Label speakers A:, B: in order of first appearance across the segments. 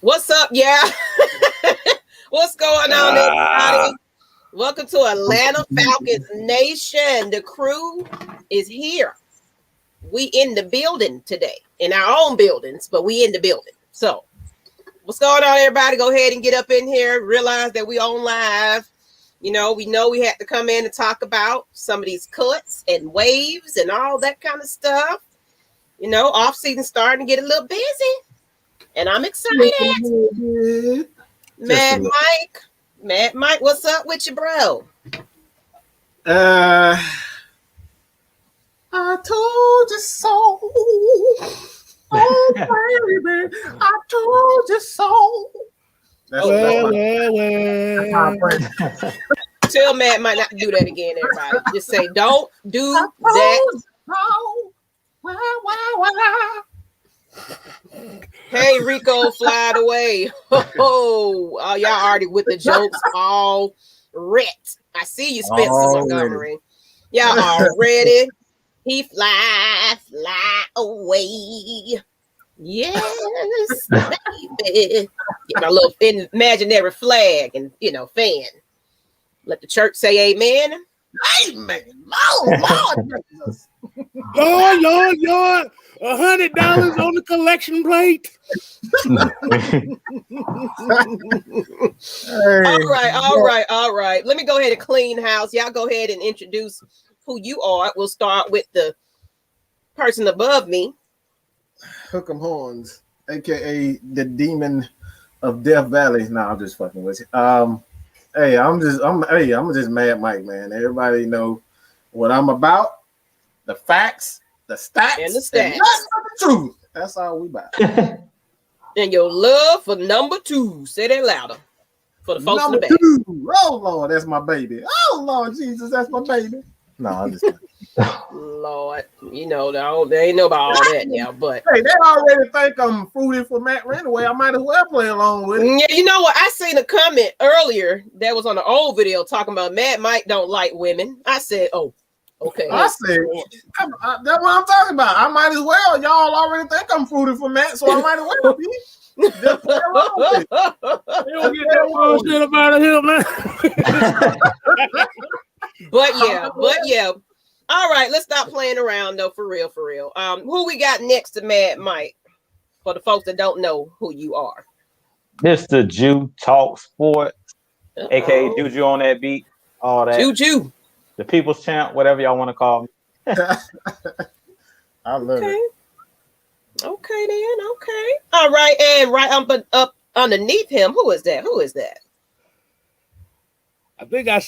A: What's up, yeah? What's going on, everybody? Welcome to Atlanta Falcons Nation. The crew is here. We in the building today, in our own buildings, but we in the building. So, what's going on, everybody? Go ahead and get up in here. Realize that we on live. We know we had to come in and talk about some of these cuts and waves and all that kind of stuff. Off season starting to get a little busy. And I'm excited. Matt Mike, what's up with you, bro?
B: I told you so. Oh, baby, I told you so. That's
A: Tell Matt might not do that again, everybody. Just say, don't do that. Hey, Rico, flied away. Oh, y'all already with the jokes all wrecked. I see you, Spencer Montgomery. Y'all already. He fly away. Yes, baby. Get my little imaginary flag and, fan. Let the church say amen.
B: Amen. Lord.
C: Lord. $100 on the collection plate.
A: All right. Let me go ahead and clean house. Y'all go ahead and introduce who you are. We'll start with the person above me.
B: Hook'em Horns, aka the demon of Death Valley. No, I'm just fucking with you. Hey, I'm just Mad Mike, man. Everybody know what I'm about. The facts. The stats
A: and the stats.
B: The truth. That's all we about.
A: And your love for number 2. Say that louder. For the folks
B: number
A: in the back.
B: 2. Oh, Lord, that's my baby. Oh, Lord Jesus, that's my baby. No, I'm just
A: Lord, they ain't know about all that now, but
B: hey, they already think I'm fruity for Matt anyway. I might as well play along with it.
A: Yeah, you know what? I seen a comment earlier that was on the old video talking about Matt Mike don't like women. I said, oh, okay.
B: I said, that's what I'm talking about. I might as well. Y'all already think I'm fruity for Matt, so I might as well be. Just play along with it.
C: You don't get that bullshit about him, man.
A: But yeah. All right, let's stop playing around though, for real. Who we got next to Mad Mike? For the folks that don't know who you are.
D: Mr. Jew Talk Sports, aka Juju on that beat, all that.
A: Juju.
D: The People's Champ, whatever y'all want to call me.
B: I love it.
A: Okay then. Okay. All right, and right up underneath him, who is that?
C: I think I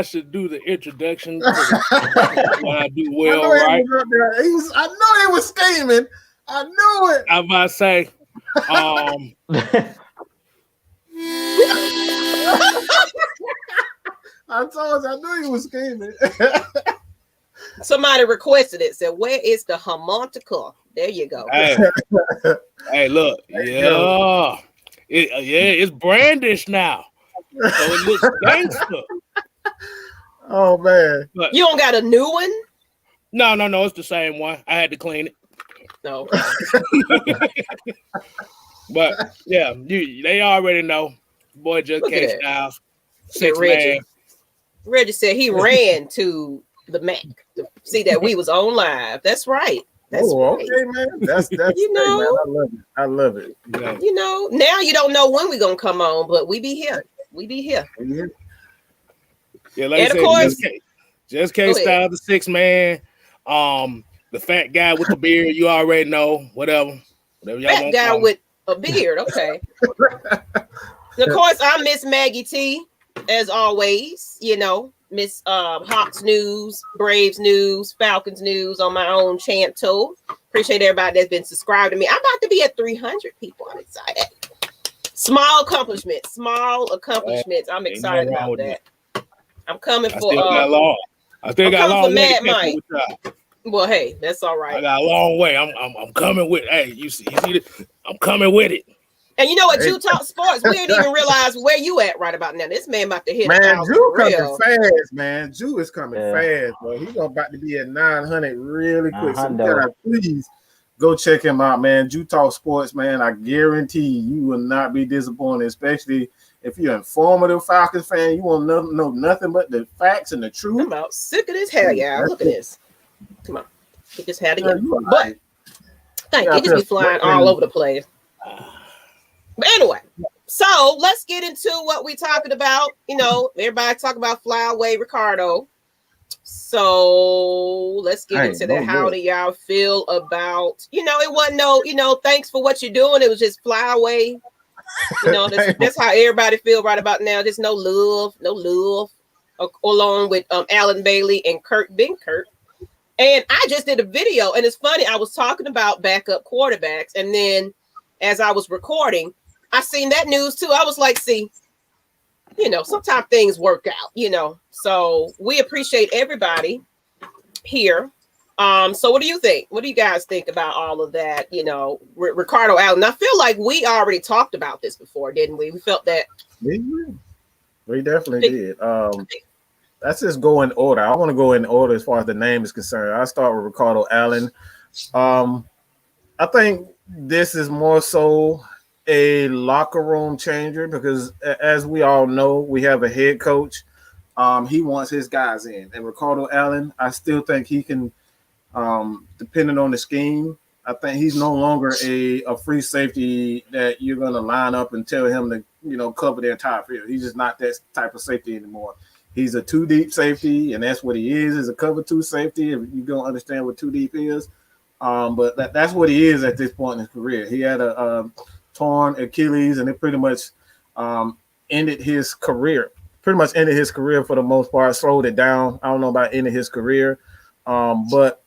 C: should do the introduction when I do well, right?
B: I know he was scheming. I knew it.
C: I'm about to say,
B: I told you, I knew he was scheming.
A: Somebody requested it. Said, "Where is the harmonica?" There you go.
C: Hey, look, it's brandish now. So it looks gangster.
B: Oh man!
A: But you don't got a new one?
C: No, it's the same one. I had to clean it.
A: No.
C: But yeah, they already know. Boy just cashed out. 6 man.
A: Reggie said he ran to the Mack to see that we was on live. That's right. That's right.
B: Okay, man. That's man, I love it.
C: Yeah.
A: Now you don't know when we're gonna come on, but we be here.
C: Yeah, like
A: and
C: I said,
A: of course,
C: just cased out the 6 man. The fat guy with the beard, you already know. Whatever y'all
A: fat
C: want.
A: Guy with a beard, okay. Of course, I'm Miss Maggie T, as always. Miss Hawks News, Braves News, Falcons News on my own channel. Appreciate everybody that's been subscribed to me. I'm about to be at 300 people. I'm excited. Small accomplishments. I'm excited about that. I'm coming for.
C: I still got a long way
A: to Mad Mike. Well, hey, that's all right.
C: I got a long way. I'm coming with. Hey, you see it? I'm coming with it.
A: And you know what? You talk sports. We didn't even realize where you at right about now. This man about to hit.
B: Man, Jew coming fast, man. Jew is coming fast, bro. He's about to be at 900 really quick. So you gotta Go check him out, man. Jew Talk Sports, man. I guarantee you will not be disappointed, especially if you're an informative Falcons fan. You won't know nothing but the facts and the truth.
A: I'm about sick of this hair, y'all. Look at this. Come on. Get this hair together. But thank you. It just be flying all over the place. But anyway, so let's get into what we're talking about. You know, everybody talk about fly away Ricardo. So let's get into that. How do y'all feel about, it wasn't no, thanks for what you're doing. It was just fly away. That's how everybody feel right about now. There's no love, along with Alan Bailey and Kurt Benkert. And I just did a video, and it's funny. I was talking about backup quarterbacks, and then as I was recording, I seen that news too. I was like, see, sometimes things work out, So we appreciate everybody here. So what do you think? What do you guys think about all of that? Ricardo Allen. I feel like we already talked about this before, didn't we? We felt that.
B: We definitely did. Let's just go in order. I want to go in order as far as the name is concerned. I'll start with Ricardo Allen. I think this is more so a locker room changer because, as we all know, we have a head coach. He wants his guys in, and Ricardo Allen, I still think he can, depending on the scheme. I think he's no longer a free safety that you're going to line up and tell him to, cover the entire field. He's just not that type of safety anymore. He's a 2-deep safety, and that's what he is a cover 2 safety. If you don't understand what 2-deep is, but that's what he is at this point in his career. He had a torn Achilles, and it pretty much ended his career. Pretty much ended his career for the most part, slowed it down. I don't know about ending his career, but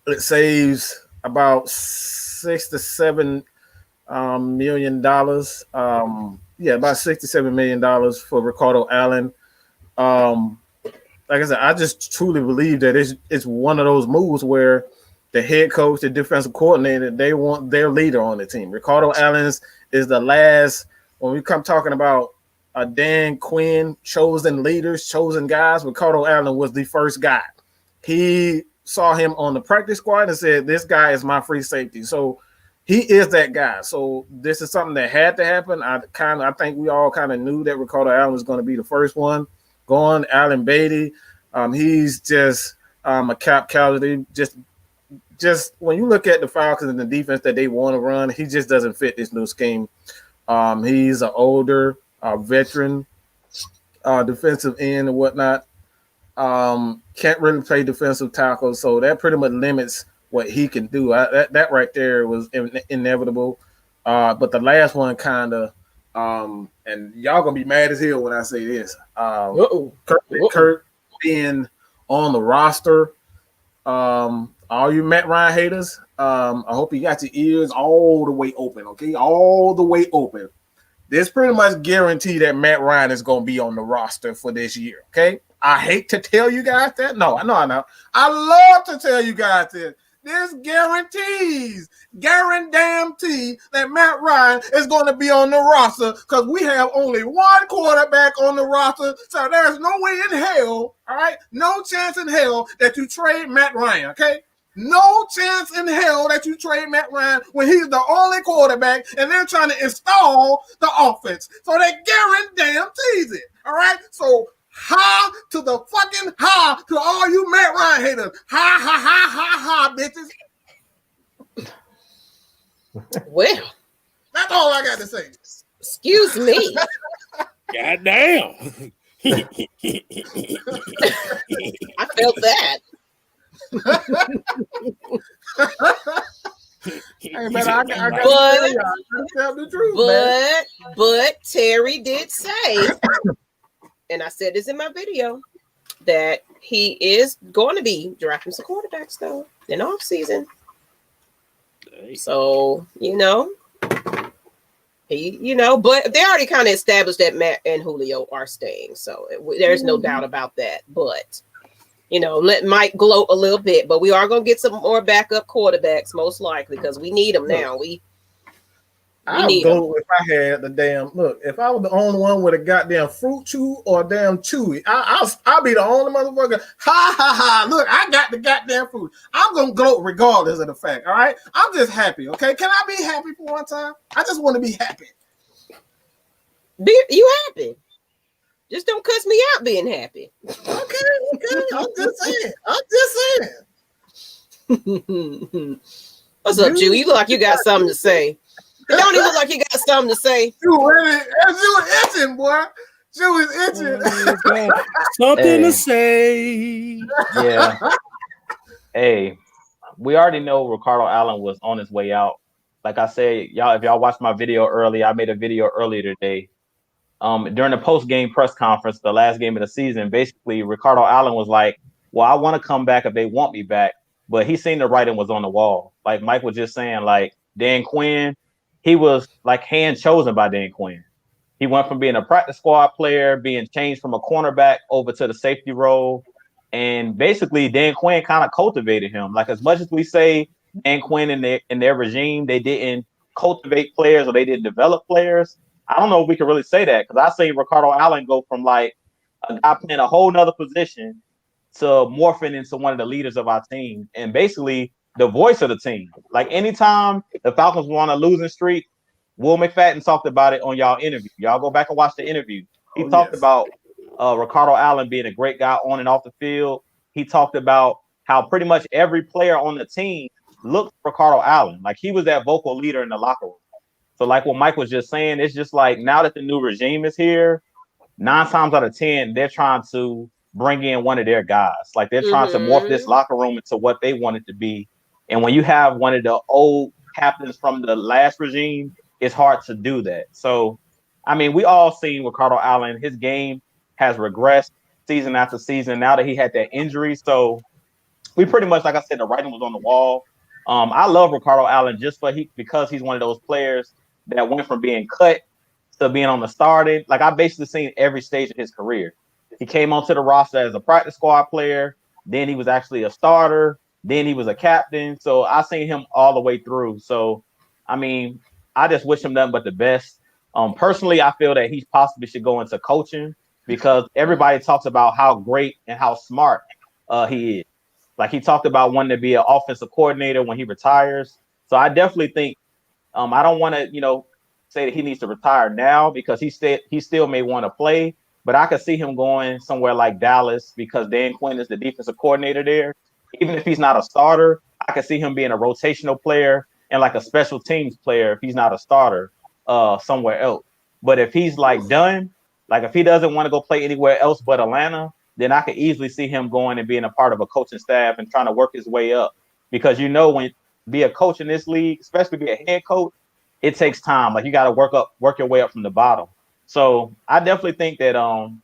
B: it saves about $6 to $7 million. About $67 million for Ricardo Allen. Like I said, I just truly believe that it's one of those moves where the head coach, the defensive coordinator, they want their leader on the team. Ricardo Allen is the last, when we come talking about Dan Quinn, chosen leaders, chosen guys, Ricardo Allen was the first guy. He saw him on the practice squad and said, this guy is my free safety. So he is that guy. So this is something that had to happen. I think we all kind of knew that Ricardo Allen was going to be the first one. Going, Alan Beatty, he's just a cap casualty. Just when you look at the Falcons and the defense that they want to run, he just doesn't fit this new scheme. He's an older veteran defensive end and whatnot. Can't really play defensive tackle, so that pretty much limits what he can do. That right there was inevitable. But the last one kind of, and y'all gonna be mad as hell when I say this. Kurt being on the roster. All you Matt Ryan haters, I hope you got your ears all the way open, okay? All the way open. This pretty much guarantee that Matt Ryan is going to be on the roster for this year, okay? I hate to tell you guys that. No, I know. I love to tell you guys that. This guarantee that Matt Ryan is going to be on the roster because we have only one quarterback on the roster. So there's no way in hell, all right? No chance in hell that you trade Matt Ryan, okay? No chance in hell that you trade Matt Ryan when he's the only quarterback and they're trying to install the offense. So they guarantees it, all right? So ha to the fucking ha to all you Matt Ryan haters. Ha, bitches.
A: Well,
B: that's all I got to say.
A: Excuse me.
C: God damn.
A: I felt that.
B: Hey, man, I gotta tell the truth,
A: but Terry did say, and I said this in my video, that he is going to be drafting some quarterbacks though in off season. So but they already kind of established that Matt and Julio are staying, so there's no doubt about that. But let Mike gloat a little bit, but we are going to get some more backup quarterbacks most likely because we need them now.
B: I'll go if I had the damn look. If I was the only one with a goddamn fruit chew or a damn chewy, I'll be the only motherfucker. Ha ha ha! Look, I got the goddamn fruit. I'm gonna gloat regardless of the fact. All right, I'm just happy. Okay, can I be happy for one time? I just want to be happy.
A: You happy? Just don't cuss me out being happy.
B: Okay. I'm just saying.
A: What's up, Jew? You look like you got something to say. It don't even look like you got something to say.
B: Jew itching, boy. Jew is itching.
C: Something to say.
D: Yeah. Hey, we already know Ricardo Allen was on his way out. Like I said, y'all, if y'all watched my video earlier, I made a video earlier today. During the post-game press conference, the last game of the season, basically Ricardo Allen was like, well, I want to come back if they want me back. But he seen the writing was on the wall. Like Mike was just saying, like Dan Quinn, he was like hand chosen by Dan Quinn. He went from being a practice squad player, being changed from a cornerback over to the safety role. And basically Dan Quinn kind of cultivated him. Like as much as we say Dan Quinn in their regime, they didn't cultivate players or they didn't develop players. I don't know if we can really say that because I see Ricardo Allen go from like a guy playing a whole nother position to morphing into one of the leaders of our team and basically the voice of the team. Like anytime the Falcons were on a losing streak, Will McFadden talked about it on y'all interview. Y'all go back and watch the interview. He talked about Ricardo Allen being a great guy on and off the field. He talked about how pretty much every player on the team looked Ricardo Allen. Like he was that vocal leader in the locker room. So like what Mike was just saying, it's just like now that the new regime is here, 9 times out of 10, they're trying to bring in one of their guys. Like they're trying to morph this locker room into what they want it to be. And when you have one of the old captains from the last regime, it's hard to do that. So, I mean, we all seen Ricardo Allen. His game has regressed season after season now that he had that injury. So we pretty much, like I said, the writing was on the wall. I love Ricardo Allen because he's one of those players that went from being cut to being on the starting. Like I basically seen every stage of his career. He came onto the roster as a practice squad player. Then he was actually a starter. Then he was a captain. So I seen him all the way through. So, I mean, I just wish him nothing but the best. Personally, I feel that he possibly should go into coaching because everybody talks about how great and how smart he is. Like he talked about wanting to be an offensive coordinator when he retires. So I definitely think I don't want to, say that he needs to retire now because he still may want to play. But I could see him going somewhere like Dallas because Dan Quinn is the defensive coordinator there. Even if he's not a starter, I could see him being a rotational player and like a special teams player if he's not a starter somewhere else. But if he's like done, like if he doesn't want to go play anywhere else but Atlanta, then I could easily see him going and being a part of a coaching staff and trying to work his way up. Because when be a coach in this league, especially be a head coach, it takes time. Like you got to work your way up from the bottom. So I definitely think that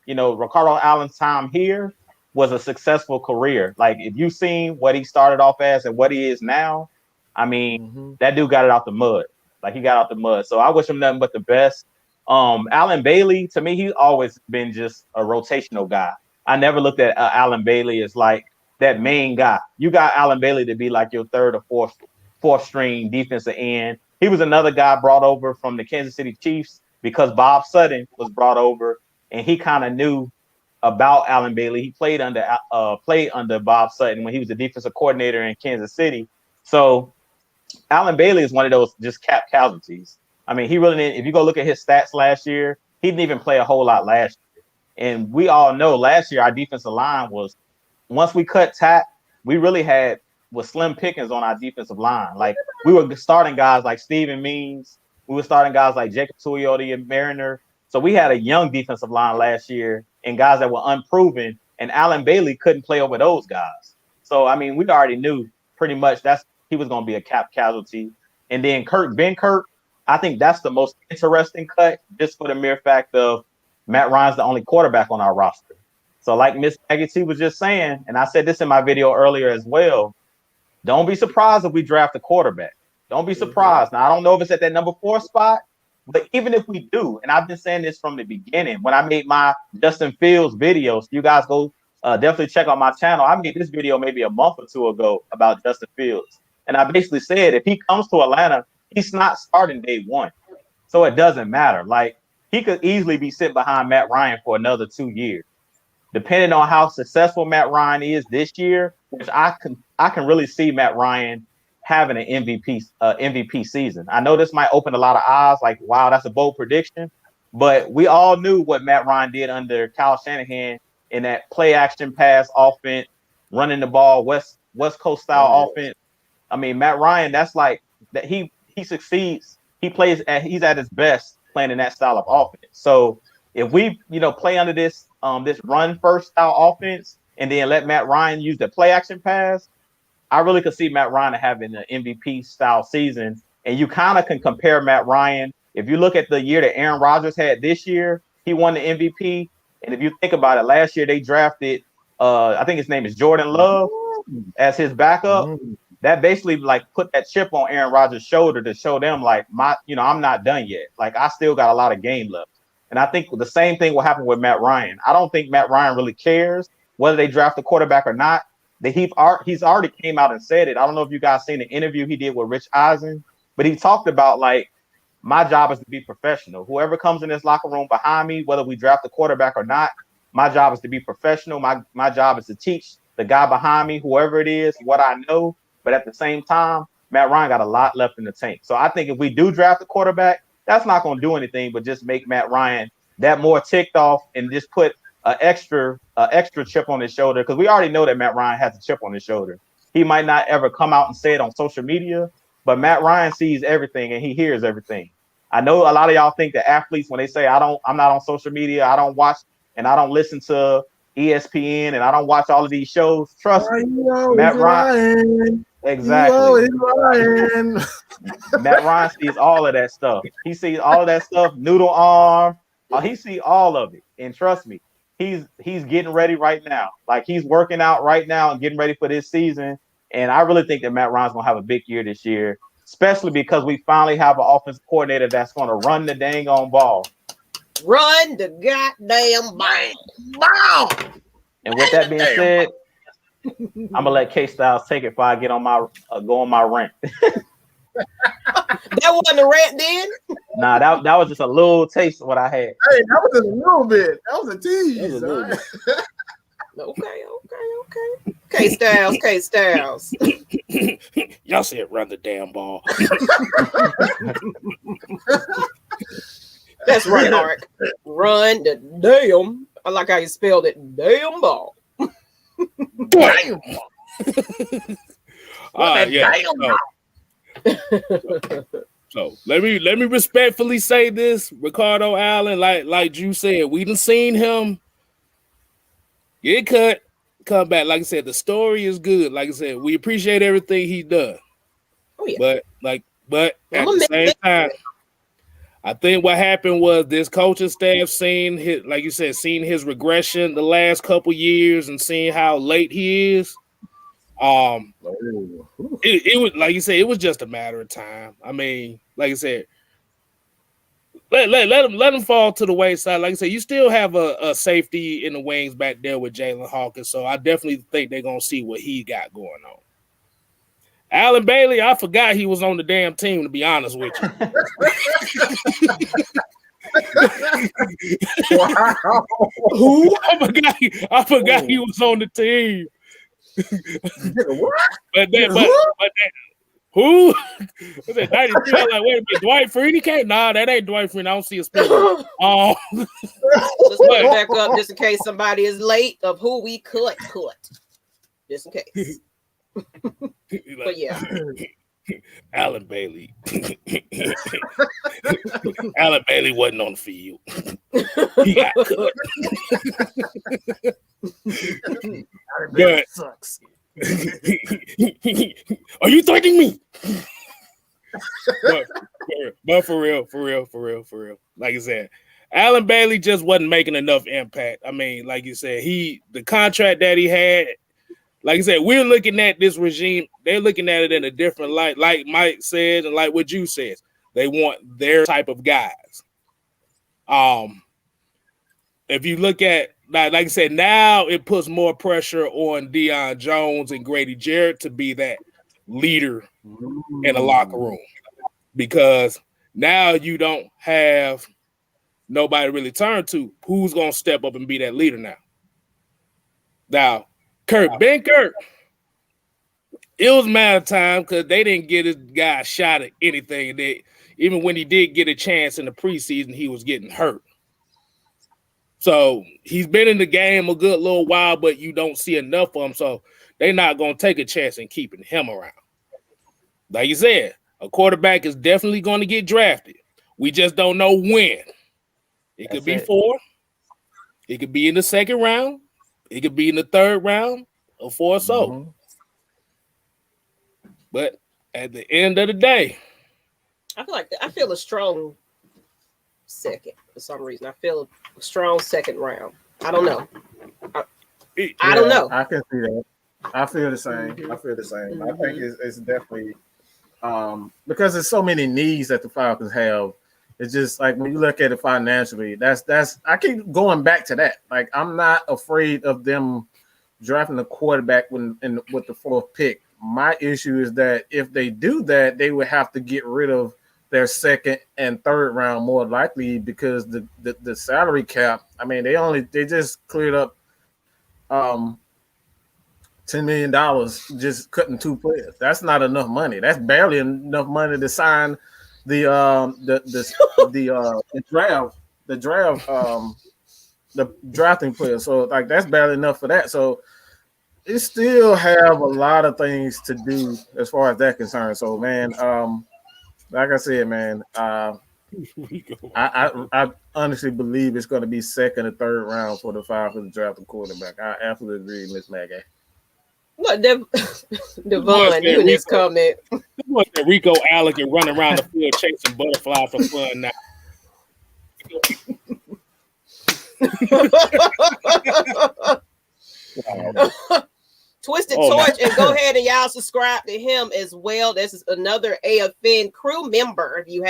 D: Ricardo Allen's time here was a successful career. Like if you've seen what he started off as and what he is now, I mean, that dude got it out the mud. Like he got out the mud. So I wish him nothing but the best. Allen Bailey, to me, he's always been just a rotational guy. I never looked at Allen Bailey as like that main guy. You got Allen Bailey to be like your third or fourth string defensive end. He was another guy brought over from the Kansas City Chiefs because Bob Sutton was brought over and he kind of knew about Allen Bailey. He played under Bob Sutton when he was the defensive coordinator in Kansas City. So Allen Bailey is one of those just cap casualties. I mean, he really didn't. If you go look at his stats last year, he didn't even play a whole lot last year. And we all know last year our defensive line was, once we cut Tack, we really was slim pickings on our defensive line. Like we were starting guys like Steven Means. We were starting guys like Jacob Tuioti and Mariner. So we had a young defensive line last year and guys that were unproven. And Allen Bailey couldn't play over those guys. So, I mean, we already knew pretty much he was going to be a cap casualty. And then Ben Kirk, I think that's the most interesting cut just for the mere fact of Matt Ryan's the only quarterback on our roster. So like Miss Agassi was just saying, and I said this in my video earlier as well, don't be surprised if we draft a quarterback. Don't be surprised. Now, I don't know if it's at that number 4 spot, but even if we do, and I've been saying this from the beginning, when I made my Justin Fields videos, you guys go definitely check out my channel. I made this video maybe a month or 2 ago about Justin Fields. And I basically said, if he comes to Atlanta, he's not starting day one. So it doesn't matter. Like, he could easily be sitting behind Matt Ryan for another 2 years. Depending on how successful Matt Ryan is this year, which I can really see Matt Ryan having an MVP season. I know this might open a lot of eyes, like, wow, that's a bold prediction. But we all knew what Matt Ryan did under Kyle Shanahan in that play action pass offense, running the ball, West Coast style offense. I mean, Matt Ryan, that's like that he succeeds. He's at his best playing in that style of offense. So if we, play under this run first style offense and then let Matt Ryan use the play action pass, I really could see Matt Ryan having an MVP style season. And you kind of can compare Matt Ryan. If you look at the year that Aaron Rodgers had this year, he won the MVP. And if you think about it, last year they drafted, I think his name is Jordan Love as his backup. That basically like put that chip on Aaron Rodgers' shoulder to show them like, I'm not done yet. Like, I still got a lot of game left. And I think the same thing will happen with Matt Ryan. I don't think Matt Ryan really cares whether they draft a quarterback or not. He's already came out and said it. I don't know if you guys seen the interview he did with Rich Eisen, but he talked about, like, my job is to be professional. Whoever comes in this locker room behind me, whether we draft a quarterback or not, my job is to be professional. My job is to teach the guy behind me, whoever it is, what I know. But at the same time, Matt Ryan got a lot left in the tank. So I think if we do draft a quarterback, that's not going to do anything but just make Matt Ryan that more ticked off and just put an extra chip on his shoulder, because we already know that Matt Ryan has a chip on his shoulder. He might not ever come out and say it on social media, but Matt Ryan sees everything and he hears everything. I know a lot of y'all think that athletes, when they say I'm not on social media, I don't watch and I don't listen to ESPN and I don't watch all of these shows. Trust me, Matt Ryan. Exactly. Matt Ryan sees all of that stuff. He sees all of that stuff. Noodle arm. He sees all of it. And trust me, he's getting ready right now. Like, he's working out right now and getting ready for this season. And I really think that Matt Ryan's gonna have a big year this year, especially because we finally have an offensive coordinator that's gonna run the dang on ball.
A: Run the goddamn ball.
D: And with that being said, I'm gonna let K Styles take it before I get on my go on my rant.
A: That wasn't a rant then?
D: Nah, that was just a little taste of what I had.
B: Hey, that was just a little bit. That was a tease.
A: Okay. K Styles.
C: Y'all said run the damn ball.
A: That's right, Mark. Run the damn. I like how you spelled it. Damn ball.
C: Damn. So let me respectfully say this, Ricardo Allen, like you said, we done seen him get cut, come back. Like I said, the story is good. Like I said, we appreciate everything he done.
A: Oh, yeah.
C: But at the same time, I think what happened was this coaching staff seen his regression the last couple years and seeing how late he is. It was, like you said, it was just a matter of time. I mean, like I said, let him fall to the wayside. Like I said, you still have a safety in the wings back there with Jalen Hawkins, so I definitely think they're gonna see what he got going on. Alan Bailey, I forgot he was on the damn team, to be honest with you.
B: Wow.
C: Who? I forgot he was on the team. But who? Was that 93? I was like, wait a minute, Dwight Freeney came? Nah, that ain't Dwight Freeney. I don't see a spin.
A: Let's put it back up just in case somebody is late of who we cut. Just in case. But yeah.
C: Alan Bailey. Alan Bailey wasn't on the field. He got cut. But sucks. Are you threatening me? but for real. Like I said, Alan Bailey just wasn't making enough impact. I mean, like you said, the contract that he had. Like I said, we're looking at this regime. They're looking at it in a different light. Like Mike said, and like what you said, they want their type of guys. If you look at, like I said, now it puts more pressure on Deion Jones and Grady Jarrett to be that leader in the locker room, because Now you don't have nobody to really turn to. Who's gonna step up and be that leader now? Now, Ben Kirk, it was a matter of time because they didn't get his guy a shot at anything. Even when he did get a chance in the preseason, he was getting hurt. So he's been in the game a good little while, but you don't see enough of him. So they're not going to take a chance in keeping him around. Like you said, a quarterback is definitely going to get drafted. We just don't know when. It could be 4. It could be in the 2nd round. It could be in the 3rd round or 4 or so.
B: Mm-hmm.
C: But at the end of the day,
A: I feel a strong 2nd for some reason. I feel a strong 2nd round. I don't know. I don't know.
B: I can see that. I feel the same.
A: Mm-hmm.
B: I feel the same.
A: Mm-hmm.
B: I think it's definitely because there's so many needs that the Falcons have. It's just like when you look at it financially, that's I keep going back to that. Like I'm not afraid of them drafting a quarterback with the 4th pick. My issue is that if they do that, they would have to get rid of their 2nd and 3rd round more likely because the salary cap. I mean, they just cleared up $10 million just cutting 2 players. That's not enough money. That's barely enough money to sign the drafting players. So like that's barely enough for that. So it still have a lot of things to do as far as that concerned. So man, like I said, man, I honestly believe it's going to be 2nd or 3rd round for the Falcons to draft a quarterback. I absolutely agree, Miss Mack.
A: Look, Devon, you in this comment.
C: Rico Allen can run around the field chasing butterflies for fun now.
A: Twisted Torch, and go ahead and y'all subscribe to him as well. This is another AFN crew member. If you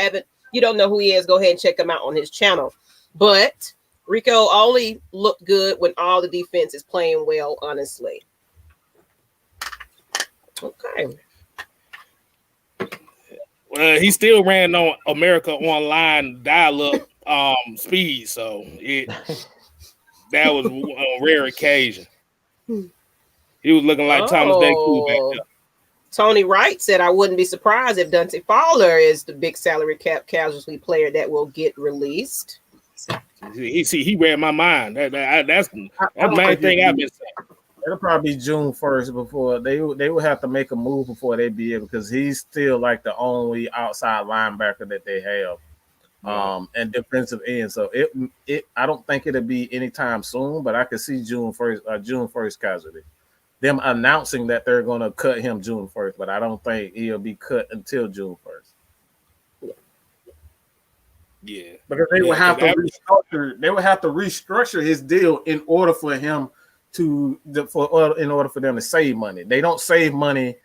A: don't know who he is, go ahead and check him out on his channel. But Rico only looked good when all the defense is playing well, honestly. Okay.
C: Well, he still ran on America Online dial-up speed, so that was a rare occasion. He was looking like Thomas Day Cool back there.
A: Tony Wright said, I wouldn't be surprised if Duncan Faller is the big salary cap casualty player that will get released.
C: He read my mind. That's the main thing I've been saying.
B: It'll probably be June 1st before they would have to make a move before they'd be able, because he's still like the only outside linebacker that they have. And defensive end. So it I don't think it'll be anytime soon, but I could see June 1st casualty. Them announcing that they're gonna cut him June 1st, but I don't think he'll be cut until June 1st.
C: Yeah.
B: Because they would have to restructure his deal in order for him in order for them to save money. They don't save money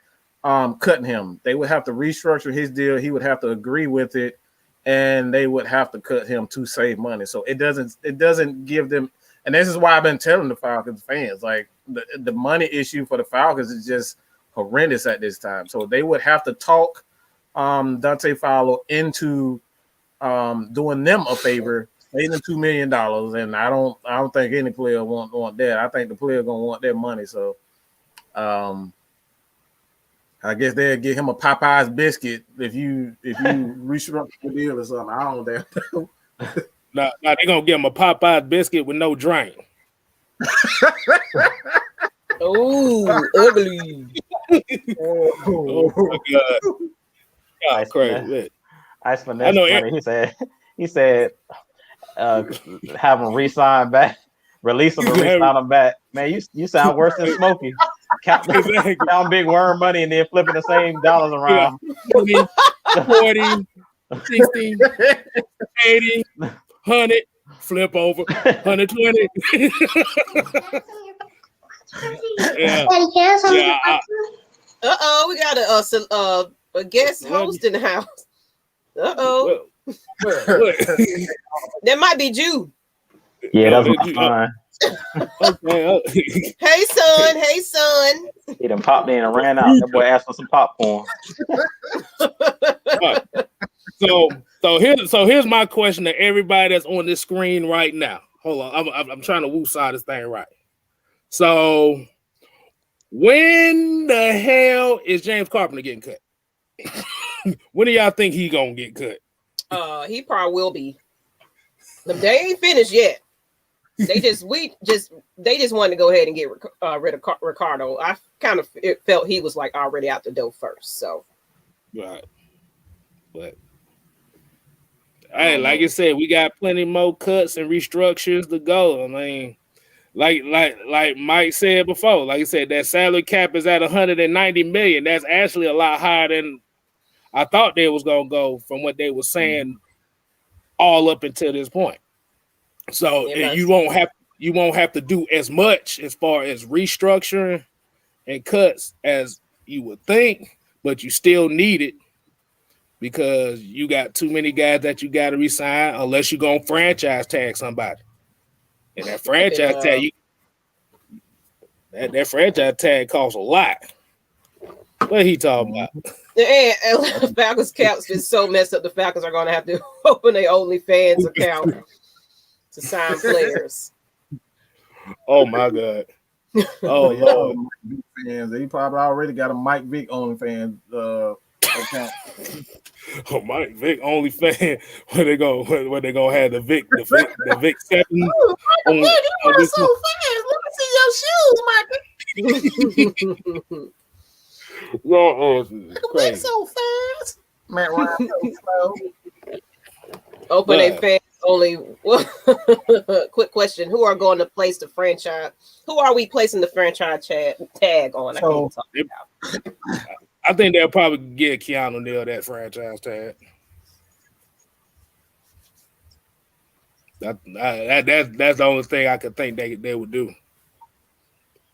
B: cutting him. They would have to restructure his deal. He would have to agree with it, and they would have to cut him to save money. So it doesn't give them, and this is why I've been telling the Falcons fans, like the money issue for the Falcons is just horrendous at this time. So they would have to talk Duncan Faller into doing them a favor, paying them $2 million, and I don't think any player want that. I think the player gonna want their money. So I guess they'll give him a Popeye's biscuit if you restructure the deal or something. I don't know.
C: No, they're gonna give him a Popeye's biscuit with no drain.
A: Oh, ugly.
C: Oh my God.
D: Nice
C: crazy.
D: Nice finesse. He said have him re-sign back, release him and re-sign him back. Man, you sound worse than Smokey. Count big worm money and then flipping the same dollars around.
C: 20, 40, 60, 80, 100, flip over, 120. Yeah.
A: We got a guest host in the house. That might be Jude.
D: Yeah, that's fine.
C: Okay.
A: Hey son.
D: He done popped in and ran out. That boy asked for some popcorn.
C: Right. So here's my question to everybody that's on this screen right now. Hold on, I'm trying to woosah this thing right. So, when the hell is James Carpenter getting cut? When do y'all think he gonna get cut?
A: He probably will be. They ain't finished yet. They just wanted to go ahead and get rid of Ricardo. I kind of felt he was like already out the door first. So,
C: right, but hey, like I said, we got plenty more cuts and restructures to go. I mean, like Mike said before, like I said, that salary cap is at 190 million. That's actually a lot higher than I thought they was gonna go from what they were saying all up until this point. So you won't have to do as much as far as restructuring and cuts as you would think, but you still need it because you got too many guys that you got to resign unless you're gonna franchise tag somebody. And that franchise tag, that franchise tag costs a lot. What he talking about?
A: And Falcons cap's been so messed up. The Falcons are going to have to open their OnlyFans account to sign players.
C: Oh my God! Oh Lord!
B: Fans, he probably already got a Mike Vick OnlyFans account.
C: Oh, Mike Vick OnlyFans. Where they gonna have the Vic 7?
B: Oh, Michael Vick, you run so fast. Let me see your shoes, Michael.
C: Crazy.
B: So fast. Matt Ryan so slow.
A: Open a fans only. Quick question: who are going to place the franchise? Who are we placing the franchise tag on?
C: I think they'll probably get Keanu Neal that franchise tag. That's the only thing I could think they would do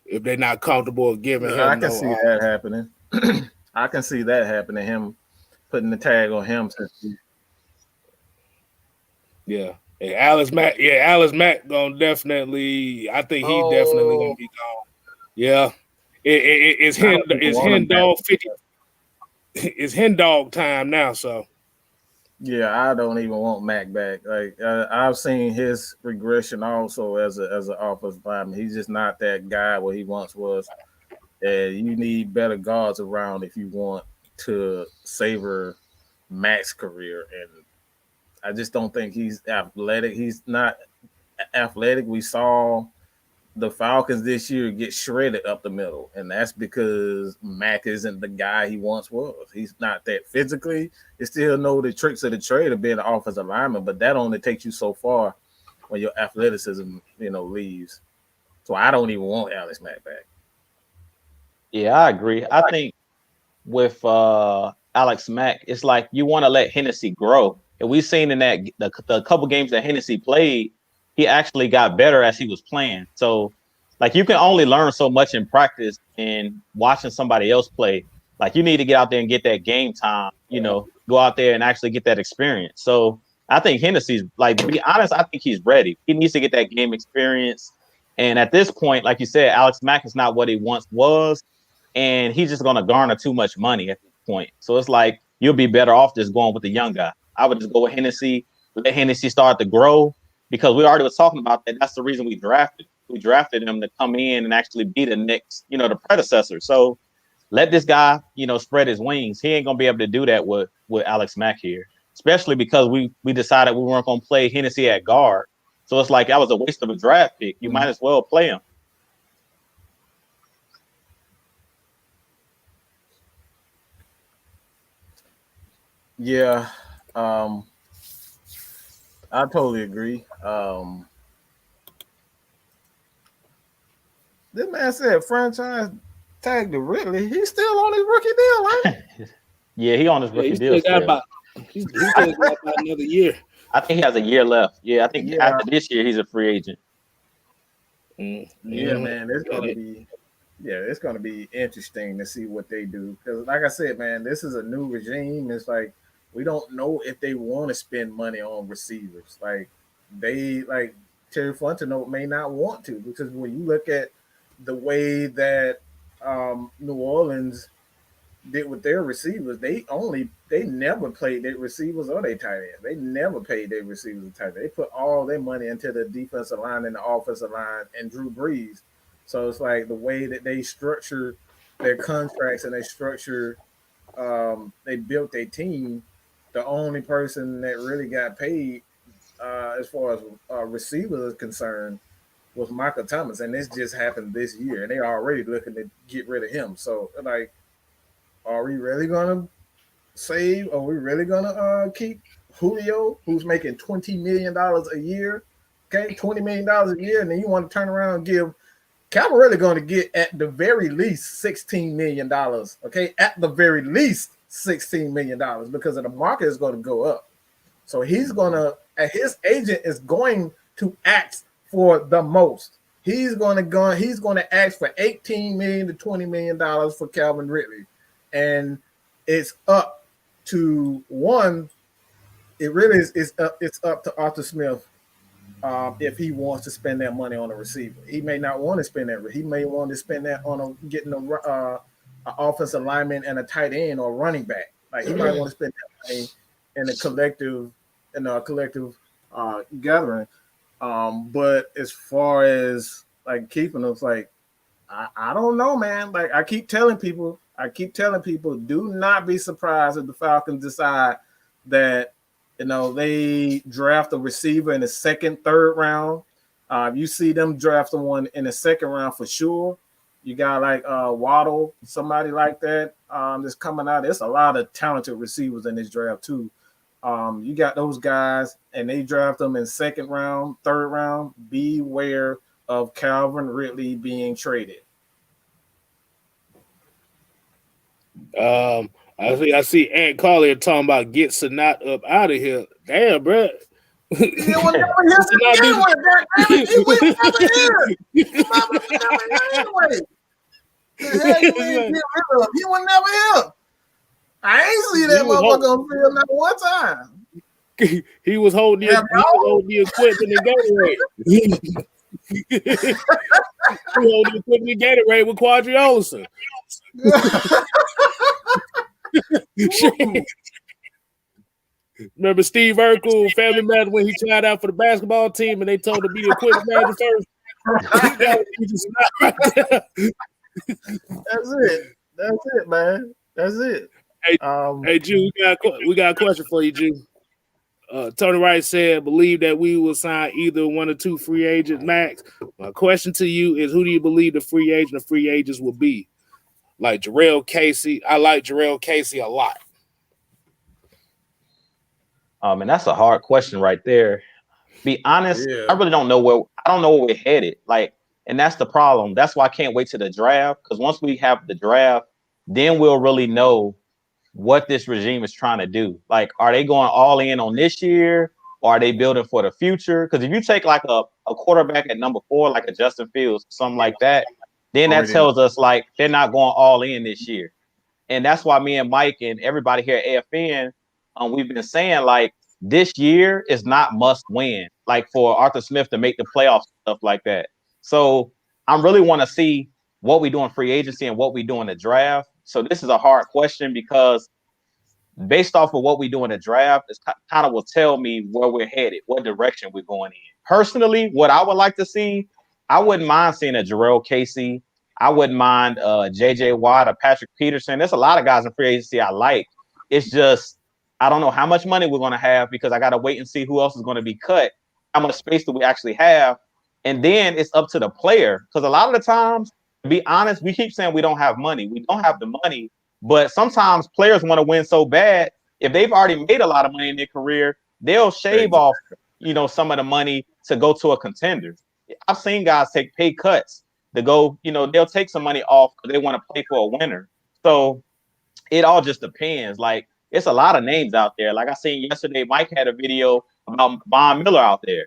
C: if they're not comfortable giving him.
B: I can see that happening. I can see that happening. Him putting the tag on him.
C: Yeah. And Alice Mack gonna definitely. I think he definitely gonna be gone. Yeah. It's hen dog 50. It's hen dog time now. So.
B: Yeah, I don't even want Mack back. Like I've seen his regression also as an offensive lineman. He's just not that guy what he once was. And you need better guards around if you want to savor Mack's career. And I just don't think he's athletic. He's not athletic. We saw the Falcons this year get shredded up the middle, and that's because Mack isn't the guy he once was. He's not that physically. You still know the tricks of the trade of being an offensive lineman, but that only takes you so far when your athleticism, leaves. So I don't even want Alex Mack back.
D: Yeah, I agree. I think with Alex Mack, it's like you want to let Hennessy grow. And we've seen in that the couple games that Hennessy played, he actually got better as he was playing. So, like, you can only learn so much in practice and watching somebody else play. Like, you need to get out there and get that game time, go out there and actually get that experience. So, I think Hennessy's, like, to be honest, I think he's ready. He needs to get that game experience. And at this point, like you said, Alex Mack is not what he once was. And he's just going to garner too much money at this point. So, it's like, you'll be better off just going with the young guy. I would just go with Hennessy, let Hennessy start to grow. Because we already was talking about that. That's the reason we drafted. We drafted him to come in and actually be the next, the predecessor. So let this guy, spread his wings. He ain't gonna be able to do that with Alex Mack here, especially because we decided we weren't gonna play Hennessy at guard. So it's like that was a waste of a draft pick. You might as well play him.
B: Yeah. I totally agree. This man said franchise tag to Ridley. He's still on his rookie deal, right?
D: Yeah, he on his rookie deal.
C: He's still got about another year.
D: I think he has a year left. Yeah, I think after this year he's a free agent.
B: Yeah, man, it's gonna be interesting to see what they do. Because, like I said, man, this is a new regime. It's like we don't know if they want to spend money on receivers. Like Terry Fontenot may not want to, because when you look at the way that New Orleans did with their receivers, they never played their receivers or their tight ends. They never paid their receivers and tight ends. They put all their money into the defensive line and the offensive line and Drew Brees. So it's like the way that they structure their contracts and they built their team. The only person that really got paid as far as receivers is concerned was Michael Thomas, and this just happened this year, and they're already looking to get rid of him. So like, are we really gonna save? Are we really gonna keep Julio, who's making $20 million a year? Okay, $20 million a year, and then you want to turn around and give Calvin really going to get at the very least $16 million. Okay, at the very least $16 million because of the market is going to go up. So he's gonna, his agent is going to ask for the most. He's going to ask for $18 million to $20 million for Calvin Ridley, and it's up to one. It really is. It's up to Arthur Smith. If he wants to spend that money on a receiver, he may not want to spend that. He may want to spend that on getting a offensive lineman and a tight end or running back. Like he might want to spend that money in a collective gathering. But as far as like keeping them, like I don't know, man. Like I keep telling people, do not be surprised if the Falcons decide that they draft a receiver in the second, third round. You see them drafting one in the second round for sure. You got like Waddle, somebody like that that's coming out. There's a lot of talented receivers in this draft too. You got those guys, and they draft them in second round, third round. Beware of Calvin Ridley being traded.
C: I see Aunt Carly talking about get Sanat up out of here. Damn, bro.
B: He will never hear He will never hear. He will never hear anyway. He will never hear. I ain't see that motherfucker on field not one time.
C: He was holding the equipment in Gatorade. He holding the equipment in Gatorade with Quadriolus. Remember Steve Urkel, family man, when he tried out for the basketball team and they told him to be the equipment manager first?
B: That's it, man. That's it.
C: Hey, Jew, we got a question for you, Jew. Tony Wright said, believe that we will sign either one or two free agents max. My question to you is, who do you believe the free agents will be? Like Jarrell Casey. I like Jarrell Casey a lot.
D: And that's a hard question right there. Be honest, I really don't know where we're headed. Like, and that's the problem. That's why I can't wait to the draft, because once we have the draft, then we'll really know what this regime is trying to do. Like, are they going all in on this year, or are they building for the future? Because if you take like a quarterback at number 4, like a Justin Fields, something like that, then that tells us like they're not going all in this year. And that's why me and Mike and everybody here at AFN, we've been saying like this year is not must win, like for Arthur Smith to make the playoffs, stuff like that. So I really want to see what we do in free agency and what we do in the draft. So this is a hard question because based off of what we do in the draft, it kind of will tell me where we're headed, what direction we're going in. Personally, what I would like to see, I wouldn't mind seeing a Jarrell Casey. I wouldn't mind J.J. Watt or Patrick Peterson. There's a lot of guys in free agency I like. It's just I don't know how much money we're going to have because I got to wait and see who else is going to be cut, how much space do we actually have. And then it's up to the player, because a lot of the times, to be honest, we keep saying we don't have money. We don't have the money, but sometimes players want to win so bad. If they've already made a lot of money in their career, they'll shave off, some of the money to go to a contender. I've seen guys take pay cuts to go, they'll take some money off because they want to play for a winner. So it all just depends. Like, it's a lot of names out there. Like I seen yesterday, Mike had a video about Von Miller out there.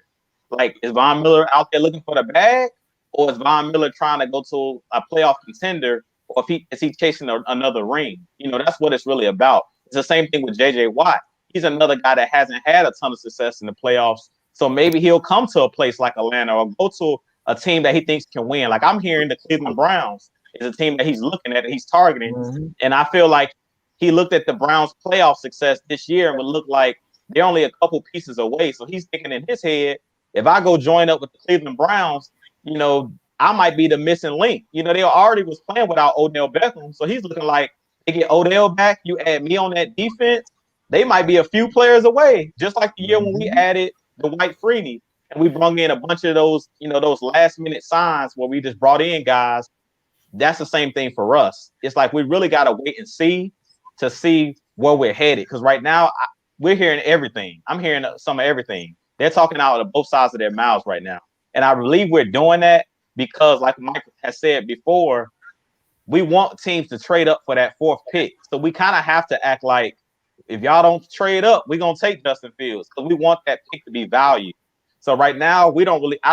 D: Like, is Von Miller out there looking for the bag, or is Von Miller trying to go to a playoff contender, or is he chasing another ring? That's what it's really about. It's the same thing with J.J. Watt. He's another guy that hasn't had a ton of success in the playoffs, so maybe he'll come to a place like Atlanta or go to a team that he thinks can win. Like I'm hearing the Cleveland Browns is a team that he's looking at, that he's targeting.
B: Mm-hmm.
D: And I feel like he looked at the Browns' playoff success this year and would look like they're only a couple pieces away. So he's thinking in his head, if I go join up with the Cleveland Browns, you know, I might be the missing link. You know, they already was playing without Odell Beckham. So he's looking like they get Odell back. You add me on that defense, they might be a few players away. Just like the year when we added the Dwight Freeney and we brought in a bunch of those, you know, those last minute signs where we just brought in guys. That's the same thing for us. It's like we really got to wait and see to see where we're headed. Because right now, we're hearing everything. I'm hearing some of everything. They're talking out of both sides of their mouths right now. And I believe we're doing that because, like Mike has said before, we want teams to trade up for that fourth pick. So we kind of have to act like, if y'all don't trade up, we're going to take Justin Fields because we want that pick to be valued. So right now, I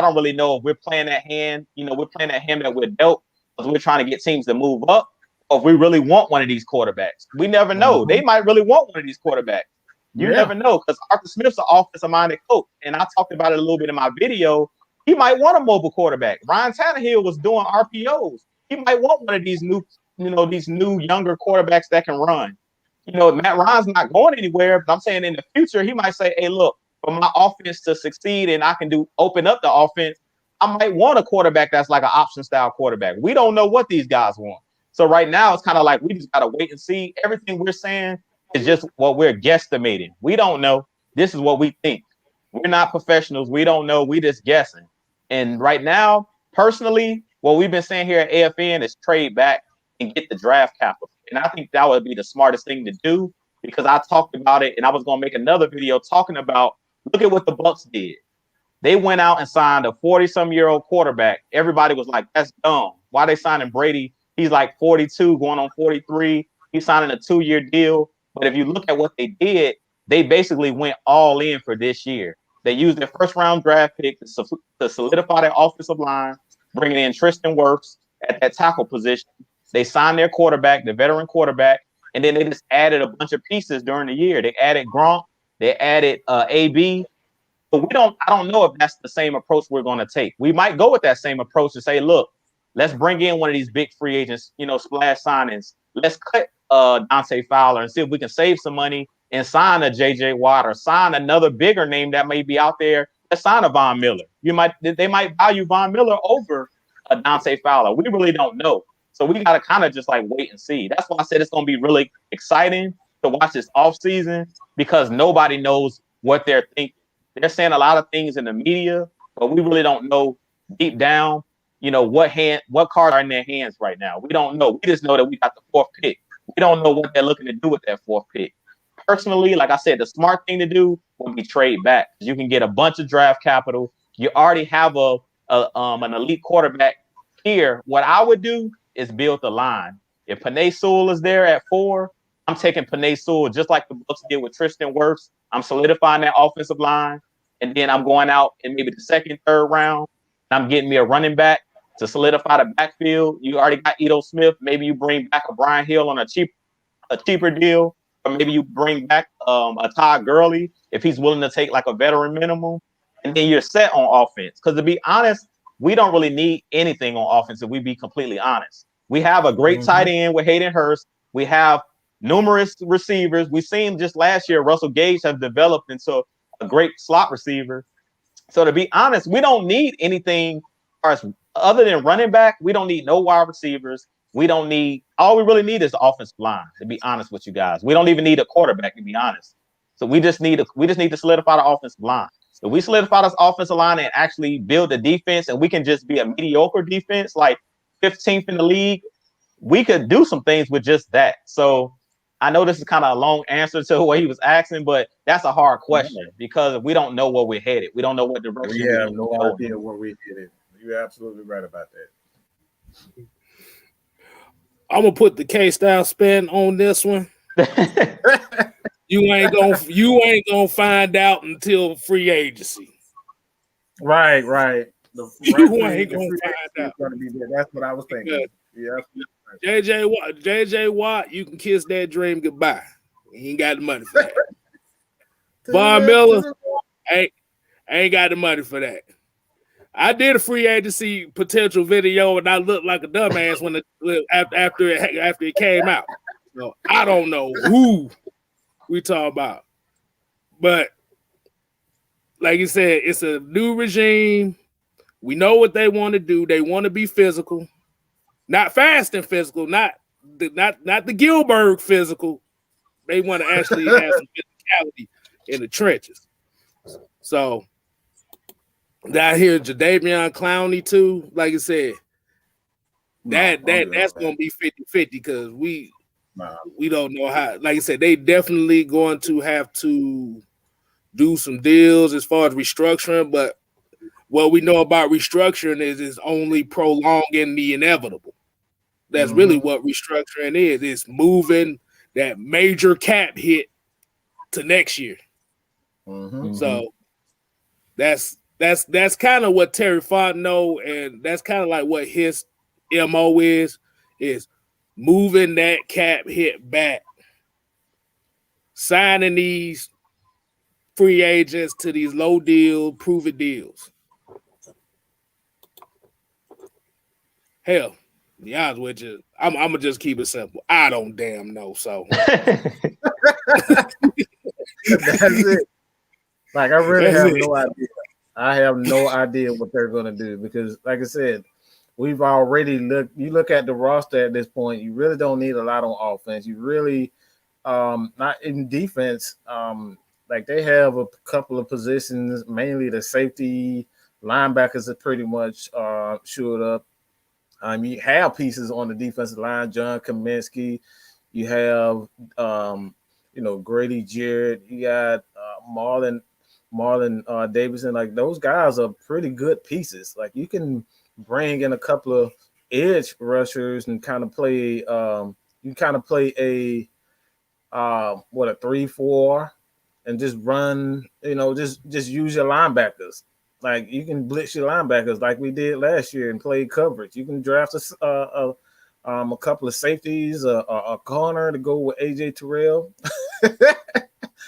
D: don't really know if we're playing that hand. You know, we're playing that hand that we're dealt because we're trying to get teams to move up, or if we really want one of these quarterbacks. We never know. They might really want one of these quarterbacks. You never know, because Arthur Smith's an offensive-minded coach, and I talked about it a little bit in my video. He might want a mobile quarterback. Ryan Tannehill was doing RPOs. He might want one of these new, these new younger quarterbacks that can run. You know, Matt Ryan's not going anywhere, but I'm saying in the future, he might say, hey, look, for my offense to succeed and I can open up the offense, I might want a quarterback that's like an option style quarterback. We don't know what these guys want. So right now, it's kind of like we just got to wait and see. Everything we're saying is just what we're guesstimating. We don't know. This is what we think. We're not professionals. We don't know. We just guessing. And right now, personally, what we've been saying here at AFN is trade back and get the draft capital. And I think that would be the smartest thing to do because I talked about it and I was going to make another video talking about, look at what the Bucs did. They went out and signed a 40-some-year-old quarterback. Everybody was like, that's dumb. Why they signing Brady? He's like 42, going on 43. He's signing a 2-year deal. But if you look at what they did, they basically went all in for this year. They used their first-round draft pick to solidify their offensive line, bringing in Tristan Wirfs at that tackle position. They signed their quarterback, the veteran quarterback, and then they just added a bunch of pieces during the year. They added Gronk. They added AB. But I don't know if that's the same approach we're going to take. We might go with that same approach to say, look, let's bring in one of these big free agents, splash signings. Let's cut Duncan Faller and see if we can save some money and sign a J.J. Watt or sign another bigger name that may be out there. Let's sign a Von Miller. They might value Von Miller over a Duncan Faller. We really don't know. So we got to kind of just like wait and see. That's why I said it's going to be really exciting to watch this offseason because nobody knows what they're thinking. They're saying a lot of things in the media, but we really don't know deep down, what cards are in their hands right now. We don't know. We just know that we got the fourth pick. We don't know what they're looking to do with that fourth pick. Personally, like I said, the smart thing to do would be trade back. You can get a bunch of draft capital. You already have an elite quarterback here. What I would do is build the line. If Penei Sewell is there at 4, I'm taking Penei Sewell just like the Bucs did with Tristan Wirfs. I'm solidifying that offensive line, and then I'm going out in maybe the second, third round, and I'm getting me a running back to solidify the backfield. You already got Ito Smith. Maybe you bring back a Brian Hill on a cheaper deal, or maybe you bring back a Todd Gurley if he's willing to take like a veteran minimum, and then you're set on offense. Because to be honest, we don't really need anything on offense if we be completely honest. We have a great tight end with Hayden Hurst. We have numerous receivers. We've seen just last year, Russell Gage has developed into a great slot receiver. So to be honest, we don't need anything other than running back. We don't need no wide receivers. All we really need is the offensive line, to be honest with you guys. We don't even need a quarterback, to be honest. So we just need to solidify the offensive line. If we solidify this offensive line and actually build a defense, and we can just be a mediocre defense, like 15th in the league, we could do some things with just that. So I know this is kind of a long answer to what he was asking, but that's a hard question because we don't know where we're headed. We don't know what direction.
B: We have no idea where we're headed. You're absolutely right about that.
C: I'm gonna put the K-Style spin on this one. You ain't gonna find out until free agency.
B: Right.
C: You ain't gonna find out.
B: That's what I was thinking. Yeah.
C: JJ Watt, you can kiss that dream goodbye. He ain't got the money for that. Von Miller, ain't got the money for that. I did a free agency potential video, and I looked like a dumbass after it came out. So I don't know who we talk about, but like you said, it's a new regime. We know what they want to do. They want to be physical, not fast and physical, not the Gilbert physical. They want to actually have some physicality in the trenches. So down here, Jadeveon Clowney too. Like I said, that's gonna be 50-50 because we don't know how. Like I said, they definitely going to have to do some deals as far as restructuring. But what we know about restructuring is only prolonging the inevitable. That's really what restructuring is. It's moving that major cap hit to next year. So that's kind of what Terry Fontenot, and that's kind of like what his MO is moving that cap hit back, signing these free agents to these low deal, prove-it deals. Hell, to be honest with you, I'm gonna just keep it simple. I don't damn know. So
B: that's it. Like I really have no idea. I have no idea what they're gonna do because, like I said, we've already looked. You look at the roster at this point. You really don't need a lot on offense. You really, not in defense. Like they have a couple of positions, mainly the safety, linebackers are pretty much shored up. You have pieces on the defensive line, John Kaminsky. You have, Grady Jarrett. You got Marlon Davidson. Like those guys are pretty good pieces. Like you can bring in a couple of edge rushers and kind of play. You kind of play a 3-4, and just run. Just use your linebackers. Like you can blitz your linebackers like we did last year and play coverage. You can draft a couple of safeties, a corner to go with AJ Terrell.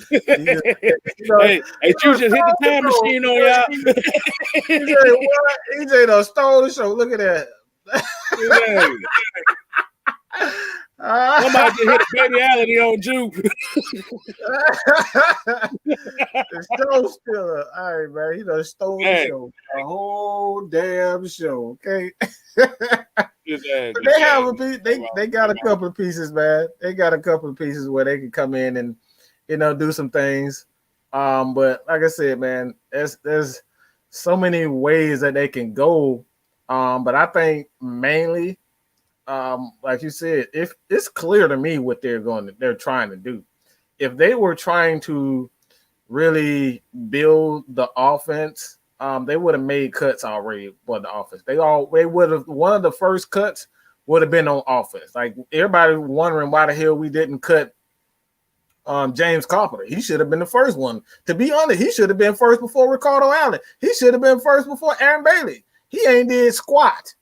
C: Hey, you just hit the time machine on y'all.
B: EJ done stole the show. Look at that.
C: Somebody just hit a baby Allen on Juke.
B: The show stealer. All right, man. He done stole the show. A whole damn show. Okay. They have a piece. They got a couple of pieces, man. They got a couple of pieces where they can come in and do some things. But like I said, man, there's so many ways that they can go. But I think mainly, like you said, if it's clear to me what they're trying to do. If they were trying to really build the offense, they would have made cuts already for the offense. They would have. One of the first cuts would have been on offense. Like everybody wondering why the hell we didn't cut James Carpenter. He should have been the first one. To be honest, he should have been first before Ricardo Allen. He should have been first before Aaron Bailey. He ain't did squat,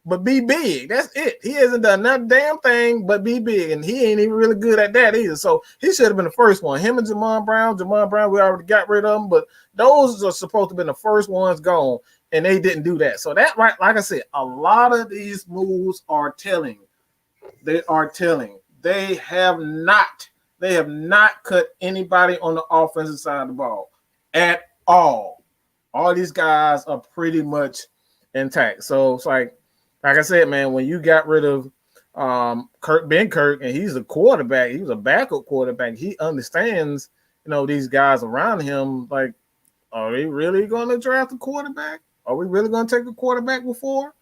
B: but be big. That's it. He hasn't done that damn thing but be big, and he ain't even really good at that either. So he should have been the first one. Him and Jamon Brown, we already got rid of them, but those are supposed to be the first ones gone, and they didn't do that. So that, right, like I said, a lot of these moves are telling. They are telling. They have not cut anybody on the offensive side of the ball at all. All these guys are pretty much intact. So it's like I said, man, when you got rid of Ben Kirk, and he's a quarterback, he was a backup quarterback. He understands, these guys around him. Like, are we really going to draft a quarterback? Are we really going to take a quarterback before?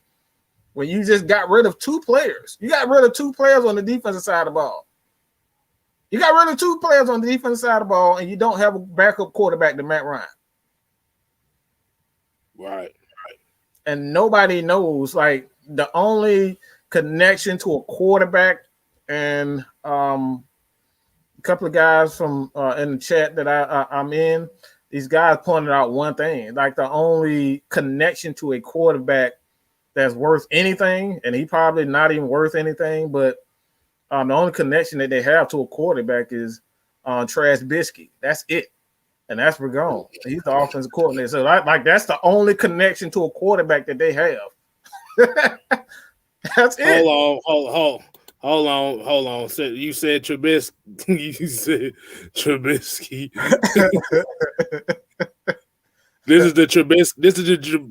B: When you just got rid of two players, you got rid of two players on the defensive side of the ball. You got rid of two players on the defensive side of the ball, and you don't have a backup quarterback to Matt Ryan.
C: Right.
B: And nobody knows, like, the only connection to a quarterback, and a couple of guys from in the chat that I'm in, these guys pointed out one thing. Like, the only connection to a quarterback that's worth anything, and he probably not even worth anything, but the only connection that they have to a quarterback is Trash Biscuit. That's it. and that's Rigon. He's the offensive coordinator. So like that's the only connection to a quarterback that they have. That's it.
C: Hold on. So you said Trubisky. You said Trubisky. This is the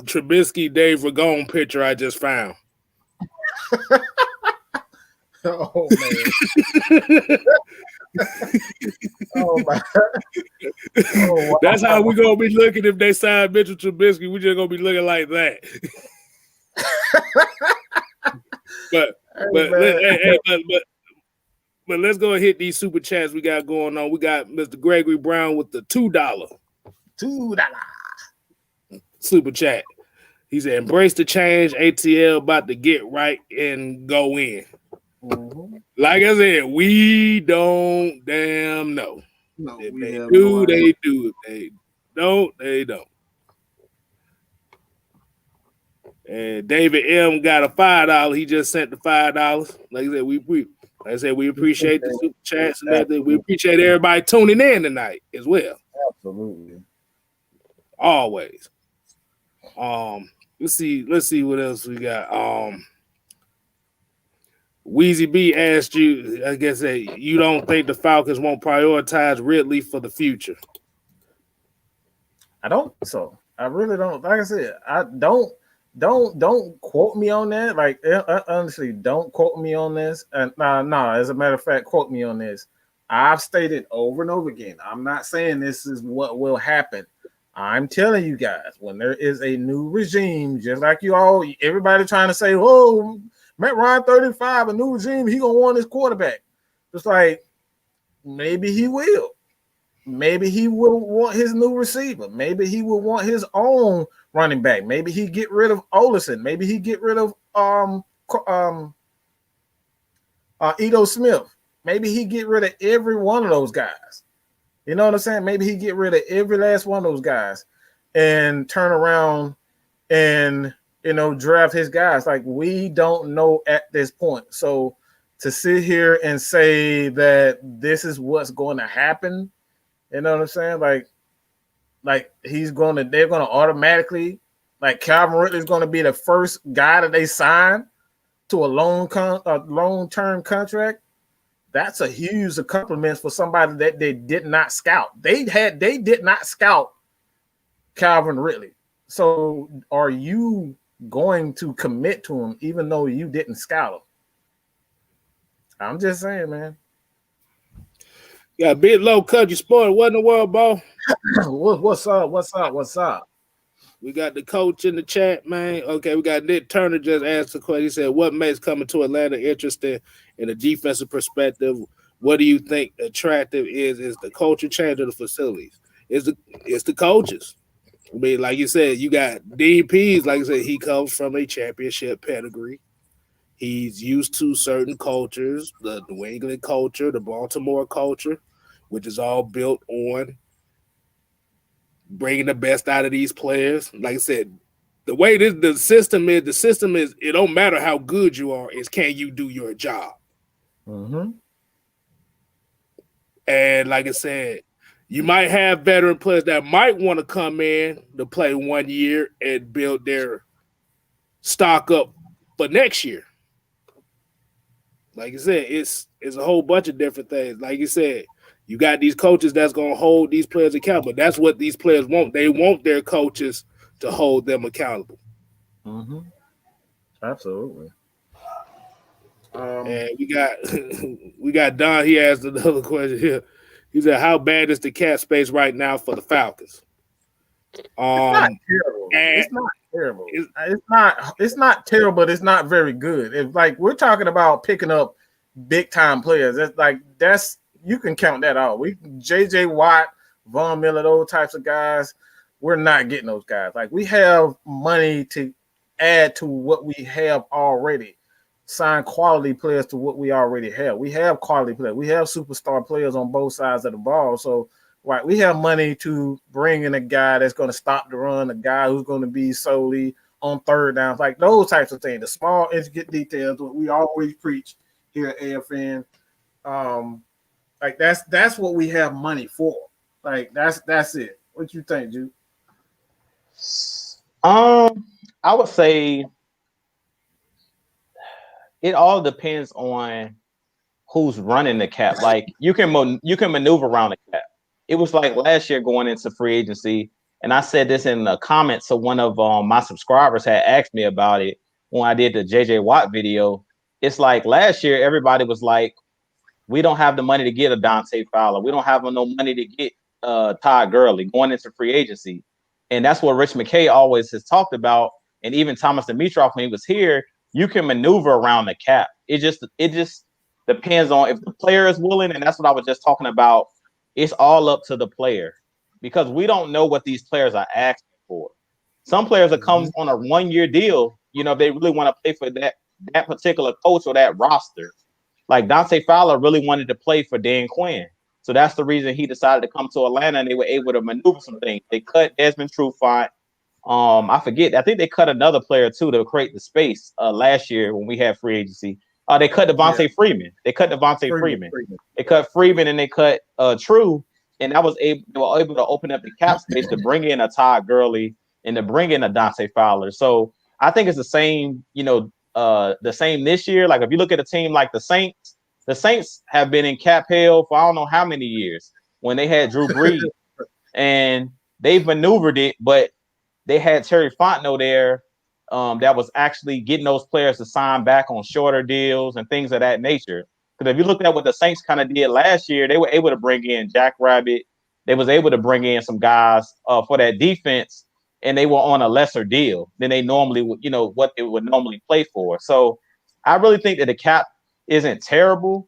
C: Trubisky Dave Ragone picture I just found.
B: Oh man. Oh my. Oh, wow.
C: That's how we're gonna be looking if they sign Mitchell Trubisky. We're just gonna be looking like that. But let's go and hit these super chats we got going on. We got Mr. Gregory Brown with the $2 super chat. He said, "Embrace the change. ATL about to get right and go in."
B: Mm-hmm.
C: Like I said, we don't damn know.
B: No,
C: If they do, they do. If they don't, they don't. And David M got a $5. He just sent the $5. Like I said, we appreciate the super chats and everything. We appreciate everybody tuning in tonight as well.
B: Absolutely.
C: Always. Let's see what else we got. Weezy B asked you, I guess, you don't think the Falcons won't prioritize Ridley for the future?
B: I don't. So I really don't. Like I said, I don't quote me on that. Like honestly, don't quote me on this. And nah. As a matter of fact, quote me on this. I've stated over and over again. I'm not saying this is what will happen. I'm telling you guys, when there is a new regime, just like everybody trying to say, "Oh, Matt Ryan 35, a new regime, he gonna want his quarterback." Just like maybe he will. Maybe he will want his new receiver. Maybe he will want his own running back. Maybe he get rid of Olsen. Maybe he get rid of Ito Smith. Maybe he get rid of every one of those guys. You know what I'm saying? Maybe he get rid of every last one of those guys and turn around and draft his guys. Like, we don't know at this point. So to sit here and say that this is what's going to happen, you know what I'm saying? Like they're going to automatically, like Calvin Ridley is going to be the first guy that they sign to a long-term contract. That's a huge accomplishment for somebody that they did not scout. They did not scout Calvin Ridley. So are you going to commit to him even though you didn't scout him? I'm just saying, man.
C: Yeah, Big Low Country Sport. What in the world, bro?
B: What's up?
C: We got the coach in the chat, man. Okay, we got Nick Turner just asked a question. He said, "What makes coming to Atlanta interesting in a defensive perspective? What do you think attractive is the culture change of the facilities? It's the coaches. I mean, like you said, you got DPs. Like I said, he comes from a championship pedigree. He's used to certain cultures, the New England culture, the Baltimore culture, which is all built on bringing the best out of these players. Like I said, the way the system is, it don't matter how good you are, it's can you do your job?
B: Mm-hmm.
C: And like I said, you might have veteran players that might want to come in to play 1 year and build their stock up for next year. Like I said, it's a whole bunch of different things. Like you said, you got these coaches that's going to hold these players accountable. That's what these players want. They want their coaches to hold them accountable.
B: Mm-hmm. Absolutely.
C: And we got Don. He asked another question here. He said, "How bad is the cap space right now for the Falcons?"
B: It's not terrible. It's not terrible. It's not terrible, but it's not very good. If like we're talking about picking up big time players, that's you can count that out. JJ Watt, Von Miller, those types of guys, we're not getting those guys. Like, we have money to add to what we have already. Sign quality players to what we already have. We have quality players. We have superstar players on both sides of the ball. So, right, we have money to bring in a guy that's going to stop the run, a guy who's going to be solely on third downs, like those types of things. The small, intricate details, what we always preach here at AFN. Like that's what we have money for. Like that's it. What you think, Jude?
D: I would say it all depends on who's running the cap. Like you can maneuver around the cap. It was like last year going into free agency, and I said this in the comments. So one of my subscribers had asked me about it when I did the JJ Watt video. It's like last year everybody was like, we don't have the money to get a Dante Fowler. We don't have no money to get Todd Gurley going into free agency. And that's what Rich McKay always has talked about. And even Thomas Dimitroff, when he was here, you can maneuver around the cap. It just depends on if the player is willing. And that's what I was just talking about. It's all up to the player because we don't know what these players are asking for. Some players that come on a 1-year deal, you know, they really want to play for that particular coach or that roster. Like Dante Fowler really wanted to play for Dan Quinn. So that's the reason he decided to come to Atlanta, and they were able to maneuver some things. They cut Desmond Trufant. I forget. I think they cut another player too to create the space last year when we had free agency. They cut Devontae Freeman. They cut Devontae Freeman. They cut Freeman and they cut True, and they were able to open up the cap space to bring in a Todd Gurley and to bring in a Dante Fowler. So I think it's the same, the same this year. Like if you look at a team like the Saints have been in cap hell for I don't know how many years when they had Drew Brees, and they've maneuvered it, but they had Terry Fontenot there that was actually getting those players to sign back on shorter deals and things of that nature. Because if you look at what the Saints kind of did last year, they were able to bring in Jack Rabbit. They was able to bring in some guys for that defense, and they were on a lesser deal than they normally would, what they would normally play for. So I really think that the cap isn't terrible.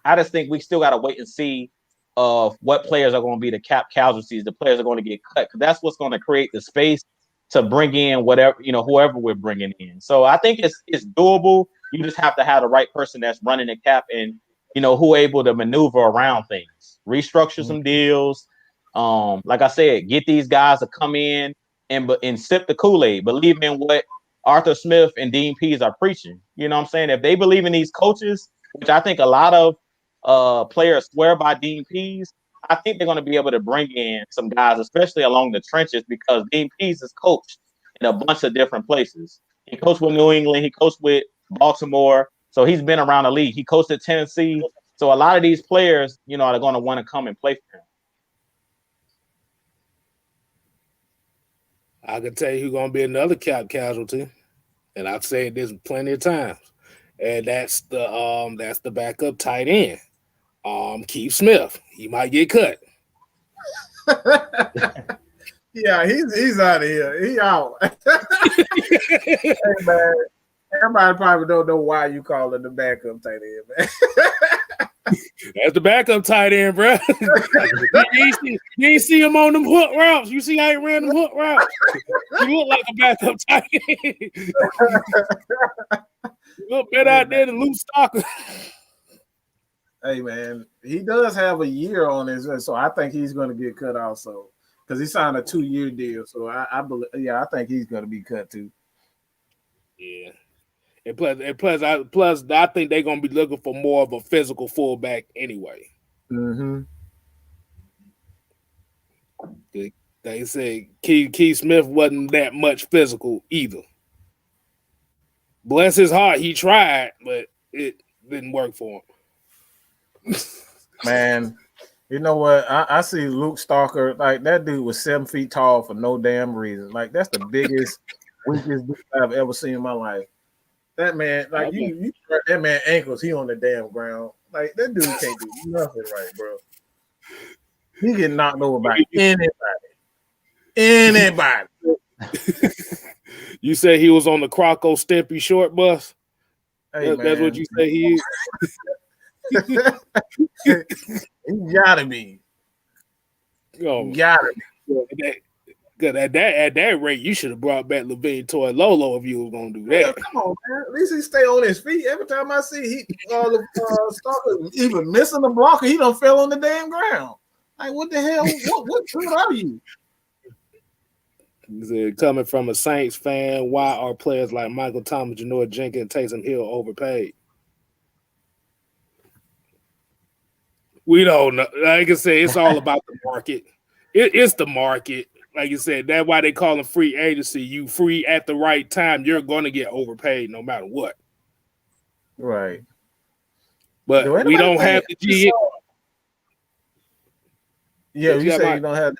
D: I just think we still got to wait and see what players are going to be the cap casualties, the players are going to get cut, because that's what's going to create the space to bring in whatever, whoever we're bringing in. So I think it's doable. You just have to have the right person that's running the cap and, who able to maneuver around things, restructure some deals. Like I said, get these guys to come in and sip the Kool-Aid, believe in what Arthur Smith and Dean Pease are preaching. You know what I'm saying? If they believe in these coaches, which I think a lot of players swear by Dean Pease, I think they're going to be able to bring in some guys, especially along the trenches, because Dean Pease is coached in a bunch of different places. He coached with New England. He coached with Baltimore. So he's been around the league. He coached at Tennessee. So a lot of these players, are going to want to come and play for him.
C: I can tell you who's going to be another cap casualty, and I've said this plenty of times, and that's the backup tight end, Keith Smith. He might get cut.
B: Yeah, he's out of here. He out. Hey, man, everybody probably don't know why you call it the backup tight end, man.
C: That's the backup tight end, bro. You ain't see him on them hook routes. You see how he ran them hook routes? He look like a backup tight end. He look better out there than Luke Stalker.
B: Hey, man, he does have a year on his, so I think he's going to get cut also because he signed a 2-year deal. So I believe, I think he's going to be cut too.
C: Yeah. And plus, I think they're gonna be looking for more of a physical fullback anyway.
B: Mm-hmm.
C: They say Keith Smith wasn't that much physical either. Bless his heart, he tried, but it didn't work for him.
B: Man, you know what? I see Luke Stalker, like that dude was 7 feet tall for no damn reason. Like that's the biggest, weakest dude I've ever seen in my life. That man, like you that man ankles, he on the damn ground. Like that dude can't do nothing right, bro. He get knocked over by anybody.
C: You say he was on the Croco Stimpy short bus?
B: Hey,
C: that's what you say he is?
B: He gotta be. Gotta be.
C: Because at that rate, you should have brought back Levine Toy Lolo if you were going to do that.
B: Yeah, come on, man. At least he stay on his feet. Every time I see Stalker even missing the blocker, he done fell on the damn ground. Like, what the hell? What good are you?
C: He said, coming from a Saints fan, why are players like Michael Thomas, Janoris Jenkins, Taysom Hill overpaid? We don't know. Like I said, it's all about the market. It's the market. Like you said, that's why they call them free agency. You free at the right time, you're going to get overpaid no matter what.
B: Right.
C: But we don't have the G.
B: Yeah, you say you don't have.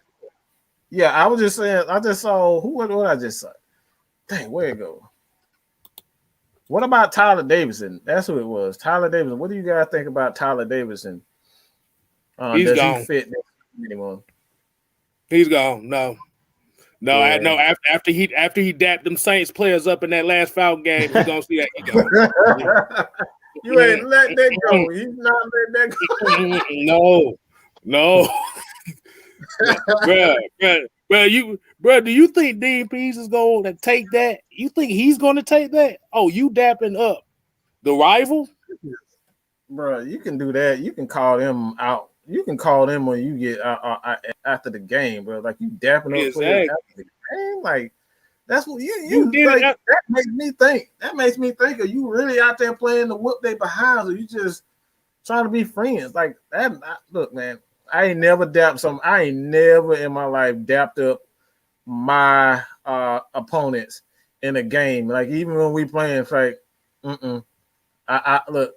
B: Yeah, I was just saying. I just saw what I just saw. Dang, where it go? What about Tyler Davidson? That's who it was. Tyler Davidson. What do you guys think about Tyler Davidson?
C: He's
B: does
C: gone.
B: He fit anymore?
C: He's gone. No. Yeah. No. After he dapped them Saints players up in that last foul game, you're gonna see that he gone.
B: You ain't let that go. He's not letting that
C: go. No. Bro, do you think Dean Pease is going to take that? You think he's going to take that? Oh, you dapping up the rival?
B: Bro, you can do that. You can call them out. You can call them when you get after the game, bro. Like you dapping up players after the game. Like that's what you did. Like, that makes me think. That makes me think. Are you really out there playing to whoop they behinds, or you just trying to be friends? Like that. Look, man. I ain't never in my life dapped up my opponents in a game. Like even when we playing, like, I look.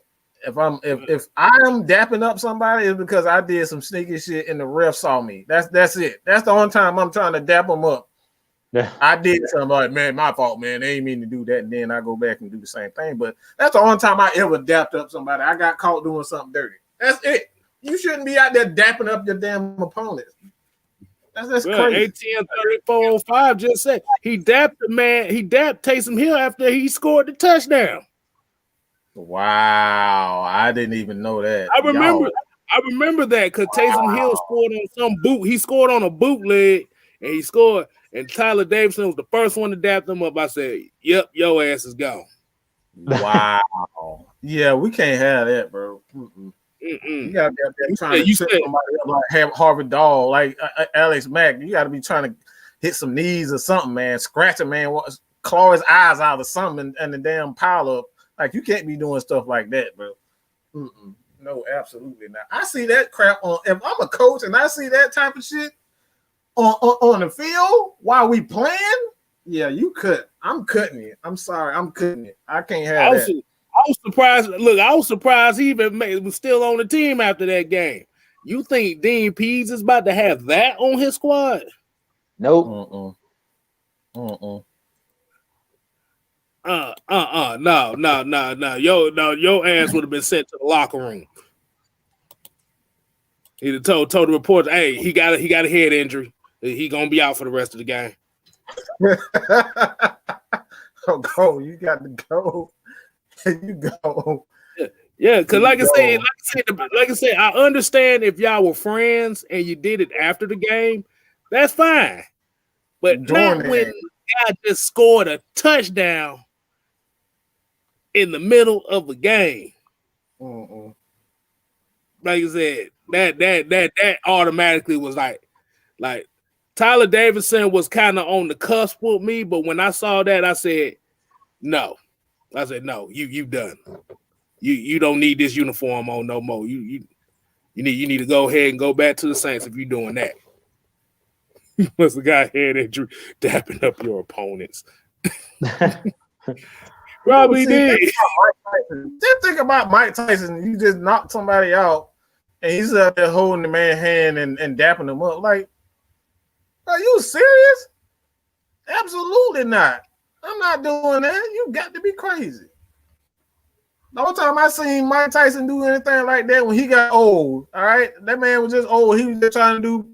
B: If I'm dapping up somebody, it's because I did some sneaky shit and the ref saw me. That's it. That's the only time I'm trying to dap them up. Yeah. I did something like, man, my fault, man. They ain't mean to do that, and then I go back and do the same thing. But that's the only time I ever dapped up somebody. I got caught doing something dirty. That's it. You shouldn't be out there dapping up your damn opponents. That's crazy.
C: ATM 3405 just said he dapped the man. He dapped Taysom Hill after he scored the touchdown.
B: Wow, I didn't even know that.
C: I remember that because Taysom Hill scored on some boot. He scored on a bootleg, and he scored. And Tyler Davidson was the first one to dap him up. I said, "Yep, your ass is gone."
B: Wow. Yeah, we can't have that, bro. You gotta be up there trying to trip somebody up like have Harvard Dog, like Alex Mack. You gotta be trying to hit some knees or something, man. Scratch a man, claw his eyes out or something, and the damn pile up. Like you can't be doing stuff like that, bro. No, absolutely not. I see that crap on. If I'm a coach and I see that type of shit on the field while we playing, yeah, you cut. I'm cutting it. I'm sorry, I'm cutting it. I can't have that.
C: I was surprised. Look, I was surprised he even was still on the team after that game. You think Dean Pease is about to have that on his squad?
D: Nope.
C: No. Your ass would have been sent to the locker room. He'd have told the reporter, "Hey, he got a head injury. He gonna be out for the rest of the game."
B: Go. You got to go. You go.
C: Yeah, because like I said, I understand if y'all were friends and you did it after the game, that's fine. But not when the guy just scored a touchdown in the middle of a game. Like I said, that automatically was like Tyler Davidson was kind of on the cusp with me, but when I saw that, I said, no. I said, no, you done. You don't need this uniform on no more. You need to go ahead and go back to the Saints if you're doing that. Must have got head injury dapping up your opponents. Probably did.
B: Just think about Mike Tyson. You just knocked somebody out and he's out there holding the man's hand and dapping him up. Like, are you serious? Absolutely not. I'm not doing that. You got to be crazy. The whole time I seen Mike Tyson do anything like that when he got old, all right? That man was just old. He was just trying to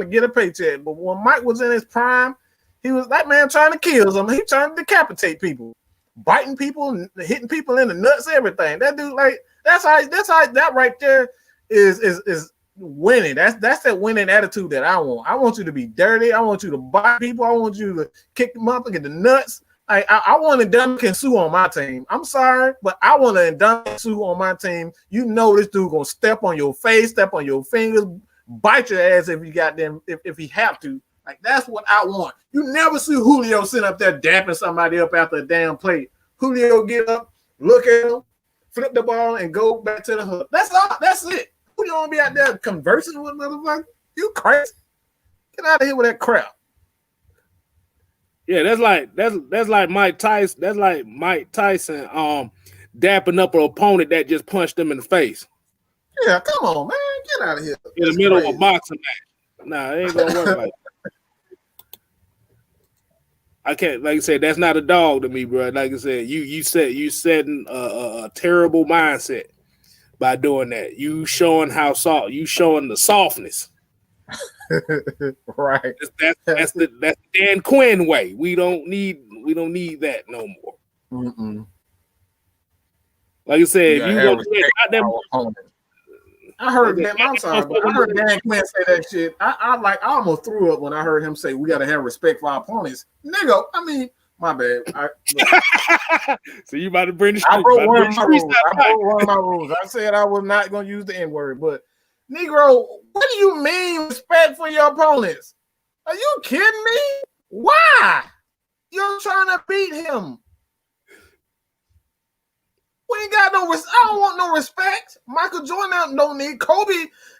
B: get a paycheck. But when Mike was in his prime, he was that man trying to kill them. He trying to decapitate people, biting people, hitting people in the nuts, everything. That dude, like, that's how that right there is winning. That's that winning attitude that I want. I want you to be dirty. I want you to bite people. I want you to kick them up and get the nuts. I want a Duncan Sue on my team. I'm sorry, but I want a Duncan Sue on my team. You know this dude gonna step on your face, step on your fingers, bite your ass if you got them, if he have to. Like, that's what I want. You never see Julio sitting up there dapping somebody up after a damn play. Julio get up, look at him, flip the ball, and go back to the hook. That's all. That's it. You don't be out there conversing with motherfuckers. You crazy? Get out of here with that crap.
C: Yeah, that's like Mike Tyson. That's like Mike Tyson dapping up an opponent that just punched him in the face.
B: Yeah, come on, man. Get out of here.
C: In the middle of a boxing match. Nah, it ain't gonna work like that. I can't, like I said, that's not a dog to me, bro. Like I said, you setting a terrible mindset by doing that. You showing the softness.
B: Right.
C: That's the Dan Quinn way. We don't need that no more.
B: Mm-mm.
C: Like I said, if you go to
B: I heard that. I'm sorry, but I heard Dan Quinn say that shit. I almost threw up when I heard him say we gotta have respect for our opponents. Nigga, I mean, my bad.
C: So you about to bring the
B: I wrote one of my rules. I said I was not gonna use the N-word, but Negro, what do you mean respect for your opponents? Are you kidding me? Why? You're trying to beat him. We ain't got no I don't want no respect. Michael Jordan don't need. Kobe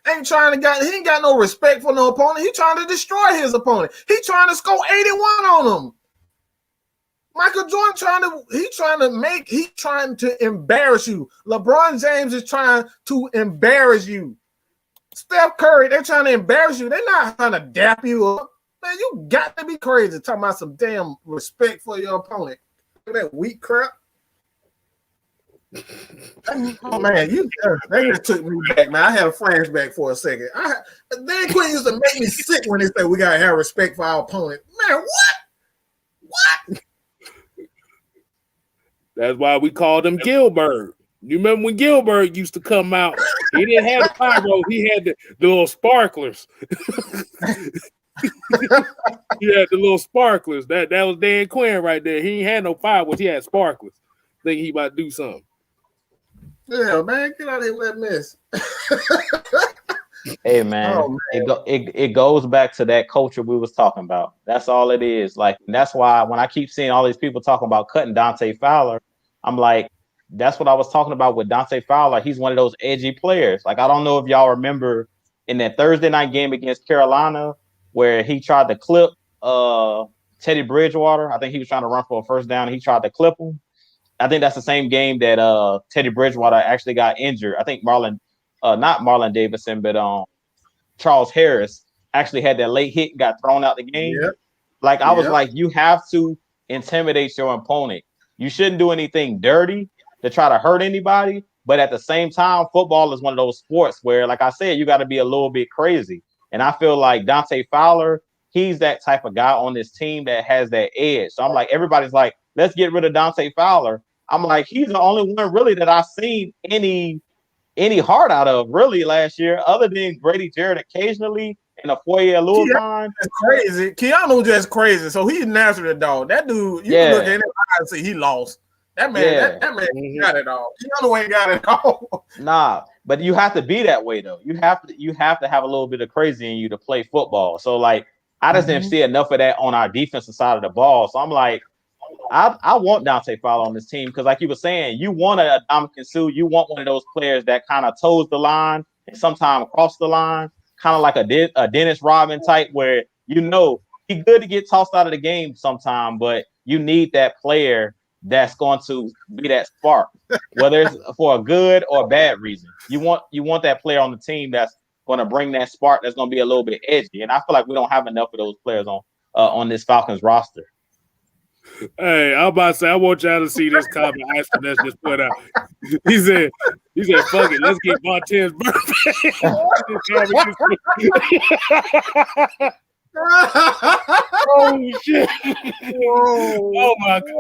B: ain't he ain't got no respect for no opponent. He trying to destroy his opponent. He trying to score 81 on him. Michael Jordan trying to embarrass you. LeBron James is trying to embarrass you. Steph Curry, they're trying to embarrass you. They're not trying to dap you up. Man, you got to be crazy talking about some damn respect for your opponent. Look at that weak crap. Oh, man, they just took me back, man. I had a flashback for a second. Dan Quinn used to make me sick when they say we gotta have respect for our opponent. Man, what?
C: That's why we called him Gilbert. You remember when Gilbert used to come out? He didn't have the pyro. He had the little sparklers. He had the little sparklers. That was Dan Quinn right there. He ain't had no fireworks. He had sparklers. Think he about to do something.
B: Yeah, man, get out of here with that mess.
D: Hey, man, it goes back to that culture we was talking about. That's all it is. Like, that's why when I keep seeing all these people talking about cutting Dante Fowler, I'm like, that's what I was talking about with Dante Fowler. He's one of those edgy players. Like, I don't know if y'all remember in that Thursday night game against Carolina where he tried to clip Teddy Bridgewater. I think he was trying to run for a first down and he tried to clip him. I think that's the same game that Teddy Bridgewater actually got injured. I think not Marlon Davidson, but Charles Harris actually had that late hit and got thrown out the game. Yep. Like, I was like, you have to intimidate your opponent. You shouldn't do anything dirty to try to hurt anybody. But at the same time, football is one of those sports where, like I said, you got to be a little bit crazy. And I feel like Dante Fowler, he's that type of guy on this team that has that edge. So I'm like, everybody's like, let's get rid of Dante Fowler. I'm like, he's the only one really that I've seen any heart out of really last year, other than Grady Jarrett occasionally and a four-year little time.
B: Crazy. Keanu just crazy. So he's naturally a dog. That dude, you can look at him and see he lost. That man, that man got it all. Keanu ain't got it all.
D: Nah, but you have to be that way though. You have to have a little bit of crazy in you to play football. So like, I just didn't see enough of that on our defensive side of the ball. So I'm like, I want Dante Fowler on this team because, like you were saying, you want a Dominican Sue. You want one of those players that kind of toes the line and sometimes cross the line, kind of like a Dennis Rodman type, where you know he's good to get tossed out of the game sometime, but you need that player that's going to be that spark, whether it's for a good or a bad reason. You want that player on the team that's going to bring that spark, that's going to be a little bit edgy, and I feel like we don't have enough of those players on this Falcons roster.
C: Hey, I'm about to say, I want y'all to see this comment Ashton that's just put out. He said, fuck it, let's get Montez birthday. Oh shit! Whoa. Oh my god!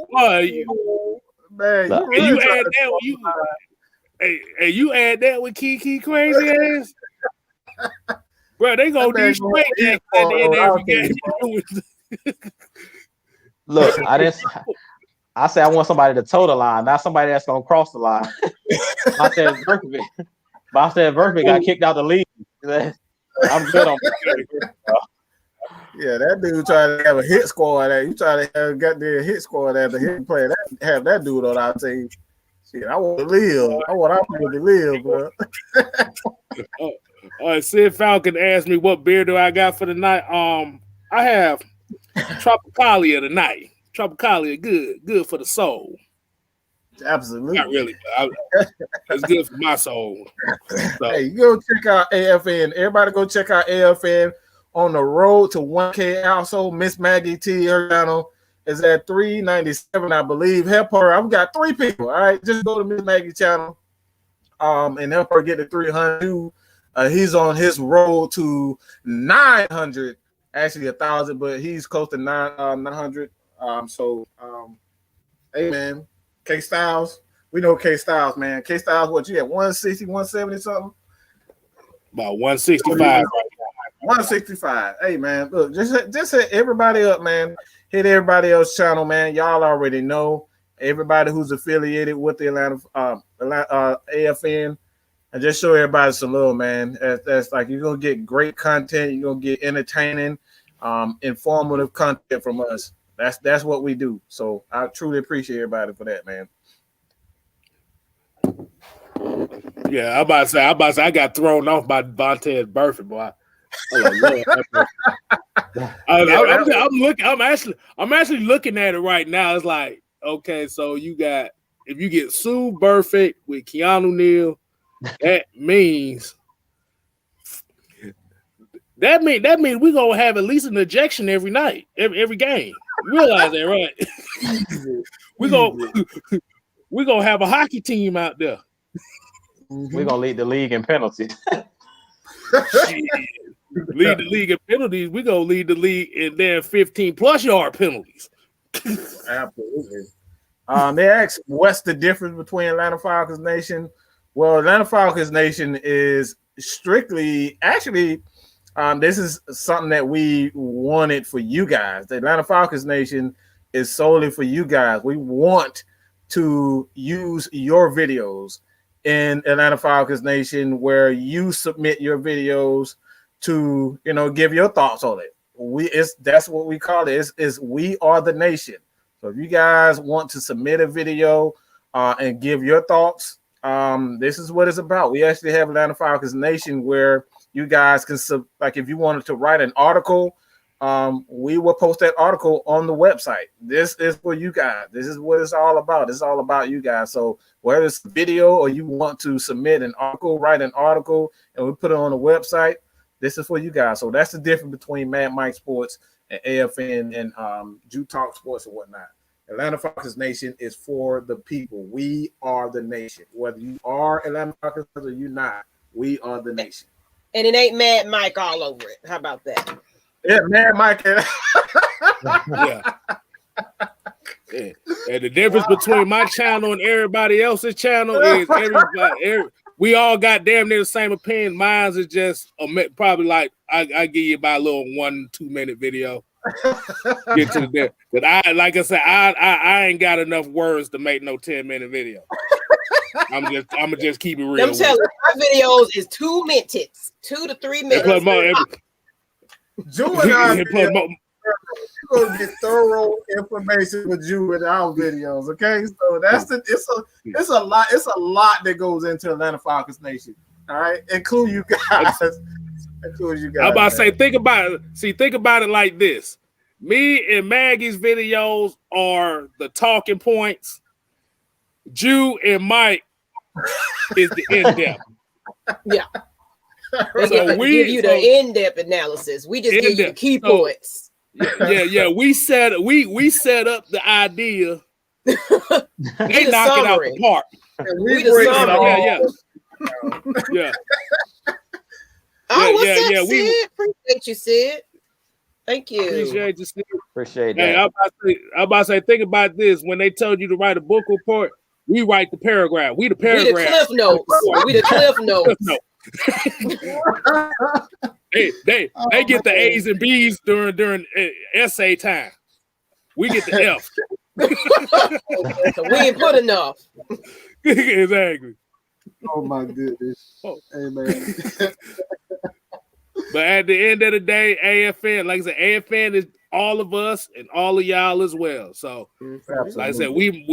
C: Why
B: man,
C: you add that with you add that with Kiki crazy ass, bro. They gonna do straight at the end of every game.
D: Look, I said I want somebody to toe the line, not somebody that's gonna cross the line. I said Verfit got kicked out the league. I'm good on that.
B: Yeah, that dude tried to have a hit squad. You try to have got the hit squad as a hit player. Have that dude on our team. Shit, I want to live. I want our people to live, bro.
C: All right, Sid Falcon asked me what beer do I got for the night. I have Tropicalia tonight. Tropicalia, good for the soul.
B: Absolutely.
C: Not really, but it's good for my soul. So.
B: Hey, you go check out AFN. Everybody go check out AFN on the road to 1K. Also, Miss Maggie T, her channel is at 397, I believe. Help her. I've got 3 people. All right, just go to Miss Maggie channel, and help her get to 300. He's on his road to 900, actually 1,000, but he's close to 900. Hey man, K Styles, we know K Styles, man. K Styles, what you at 160, 170 something?
C: About 165.
B: 165. Hey man, look, just hit everybody up, man. Hit everybody else's channel, man. Y'all already know. Everybody who's affiliated with the Atlanta AFN, and just show everybody some love, man. That's like you're gonna get great content. You're gonna get entertaining, informative content from us. That's what we do. So I truly appreciate everybody for that, man.
C: Yeah, I'm about to say I got thrown off by Vontae's birthday, boy. I'm actually looking at it right now. It's like, okay, so if you get Sue Perfect with Keanu Neal, that means we're gonna have at least an ejection every night, every game. You realize that, right? we're gonna have a hockey team out there.
D: We're gonna lead the league in penalties.
C: Lead the league in penalties. We're gonna lead the league in their 15+ yard penalties.
B: Absolutely. They asked what's the difference between Atlanta Falcons Nation. Well, Atlanta Falcons Nation is strictly this is something that we wanted for you guys. The Atlanta Falcons Nation is solely for you guys. We want to use your videos in Atlanta Falcons Nation, where you submit your videos to, give your thoughts on it. That's what we call it. Is we are the nation. So if you guys want to submit a video and give your thoughts, this is what it's about. We actually have Atlanta Falcons Nation where you guys can like if you wanted to write an article, we will post that article on the website. This is for you guys. This is what it's all about. It's all about you guys. So whether it's a video or you want to submit an article, write an article, and we put it on the website, this is for you guys. So that's the difference between Mad Mike Sports and AFN and Jew Talk Sports and whatnot. Atlanta Falcons Nation is for the people. We are the nation. Whether you are Atlanta Falcons or you're not, we are the nation.
A: And it ain't Mad Mike all over it. How about that?
B: Yeah, Mad Mike.
C: Yeah. And the difference between my channel and everybody else's channel is we all got damn near the same opinion. Mine's is just probably like I give you about a little 1-2 minute video. Get to the but I ain't got enough words to make no 10-minute video. I'm gonna just keep it real.
A: I'm telling you, my videos is 2 minutes, 2 to 3 minutes.
B: Jew and I you're gonna get thorough information with you in our videos. Okay, so it's a lot that goes into Atlanta Falcons Nation. All right, include you guys. I'm
C: about to say, think about it. Think about it like this. Me and Maggie's videos are the talking points. Jew and Mike is the in-depth.
A: Yeah.
C: So
A: we give you the in-depth analysis. We just give you the key points.
C: Yeah. We set up the idea. They knock it out the park.
A: We the
C: Yeah.
A: Oh, what's up, Sid? Appreciate you, Sid. Thank you.
C: Appreciate you, Sid.
D: Appreciate that.
C: Hey, I'm about to say, think about this. When they told you to write a book report, we write the paragraph. We the paragraph.
A: We the cliff notes. We the cliff notes.
C: They get the A's and B's during essay time. We get the F.
A: So we ain't put enough.
C: Exactly.
B: Oh my goodness. Hey man.
C: But at the end of the day, AFN, like I said, AFN is all of us and all of y'all as well. So,
B: Absolutely.
C: like I said, we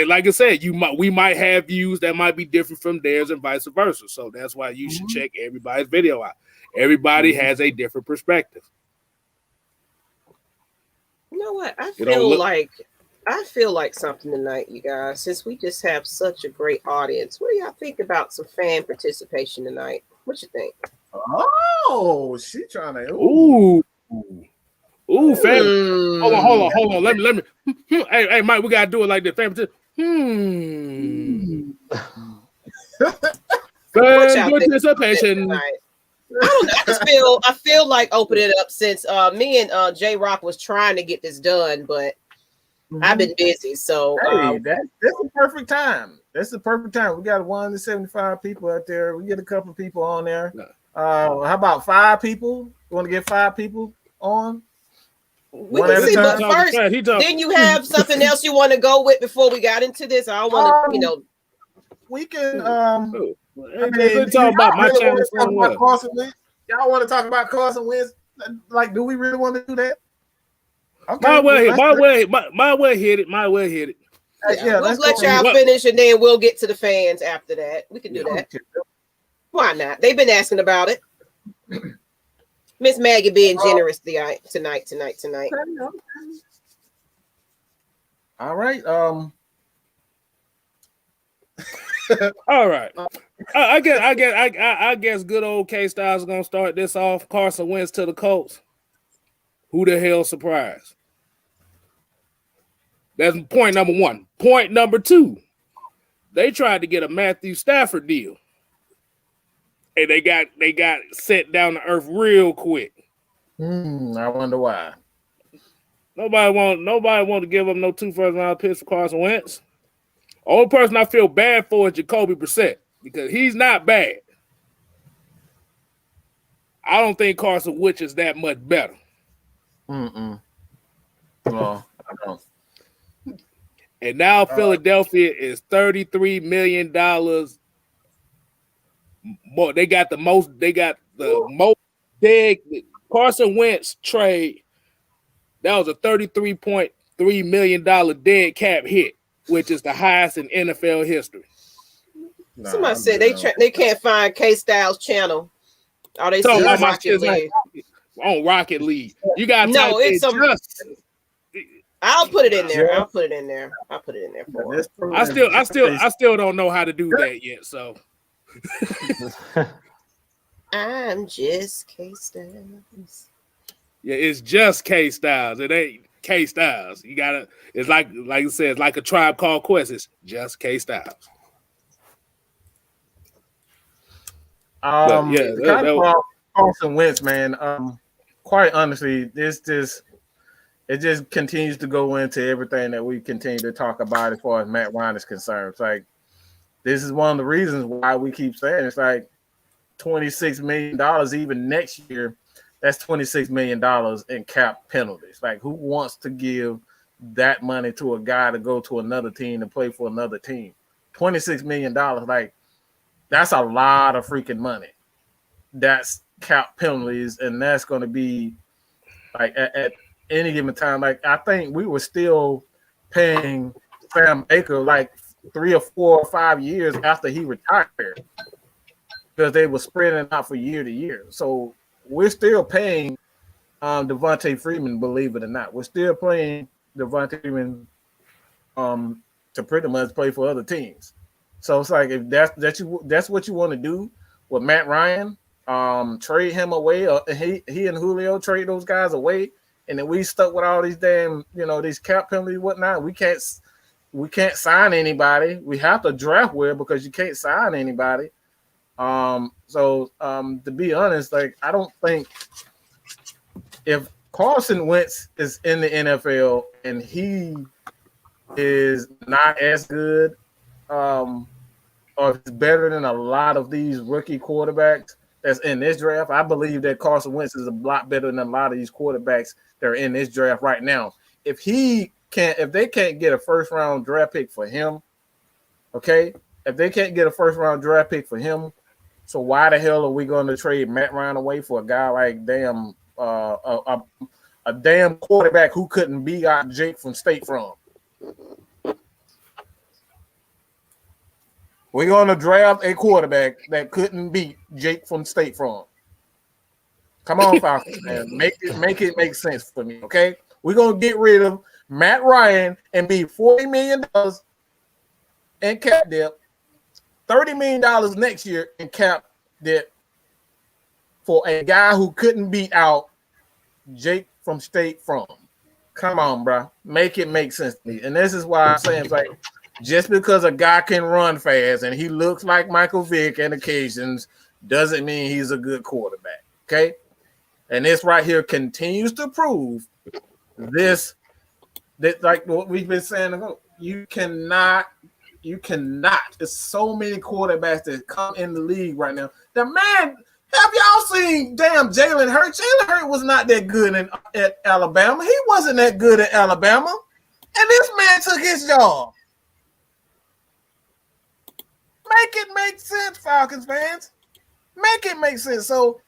C: like I said, we might have views that might be different from theirs and vice versa. So that's why you should check everybody's video out. Everybody has a different perspective.
A: You know what? I feel like something tonight, you guys. Since we just have such a great audience, what do y'all think about some fan participation tonight? What you think?
B: Oh, she trying to.
C: Ooh, fan. Hold on. Let me. Hey, Mike, we gotta do it like this. Fan participation.
A: I don't know. I feel like opening it up since me and J Rock was trying to get this done, but I've been busy. So
B: that's the perfect time. That's the perfect time. We got 175 people out there. We get a couple of people on there. How about 5 people? You want to get 5 people on?
A: We can see, but first, then you have something else you want to go with before we got into this. I don't want to,
B: we can.
C: Talk about my channel.
B: Y'all want to talk about Carson Wentz? Like, do we really want to do that? Okay,
C: my way hit it.
A: Yeah, let's let y'all finish, and then we'll get to the fans after that. We can do that. Why not? They've been asking about it. Miss Maggie being generous tonight.
B: All right.
C: All right. I guess good old K-Styles is gonna start this off. Carson Wentz to the Colts. Who the hell surprised? That's point number 1. Point number 2. They tried to get a Matthew Stafford deal. And they got set down to earth real quick.
B: I wonder why.
C: Nobody want to give up no 2 first-round picks for Carson Wentz. Only person I feel bad for is Jacoby Brissett because he's not bad. I don't think Carson Wentz is that much better.
B: Well, I don't.
C: And now Philadelphia is $33 million more. They got the most big Carson Wentz trade. That was a $33.3 million dead cap hit, which is the highest in NFL history.
A: Somebody said they can't find K-Styles channel. Oh, they see Rocket League.
C: On Rocket League. You got
A: I'll put it in there. I'll put it in there for
C: I still don't know how to do that yet. So
A: I'm just K-Styles.
C: Yeah, it's just K-Styles. It ain't K-Styles. You gotta. It's like I said, it's like a Tribe Called Quest. It's just K-Styles.
B: Carson Wentz, man. Quite honestly, it just continues to go into everything that we continue to talk about as far as Matt Ryan is concerned. It's like this is one of the reasons why we keep saying it's like $26 million even next year. That's $26 million in cap penalties. Like, who wants to give that money to a guy to go to another team to play for another team? $26 million, like, that's a lot of freaking money. That's cap penalties, and that's going to be like at any given time. Like, I think we were still paying Sam Baker like 3 or 4 or 5 years after he retired because they were spreading out for year to year. So we're still paying Devontae Freeman, believe it or not. We're still playing Devontae Freeman to pretty much play for other teams. So it's like if that's what you want to do with Matt Ryan, trade him away, or he and Julio trade those guys away, and then we stuck with all these damn these cap penalties and whatnot. We can't sign anybody. We have to draft well because you can't sign anybody. So to be honest, like, I don't think if Carson Wentz is in the NFL and he is not as good, or it's better than a lot of these rookie quarterbacks that's in this draft, I believe that Carson Wentz is a lot better than a lot of these quarterbacks that are in this draft right now. If they can't get a first round draft pick for him, okay? If they can't get a first round draft pick for him, so why the hell are we going to trade Matt Ryan away for a guy like a a damn quarterback who couldn't beat out Jake from State Farm. We're going to draft a quarterback that couldn't beat Jake from State Farm. Come on, Falcons, man. Make it make sense for me, okay? We're going to get rid of Matt Ryan and be $40 million in cap debt, $30 million next year in cap debt for a guy who couldn't beat out Jake from State Farm. Come on, bro. Make it make sense to me. And this is why I'm saying, it's like, just because a guy can run fast and he looks like Michael Vick on occasions doesn't mean he's a good quarterback, okay? And this right here continues to prove this, that like what we've been saying, you cannot. There's so many quarterbacks that come in the league right now. The man, have y'all seen damn Jalen Hurts? Jalen Hurts was not that good at Alabama. He wasn't that good at Alabama. And this man took his job. Make it make sense, Falcons fans. Make it make sense. So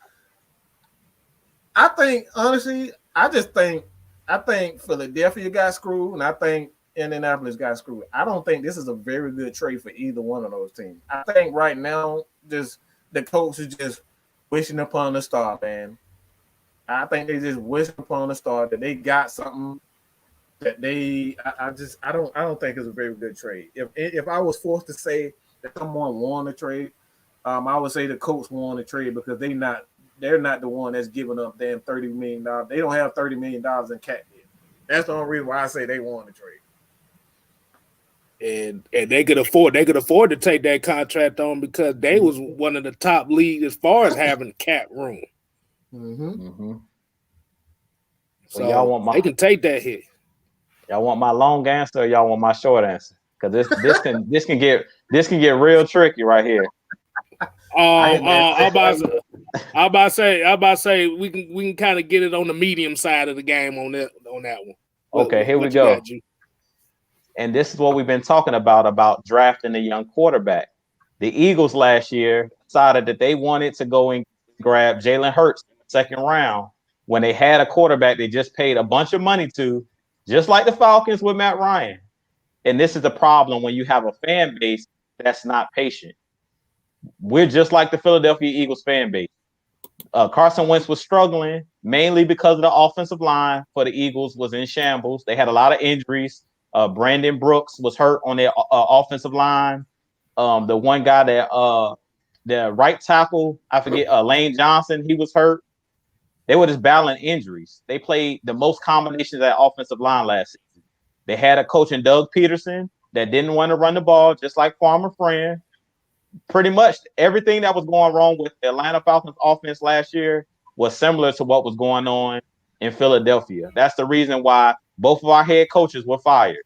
B: I think, honestly, I think Philadelphia got screwed, and I think Indianapolis got screwed. I don't think this is a very good trade for either one of those teams. I think right now, just the coach is just wishing upon the star, man. I think they just wishing upon the star that they got something that they. I don't think it's a very good trade. If I was forced to say that someone won the trade, I would say the Colts won the trade because they're not the one that's giving up damn $30 million. They don't have $30 million in cap debt. That's the only reason why I say they won the trade.
C: And they could afford to take that contract on because they was one of the top leagues as far as having cap room.
B: Mm-hmm.
D: Mm-hmm.
C: So they can take that hit.
D: Y'all want my long answer or y'all want my short answer? Because this can get real tricky right here.
C: I'm about to say we can kind of get it on the medium side of the game on that one.
D: Okay, here we go. And this is what we've been talking about drafting a young quarterback. The Eagles last year decided that they wanted to go and grab Jalen Hurts in the second round when they had a quarterback they just paid a bunch of money to, just like the Falcons with Matt Ryan. And this is the problem when you have a fan base that's not patient. We're just like the Philadelphia Eagles fan base. Carson Wentz was struggling mainly because of the offensive line for the Eagles was in shambles. They had a lot of injuries. Brandon Brooks was hurt on their offensive line. The one guy that the right tackle, I forget, Lane Johnson, he was hurt. They were just battling injuries. They played the most combinations at offensive line last season. They had a coach in Doug Peterson that didn't want to run the ball, just like Farmer Friend. Pretty much everything that was going wrong with the Atlanta Falcons offense last year was similar to what was going on in Philadelphia. That's the reason why both of our head coaches were fired.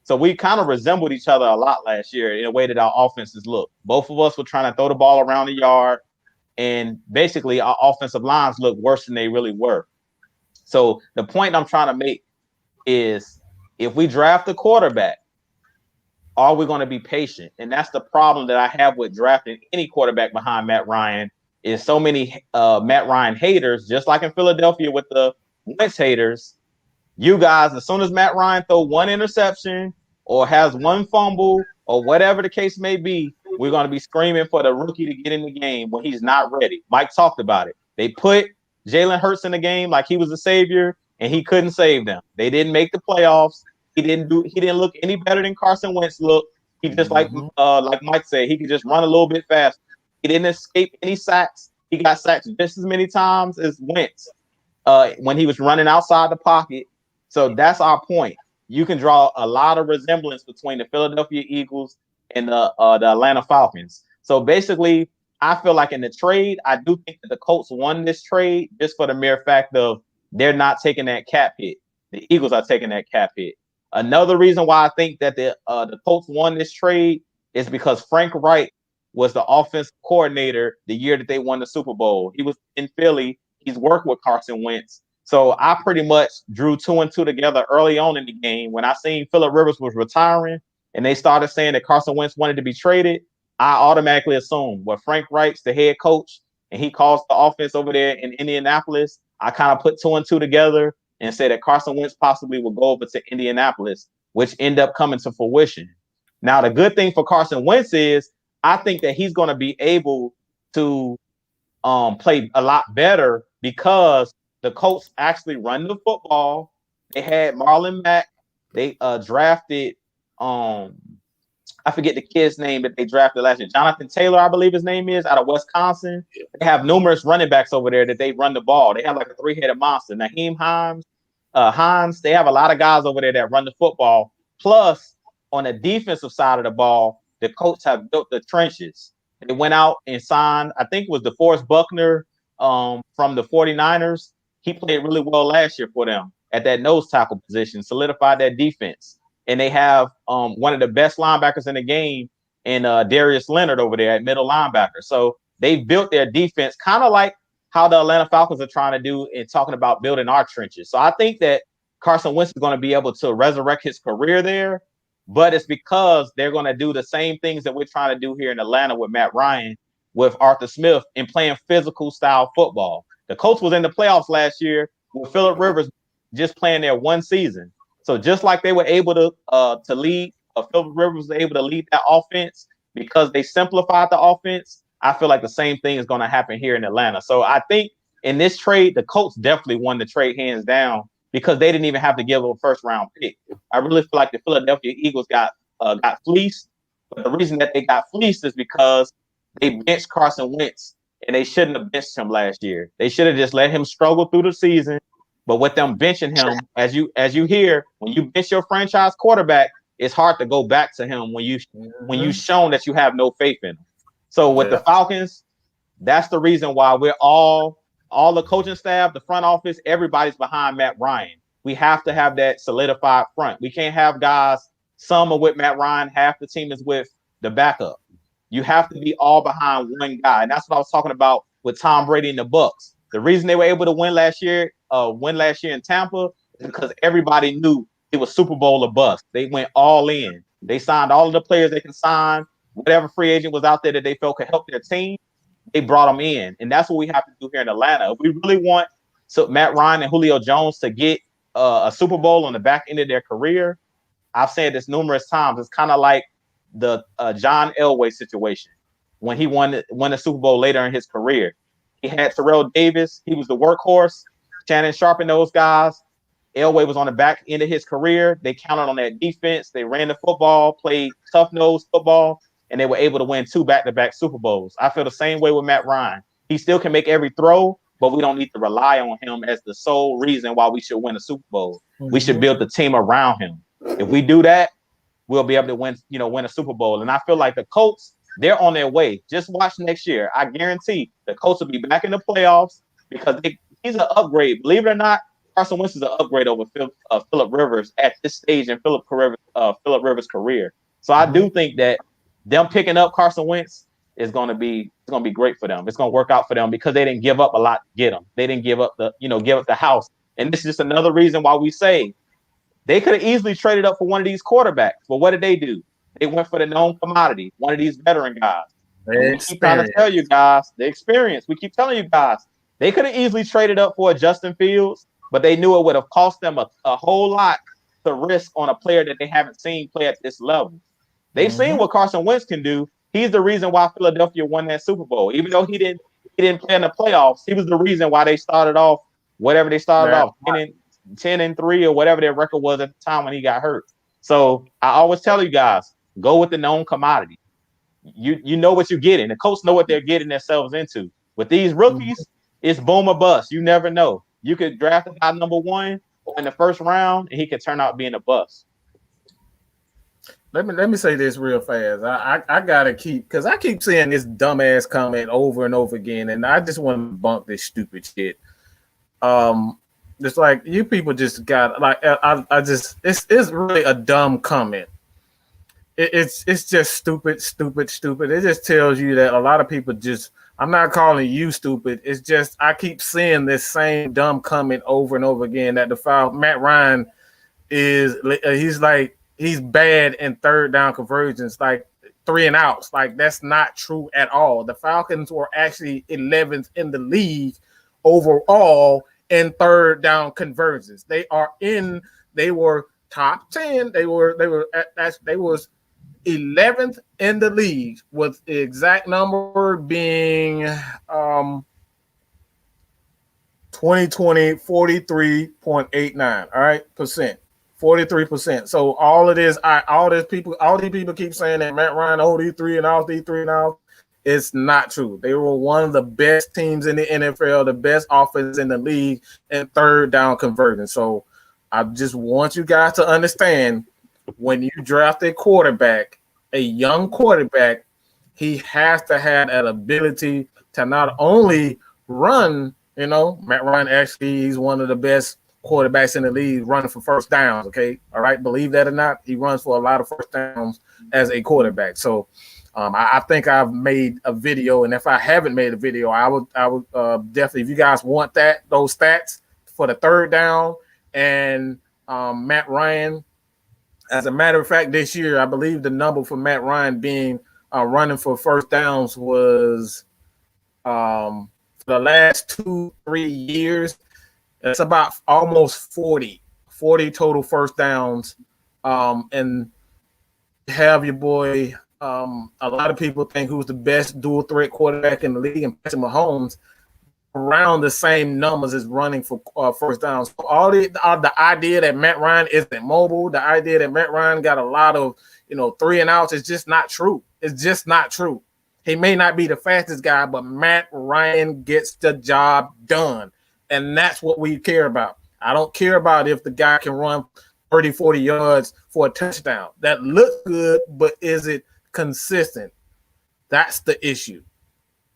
D: So we kind of resembled each other a lot last year in a way that our offenses look. Both of us were trying to throw the ball around the yard, and basically our offensive lines looked worse than they really were. So the point I'm trying to make is if we draft a quarterback, are we going to be patient? And that's the problem that I have with drafting any quarterback behind Matt Ryan is so many Matt Ryan haters, just like in Philadelphia with the Wentz haters. You guys, as soon as Matt Ryan throw one interception or has one fumble or whatever the case may be, we're going to be screaming for the rookie to get in the game when he's not ready. Mike talked about it. They put Jalen Hurts in the game like he was a savior, and he couldn't save them. They didn't make the playoffs. He didn't look any better than Carson Wentz looked. He just like Mike said, he could just run a little bit fast. He didn't escape any sacks. He got sacked just as many times as Wentz when he was running outside the pocket. So that's our point. You can draw a lot of resemblance between the Philadelphia Eagles and the Atlanta Falcons. So basically, I feel like in the trade, I do think that the Colts won this trade just for the mere fact of they're not taking that cap hit. The Eagles are taking that cap hit. Another reason why I think that the Colts won this trade is because Frank Reich was the offensive coordinator the year that they won the Super Bowl. He was in Philly. He's worked with Carson Wentz. So I pretty much drew 2 and 2 together early on in the game. When I seen Phillip Rivers was retiring and they started saying that Carson Wentz wanted to be traded, I automatically assumed, well, Frank Reich's the head coach. and he calls the offense over there in Indianapolis, I kind of put 2 and 2 together and said that Carson Wentz possibly will go over to Indianapolis, which end up coming to fruition. Now, the good thing for Carson Wentz is I think that he's going to be able to play a lot better because the Colts actually run the football. They had Marlon Mack. They drafted I forget the kid's name that they drafted last year. Jonathan Taylor, I believe his name is, out of Wisconsin. They have numerous running backs over there that they run the ball. They have like a 3-headed monster. Naheem Hines. They have a lot of guys over there that run the football. Plus, on the defensive side of the ball, the Colts have built the trenches. They went out and signed, I think it was DeForest Buckner from the 49ers. He played really well last year for them at that nose tackle position, solidified that defense. And they have one of the best linebackers in the game in Darius Leonard over there at middle linebacker. So they built their defense kind of like how the Atlanta Falcons are trying to do in talking about building our trenches. So I think that Carson Wentz is going to be able to resurrect his career there, but it's because they're going to do the same things that we're trying to do here in Atlanta with Matt Ryan, with Arthur Smith, and playing physical style football. The Colts was in the playoffs last year with Phillip Rivers just playing there one season. So just like they were able to lead, Phillip Rivers was able to lead that offense because they simplified the offense. I feel like the same thing is going to happen here in Atlanta. So I think in this trade, the Colts definitely won the trade hands down because they didn't even have to give a first-round pick. I really feel like the Philadelphia Eagles got fleeced. But the reason that they got fleeced is because they benched Carson Wentz, and they shouldn't have benched him last year. They should have just let him struggle through the season. But with them benching him, as you hear, when you bench your franchise quarterback, it's hard to go back to him when you've shown that you have no faith in him. So with the Falcons, that's the reason why we're all the coaching staff, the front office, everybody's behind Matt Ryan. We have to have that solidified front. We can't have guys, some are with Matt Ryan, half the team is with the backup. You have to be all behind one guy. And that's what I was talking about with Tom Brady and the Bucs. The reason they were able to win last year in Tampa is because everybody knew it was Super Bowl or bust. They went all in. They signed all of the players they can sign. Whatever free agent was out there that they felt could help their team, they brought them in. And that's what we have to do here in Atlanta. If we really want Matt Ryan and Julio Jones to get a Super Bowl on the back end of their career, I've said this numerous times. It's kind of like the John Elway situation when he won the Super Bowl later in his career. He had Terrell Davis. He was the workhorse. Shannon Sharp and those guys. Elway was on the back end of his career. They counted on that defense. They ran the football, played tough-nosed football, and they were able to win 2 back-to-back Super Bowls. I feel the same way with Matt Ryan. He still can make every throw, but we don't need to rely on him as the sole reason why we should win a Super Bowl. Mm-hmm. We should build the team around him. If we do that, we'll be able to win a Super Bowl. And I feel like the Colts, they're on their way. Just watch next year. I guarantee the Colts will be back in the playoffs because he's an upgrade. Believe it or not, Carson Wentz is an upgrade over Phillip Rivers at this stage in Phillip Rivers' career. So I do think that them picking up Carson Wentz is going to be great for them. It's going to work out for them because they didn't give up a lot to get him. They didn't give up the house. And this is just another reason why we say they could have easily traded up for one of these quarterbacks. But what did they do? They went for the known commodity, one of these veteran guys. We keep trying to tell you guys the experience. We keep telling you guys they could have easily traded up for a Justin Fields, but they knew it would have cost them a whole lot to risk on a player that they haven't seen play at this level. They've seen what Carson Wentz can do. He's the reason why Philadelphia won that Super Bowl. Even though he didn't play in the playoffs, he was the reason why they started off whatever they started off 10-3 or whatever their record was at the time when he got hurt. So I always tell you guys, go with the known commodity. You know what you're getting. The Colts know what they're getting themselves into. With these rookies, it's boom or bust. You never know. You could draft a guy number 1 in the first round, and he could turn out being a bust.
B: Let me say this real fast. I gotta because I keep seeing this dumbass comment over and over again, and I just want to bunk this stupid shit. It's like you people just got like I just it's really a dumb comment. It's just stupid. It just tells you that a lot of people just. I'm not calling you stupid. It's just I keep seeing this same dumb comment over and over again that Matt Ryan he's bad in third down conversions. Like 3 and outs. Like, that's not true at all. The Falcons were actually 11th in the league overall in third down conversions. They were top 10. They was 11th in the league, with the exact number being 2020 43.89. All right, percent. 43%. So all these people keep saying that Matt Ryan, D3 and out, D3 and out. It's not true. They were one of the best teams in the NFL, the best offense in the league, and third down conversion. So I just want you guys to understand, when you draft a quarterback, a young quarterback, he has to have that ability to not only run. Matt Ryan, actually, he's one of the best quarterbacks in the league running for first downs. Okay. All right. Believe that or not, he runs for a lot of first downs as a quarterback. So I think I've made a video, and if I haven't made a video, I would definitely, if you guys want those stats for the third down and Matt Ryan. As a matter of fact, this year, I believe the number for Matt Ryan being running for first downs was for the last 2-3 years, it's about almost 40 total first downs. And have your boy, a lot of people think who's the best dual threat quarterback in the league, and Patrick Mahomes, around the same numbers as running for first downs. So all the idea that Matt Ryan isn't mobile, the idea that Matt Ryan got a lot of 3 and outs, is just not true. It's just not true. He may not be the fastest guy, but Matt Ryan gets the job done. And that's what we care about. I don't care about if the guy can run 30, 40 yards for a touchdown. That looks good, but is it consistent? That's the issue.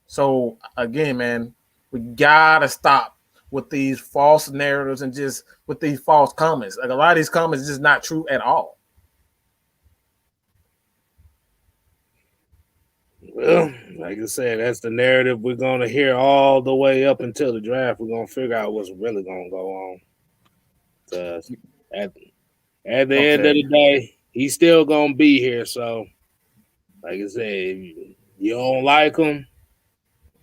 B: So, again, man, we got to stop with these false narratives and just with these false comments. Like, a lot of these comments is just not true at all.
C: Well, like I said, that's the narrative we're going to hear all the way up until the draft. We're going to figure out what's really going to go on. At the end of the day, he's still going to be here. So, like I said, if you don't like him,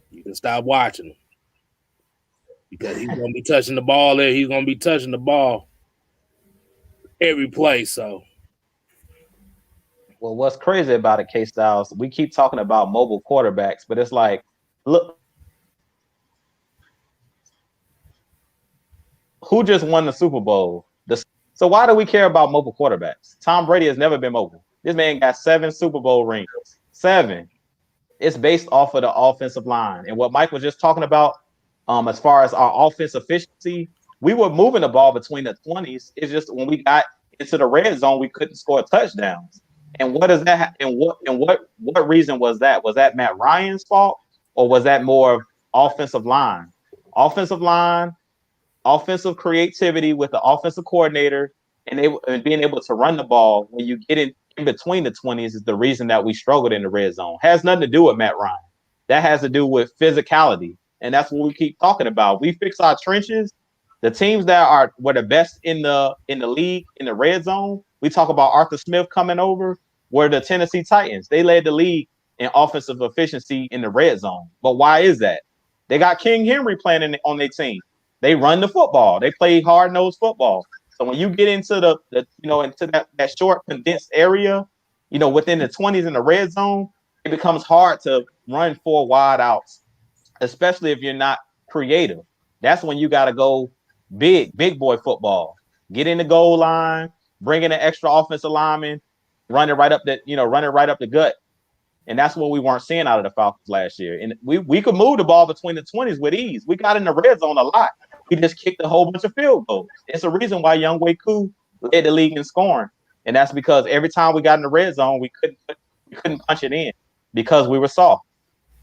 C: you can stop watching him. Because he's going to be touching the ball there. He's going to be touching the ball every play. So,
D: well, what's crazy about it, K-Styles, we keep talking about mobile quarterbacks, but it's like, look, who just won the Super Bowl? So why do we care about mobile quarterbacks? Tom Brady has never been mobile. This man got 7 Super Bowl rings. 7. It's based off of the offensive line. And what Mike was just talking about, as far as our offense efficiency, we were moving the ball between the 20s. It's just when we got into the red zone, we couldn't score touchdowns. And what is that? And what reason was that? Was that Matt Ryan's fault, or was that more offensive line? Offensive line, offensive creativity with the offensive coordinator, and being able to run the ball when you get in between the 20s is the reason that we struggled in the red zone. Has nothing to do with Matt Ryan. That has to do with physicality, and that's what we keep talking about. We fix our trenches. The teams that were the best in the league in the red zone. We talk about Arthur Smith coming over, were the Tennessee Titans. They led the league in offensive efficiency in the red zone. But why is that? They got King Henry playing on their team. They run the football. They play hard-nosed football. So when you get into into that short condensed area, within the 20s in the red zone, it becomes hard to run 4 wide outs, especially if you're not creative. That's when you got to go big boy football. Get in the goal line, bring in an extra offensive lineman, run it right up the gut. And that's what we weren't seeing out of the Falcons last year. And we could move the ball between the 20s with ease. We got in the red zone a lot. We just kicked a whole bunch of field goals. It's a reason why Younghoe Koo led the league in scoring. And that's because every time we got in the red zone, we couldn't punch it in because we were soft.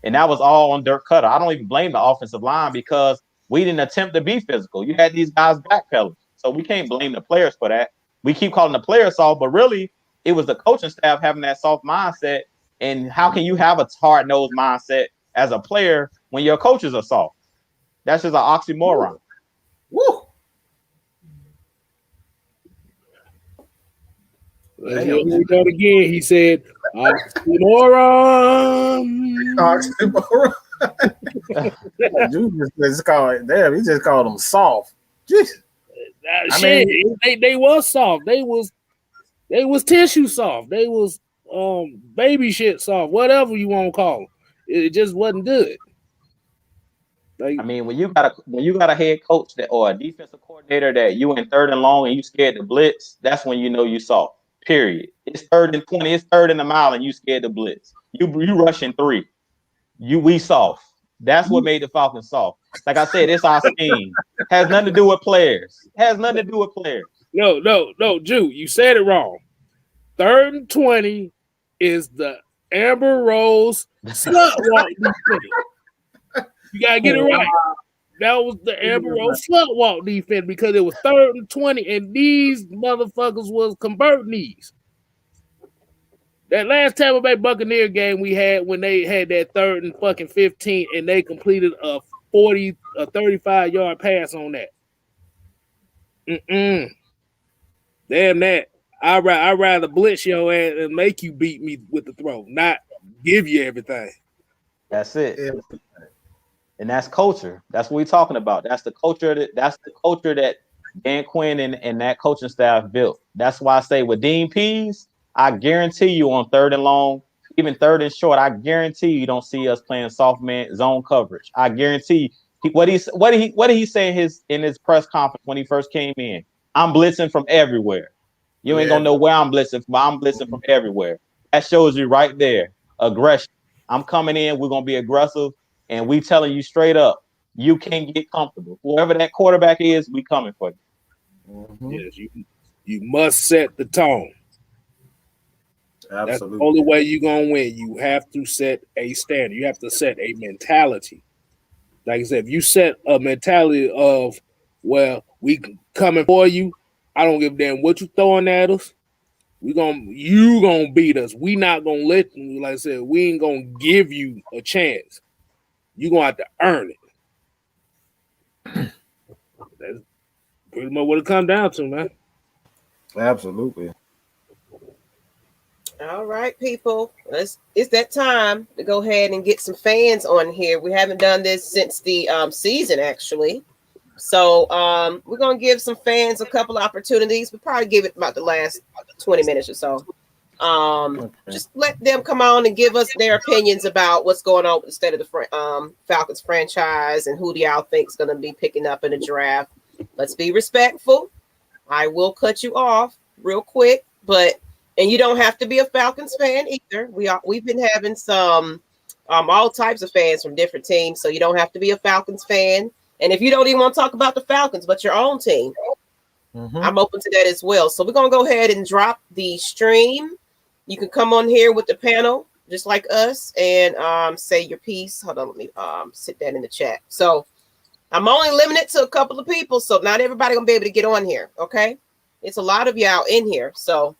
D: And that was all on Dirk Cutter. I don't even blame the offensive line because we didn't attempt to be physical. You had these guys backpedaling. So we can't blame the players for that. We keep calling the players soft, but really it was the coaching staff having that soft mindset. And how can you have a hard-nosed mindset as a player when your coaches are soft? That's just an oxymoron.
B: Woo!
C: He done again. He said, "Oxymoron."
B: Oxymoron. You just called. Damn, he just called them soft. Jeez.
C: They was soft. They was tissue soft. They was baby shit soft. Whatever you want to call them. It just wasn't good.
D: Like, I mean, when you got a head coach that or a defensive coordinator that you in 3rd and long and you scared to blitz, that's when you know you soft. Period. It's 3rd and 20. It's 3rd and a mile and you scared to blitz. You rushing 3. We soft. That's what made the Falcons soft. Like I said, it's our scheme. Has nothing to do with players.
C: No, Jew, you said it wrong. 3rd and 20 is the Amber Rose slut walk defense. You gotta get it right. That was the Amber Rose slut walk defense because it was 3rd and 20, and these motherfuckers was converting these. That last Tampa Bay Buccaneer game we had when they had that 3rd and fucking 15, and they completed a 35-yard pass on that. Damn that. I'd rather blitz your ass and make you beat me with the throw, not give you everything.
D: That's it. And that's culture. That's what we're talking about. That's the culture that Dan Quinn and that coaching staff built. That's why I say with Dean Pease, I guarantee you on 3rd and long, even 3rd and short, I guarantee you don't see us playing soft man zone coverage. I guarantee what did he say in his press conference when he first came in? I'm blitzing from everywhere. You ain't gonna know where I'm blitzing from. I'm blitzing from everywhere. That shows you right there. Aggression. I'm coming in, we're gonna be aggressive. And we telling you straight up, you can't get comfortable. Whoever that quarterback is, we coming for you.
B: Mm-hmm.
C: Yes, you must set the tone.
B: Absolutely.
C: That's the only way you're gonna win. You have to set a standard. You have to set a mentality. Like I said, if you set a mentality of, well, we coming for you, I don't give a damn what you throwing at us. You gonna beat us. We not gonna let you. Like I said, we ain't gonna give you a chance. You're going to have to earn it. That's pretty much what it comes down to, man.
B: Absolutely.
A: All right, people. It's that time to go ahead and get some fans on here. We haven't done this since the season, actually. So we're going to give some fans a couple of opportunities. We'll probably give it about the last 20 minutes or so. Just let them come on and give us their opinions about what's going on with the state of the Falcons franchise and who do y'all think is going to be picking up in the draft. Let's be respectful. I will cut you off real quick, and you don't have to be a Falcons fan either. We've been having some all types of fans from different teams, so you don't have to be a Falcons fan. And if you don't even want to talk about the Falcons, but your own team, I'm open to that as well. So we're going to go ahead and drop the stream. You can come on here with the panel, just like us, and say your piece. Hold on, let me sit that in the chat. So I'm only limited to a couple of people, so not everybody gonna be able to get on here. Okay, it's a lot of y'all in here. So,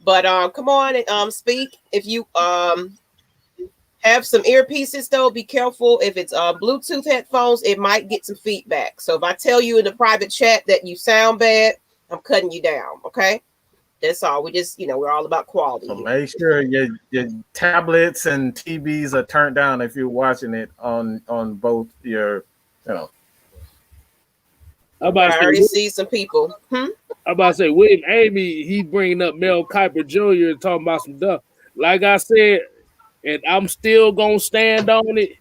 A: but come on and speak. If you have some earpieces, though, be careful. If it's Bluetooth headphones, it might get some feedback. So if I tell you in the private chat that you sound bad, I'm cutting you down. Okay. That's all. We just, we're all about quality.
B: So make sure your tablets and TVs are turned down if you're watching it on both your,
A: I already see some people.
C: I'm about to say, William Amy, he's bringing up Mel Kiper Jr. and talking about some stuff. Like I said, and I'm still going to stand on it.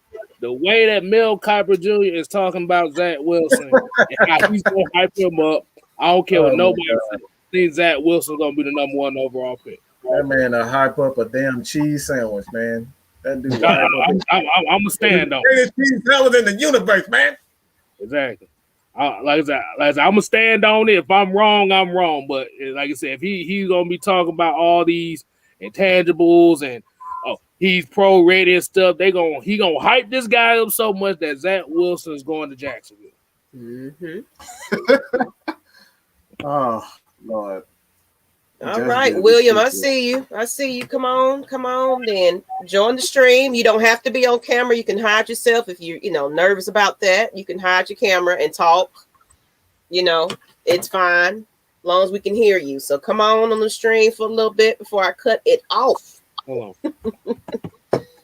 C: The way that Mel Kiper Jr. is talking about Zach Wilson and how he's going to hype him up, I don't care what nobody says. I think Zach Wilson's gonna be the number 1 overall pick.
B: That man to hype up a damn cheese sandwich, man. That dude.
C: I'm a stand on.
B: Greatest cheese sandwich in the universe, man.
C: Exactly. Like I said, I'm gonna stand on it. If I'm wrong, I'm wrong. But like I said, if he's gonna be talking about all these intangibles and he's pro ready and stuff, he gonna hype this guy up so much that Zach Wilson is going to Jacksonville.
B: Oh. Lord.
A: All right, William, I see you. Come on, then join the stream. You don't have to be on camera. You can hide yourself if you're, nervous about that. You can hide your camera and talk. It's fine. long as we can hear you. So come on the stream for a little bit before I cut it off.
C: Hold on.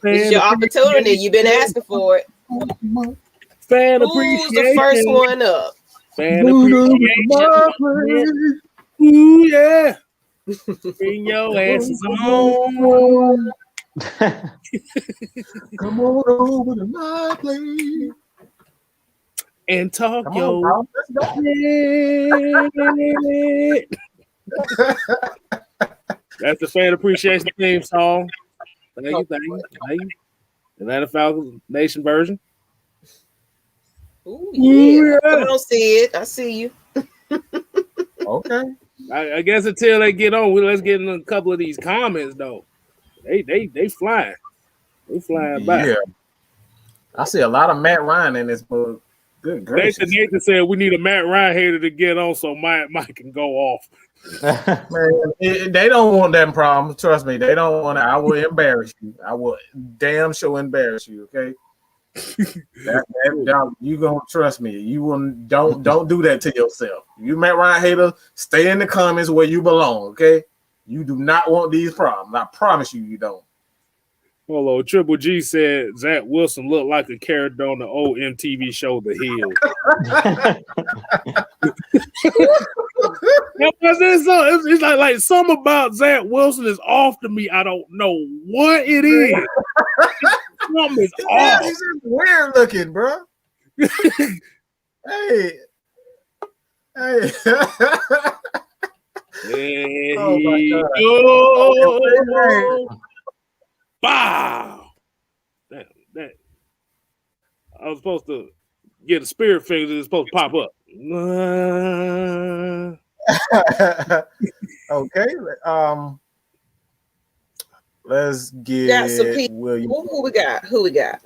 A: This is your opportunity. You've been asking for it.
C: Fan
A: Who's the first one up?
C: Fan appreciation. Ooh, yeah. Bring your asses on.
B: Come on over to my place
C: and talk
B: Come
C: your
B: on, let's go.
C: That's the fan appreciation theme song. Thank you. Atlanta Falcons Nation version.
A: Ooh, yeah. I don't see it. I see you.
B: Okay.
C: I guess until they get on, let's get in a couple of these comments though. They flying. They flying back.
B: Yeah. I see a lot of Matt Ryan in this book. Good gracious.
C: Nathan said we need a Matt Ryan hater to get on so Mike can go off.
B: Man, they don't want that problem. Trust me, they don't want it. I will embarrass you. I will damn sure embarrass you. Okay, you gonna trust me. You will don't do that to yourself. You Matt Ryan hater, stay in the comments where you belong. Okay, you do not want these problems. I promise you don't.
C: Hello, Triple G said Zach Wilson looked like a character on the old MTV show The Hill. It's like something about Zach Wilson is off to me. I don't know what it is. Something is off.
B: He's just weird looking, bro. Hey.
C: Oh my God. Wow. That I was supposed to get a spirit finger that's supposed to pop up.
B: Okay. Let's get William.
A: Who we got? We got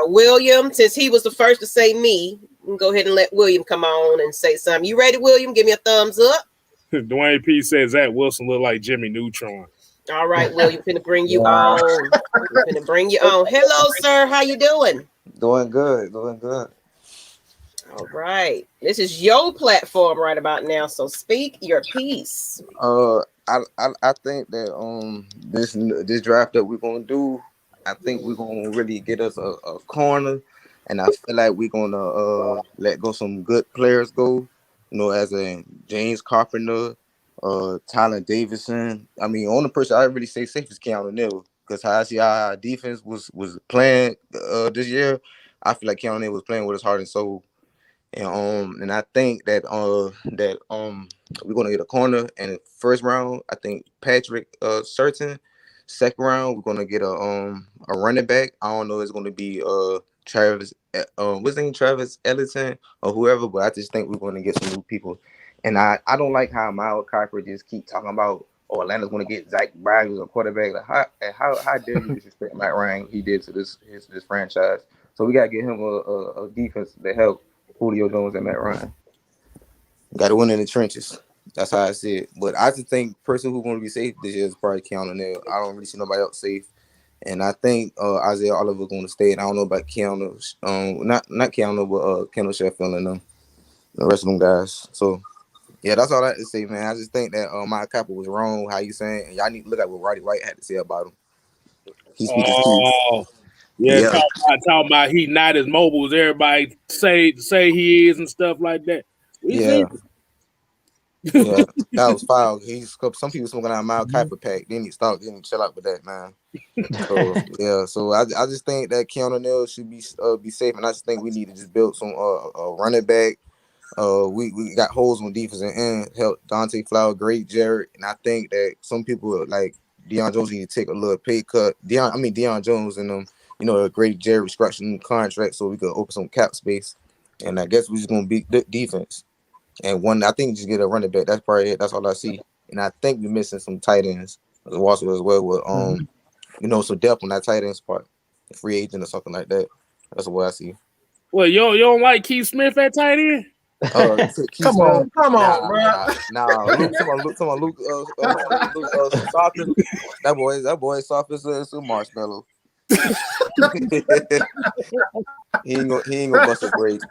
A: William. Since he was the first to say me, we'll go ahead and let William come on and say something. You ready, William? Give me a thumbs up.
C: Dwayne P says Zach Wilson look like Jimmy Neutron.
A: All right, William, finna bring you on. Finna bring you on. Hello, sir. How you doing?
E: Doing good.
A: All right. This is your platform right about now, so speak your piece.
E: I think that this draft that we're gonna do, I think we're gonna really get us a corner, and I feel like we're gonna let go some good players go. You know, as in James Carpenter. Tyler Davidson. I mean, only person I really say safe is Keanu Neal, because how I see our defense was playing this year, I feel like Keanu Neal was playing with his heart and soul. And I think that we're gonna get a corner in the first round. I think Patrick Surtain. Second round, we're gonna get a running back. I don't know if it's gonna be Travis Ellington or whoever, but I just think we're gonna get some new people. And I don't like how Miles Kiper just keep talking about, oh, Atlanta's going to get Zach Bryan as a quarterback. Like, how dare you disrespect Matt Ryan? He did to this franchise. So we got to get him a defense to help Julio Jones and Matt Ryan. Got to win in the trenches. That's how I see it. But I just think person who's going to be safe this year is probably Keanu Neal. I don't really see nobody else safe. And I think Isaiah Oliver going to stay. And I don't know about Keanu, not Keanu, but Kendall Sheffield and them, the rest of them guys. So. Yeah, that's all I have to say, man. I just think that Miles Kiper was wrong, how you saying, and y'all need to look at what Roddy White had to say about him. He's
C: yeah. Talking about he not as mobile as everybody say he is and stuff like that.
E: Yeah, that was foul. Some people smoking out a Miles Kiper pack. Then he chill out with that, man. So I just think that Keanu Neal should be safe, and I just think we need to just build some running back. We got holes on defense and end. Help Dante Flower, great Jared, and I think that some people like Deion Jones need to take a little pay cut. Deion Jones and a great Jared restructuring contract so we could open some cap space. And I guess we're just gonna beat the defense. And I think just get a running back. That's probably it. That's all I see. And I think we're missing some tight ends as well with some depth on that tight end spot, a free agent or something like that. That's what I see.
C: Well, you don't like Keith Smith at tight end?
B: Come on, bro.
E: Luke soft. That boy soft as a marshmallow. He ain't gonna bust a great.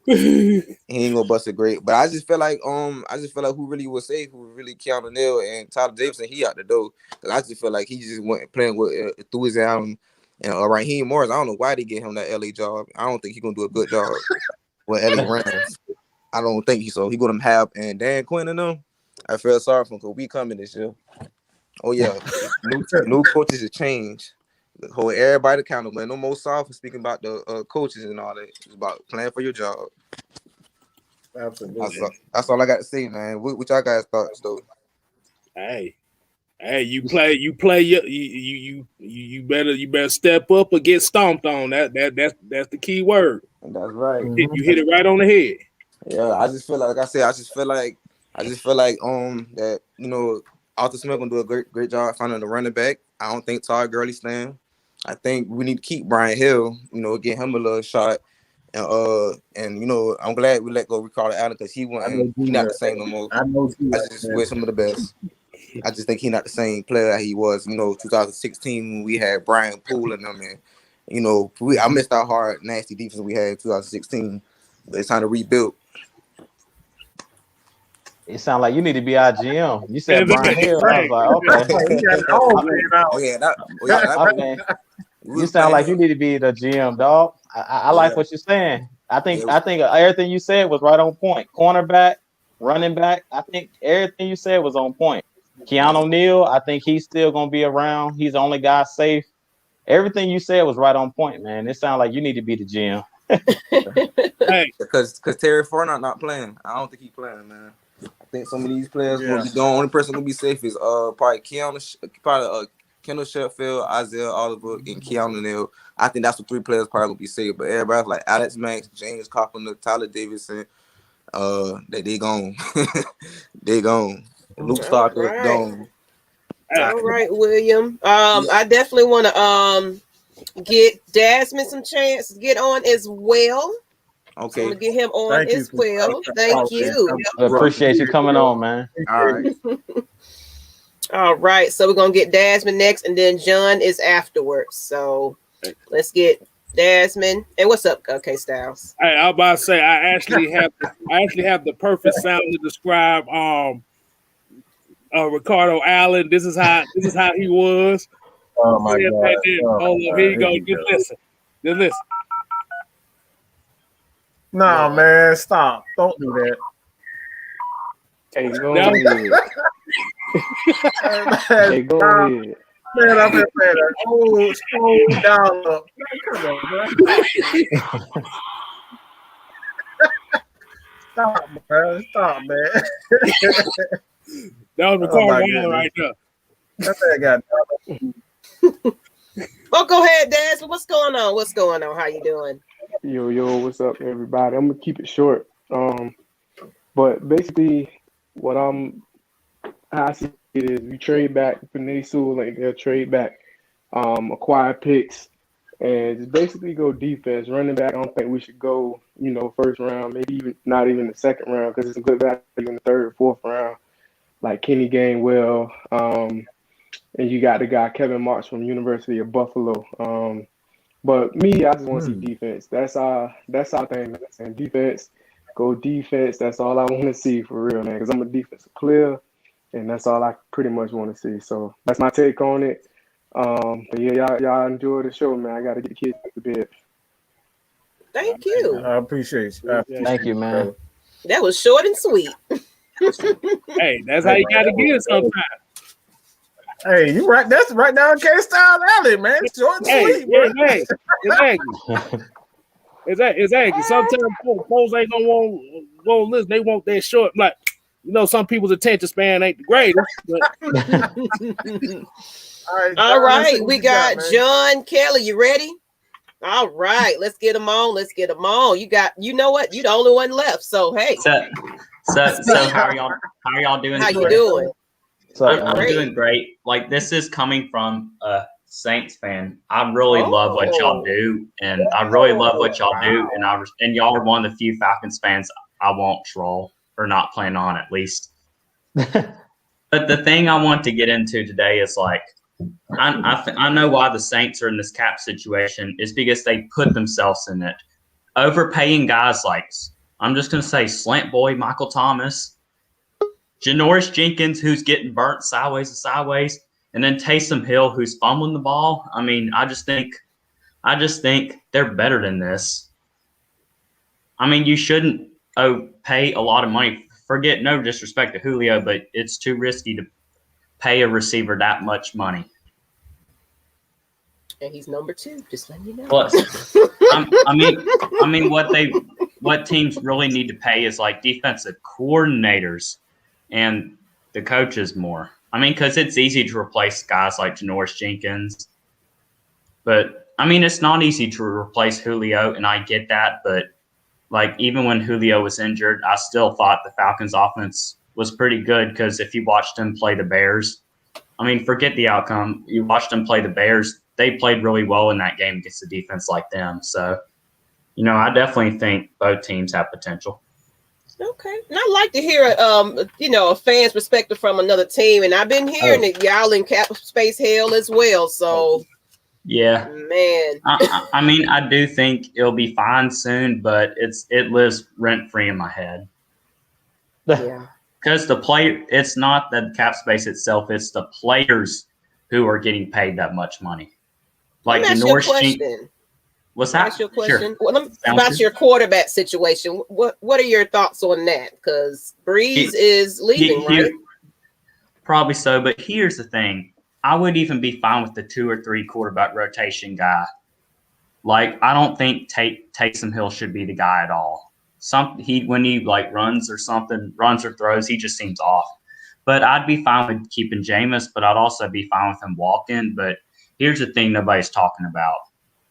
E: He ain't gonna bust a great. But I just feel like who really was safe, who really Keanu Neal and Tyler Davidson, he out the door. Cause I just feel like he just went playing with enthusiasm. And Raheem Morris, I don't know why they get him that LA job. I don't think he's gonna do a good job with LA Rams. I don't think he so. He gonna have and Dan Quinn and them. I feel sorry for him because we coming this year. Oh yeah, new coaches have changed. Hold everybody accountable. No more soft speaking about the coaches and all that. It's about playing for your job.
B: Absolutely.
E: That's all I got to say, man. What y'all guys thoughts though?
C: Hey, you better step up or get stomped on. That's the key word.
E: That's right.
C: You hit it right on the head.
E: Yeah, I just feel like I said. I just feel like that Arthur Smith gonna do a great job finding the running back. I don't think Todd Gurley's staying. I think we need to keep Brian Hill, get him a little shot. And I'm glad we let go Ricardo Allen because he's not the same no more. I just wish him the best. I just think he's not the same player that he was, 2016 when we had Brian Poole and them. And, I missed our hard, nasty defense we had in 2016. But it's time to rebuild.
D: It sounds like you need to be our GM. You said Brian Hill. I was like, okay. You sound like you need to be the GM, dog. I like what you're saying. I think everything you said was right on point. Cornerback, running back. I think everything you said was on point. Keanu Neal, I think he's still gonna be around. He's the only guy safe. Everything you said was right on point, man. It sounds like you need to be the GM.
E: Hey, because Terry Fournette not playing. I don't think he's playing, man. I think some of these players will be the only person gonna be safe is probably Kendall Sheffield, Isaiah Oliver, and Keanu Neal. I think that's the three players probably gonna be safe. But everybody like Alex Mack, James Carpenter, Tyler Davidson, they gone. They gone. Luke Stocker gone.
A: All right, William. I definitely want to get Desmond some chance to get on as well.
E: Okay.
A: So I'm gonna get him on as well. Thank you.
D: I appreciate you coming on, man.
E: All right.
A: All right. So we're gonna get Desmond next, and then John is afterwards. So let's get Desmond. And what's up, okay, Styles?
C: Hey, I was about to say I actually have the perfect sound to describe Ricardo Allen. This is how he was.
B: Oh my God.
C: Hold on, here you go. Just listen.
B: No, man, stop. Don't do that.
F: Hey, go ahead. Hey, go ahead.
B: Man, I've been playing that whole scroll down up. Come on, man. Stop, man. Stop, man.
C: That was Ricardo Allen right there.
B: That's what I got.
A: Well, go ahead, Desmond. What's going on? What's going on? How you doing?
F: Yo, what's up, everybody? I'm gonna keep it short. But basically, how I see it is, we trade back for Sewell, like they'll trade back, acquire picks, and just basically go defense. Running back, I don't think we should go, first round, maybe even not even the second round, because it's a good value in the third, fourth round, like Kenny Gainwell. And you got the guy Kevin Marks from University of Buffalo. But me, I just want to see defense. That's our thing. And defense, go defense. That's all I want to see for real, man. Because I'm a defensive player, and that's all I pretty much want to see. So that's my take on it. But yeah, y'all enjoy the show, man. I got to get the kids to bed.
A: Thank you.
B: I appreciate you.
D: Thank you, man.
A: That was short and sweet.
C: Hey, that's how you got to get it sometimes.
B: Hey, you right? That's right down K-Style Alley, man. Short and sweet, man.
C: Exactly. Sometimes folks ain't gonna want listen. They want that short. Like, some people's attention span ain't the greatest. But...
A: All right, we got John Kelly. You ready? All right, let's get them on. You know what? You the only one left. So hey.
G: So how are y'all doing?
A: How you doing?
G: I'm doing great. Like, this is coming from a Saints fan. I really love what y'all do, and and y'all are one of the few Falcons fans I won't troll or not plan on, at least. But the thing I want to get into today is, like, I know why the Saints are in this cap situation is because they put themselves in it, overpaying guys like, I'm just going to say, Slant Boy, Michael Thomas, Janoris Jenkins, who's getting burnt sideways to sideways, and then Taysom Hill, who's fumbling the ball. I mean, I just think they're better than this. I mean, you shouldn't pay a lot of money. Forget, no disrespect to Julio, but it's too risky to pay a receiver that much money.
A: And he's number 2. Just letting you know.
G: Plus, I mean, what teams really need to pay is like defensive coordinators and the coaches more. I mean, because it's easy to replace guys like Janoris Jenkins, but I mean, it's not easy to replace Julio, and I get that. But like, even when Julio was injured, I still thought the Falcons' offense was pretty good because if you watched them play the Bears, I mean, forget the outcome. You watched them play the Bears. They played really well in that game against a defense like them. So, I definitely think both teams have potential.
A: Okay. And I like to hear, a fan's perspective from another team. And I've been hearing that y'all in cap space hell as well. So,
G: yeah,
A: man.
G: I mean, I do think it'll be fine soon, but it lives rent free in my head.
A: Yeah.
G: Because it's not the cap space itself; it's the players who are getting paid that much money. Like Janoris Jenkins. What's that?
A: Ask you a question.
G: Sure.
A: Well, about your quarterback situation. What are your thoughts on that? Because Breeze is leaving, right?
G: Probably so. But here's the thing: I would even be fine with the 2 or 3 quarterback rotation guy. Like, I don't think Taysom Hill should be the guy at all. When he like runs or throws, he just seems off. But I'd be fine with keeping Jameis, but I'd also be fine with him walking. But here's the thing nobody's talking about.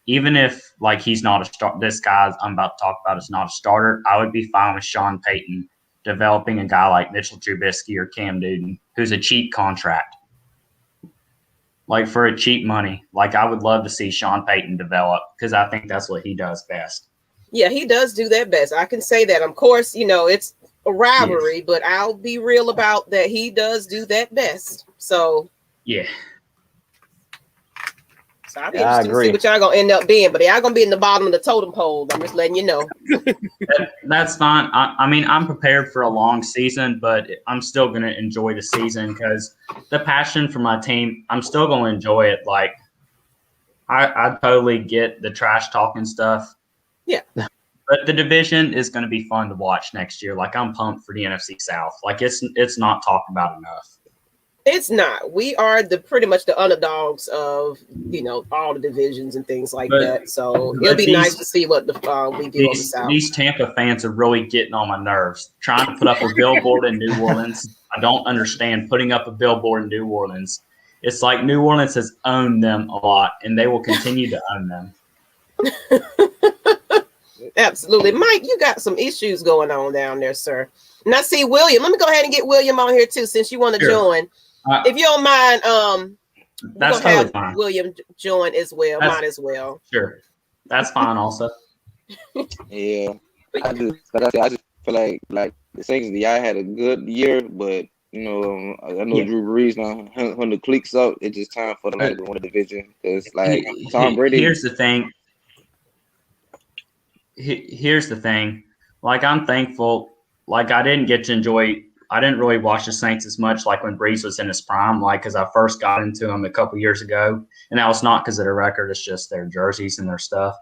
G: Even if like he's not a start, this guy I'm about to talk about is not a starter, I would be fine with Sean Payton developing a guy like Mitchell Trubisky or Cam Newton, who's a cheap contract. Like for a cheap money. Like I would love to see Sean Payton develop because I think that's what he does best.
A: Yeah, he does do that best. I can say that. Of course, it's a rivalry, but I'll be real about that. He does do that best. So
G: yeah.
A: So I'll be interested to see what y'all gonna end up being, but y'all gonna be in the bottom of the totem pole. I'm just letting you know.
G: That's fine. I mean, I'm prepared for a long season, but I'm still gonna enjoy the season because the passion for my team, I'm still gonna enjoy it. Like I totally get the trash talking stuff.
A: Yeah.
G: But the division is going to be fun to watch next year. Like I'm pumped for the NFC South. Like it's not talked about enough.
A: It's not. We are pretty much the underdogs of all the divisions and things like that. So it'll be nice to see what we do on the South.
G: These Tampa fans are really getting on my nerves. Trying to put up a billboard in New Orleans. I don't understand putting up a billboard in New Orleans. It's like New Orleans has owned them a lot, and they will continue to own them.
A: Absolutely. Mike, you got some issues going on down there, sir. And I see William. Let me go ahead and get William on here too, since you want to join. If you don't mind,
G: that's totally fine.
A: William join as well. Mine as well.
G: Sure. That's fine also.
E: Yeah. I just feel like the Saints, y'all had a good year, but I know Drew Brees now. When the cliques up, it's just time for them to win the division. Because Tom Brady.
G: Here's the thing. Here's the thing. Like I'm thankful. Like I didn't really watch the Saints as much like when Brees was in his prime. Like because I first got into him a couple years ago, and that was not because of their record. It's just their jerseys and their stuff.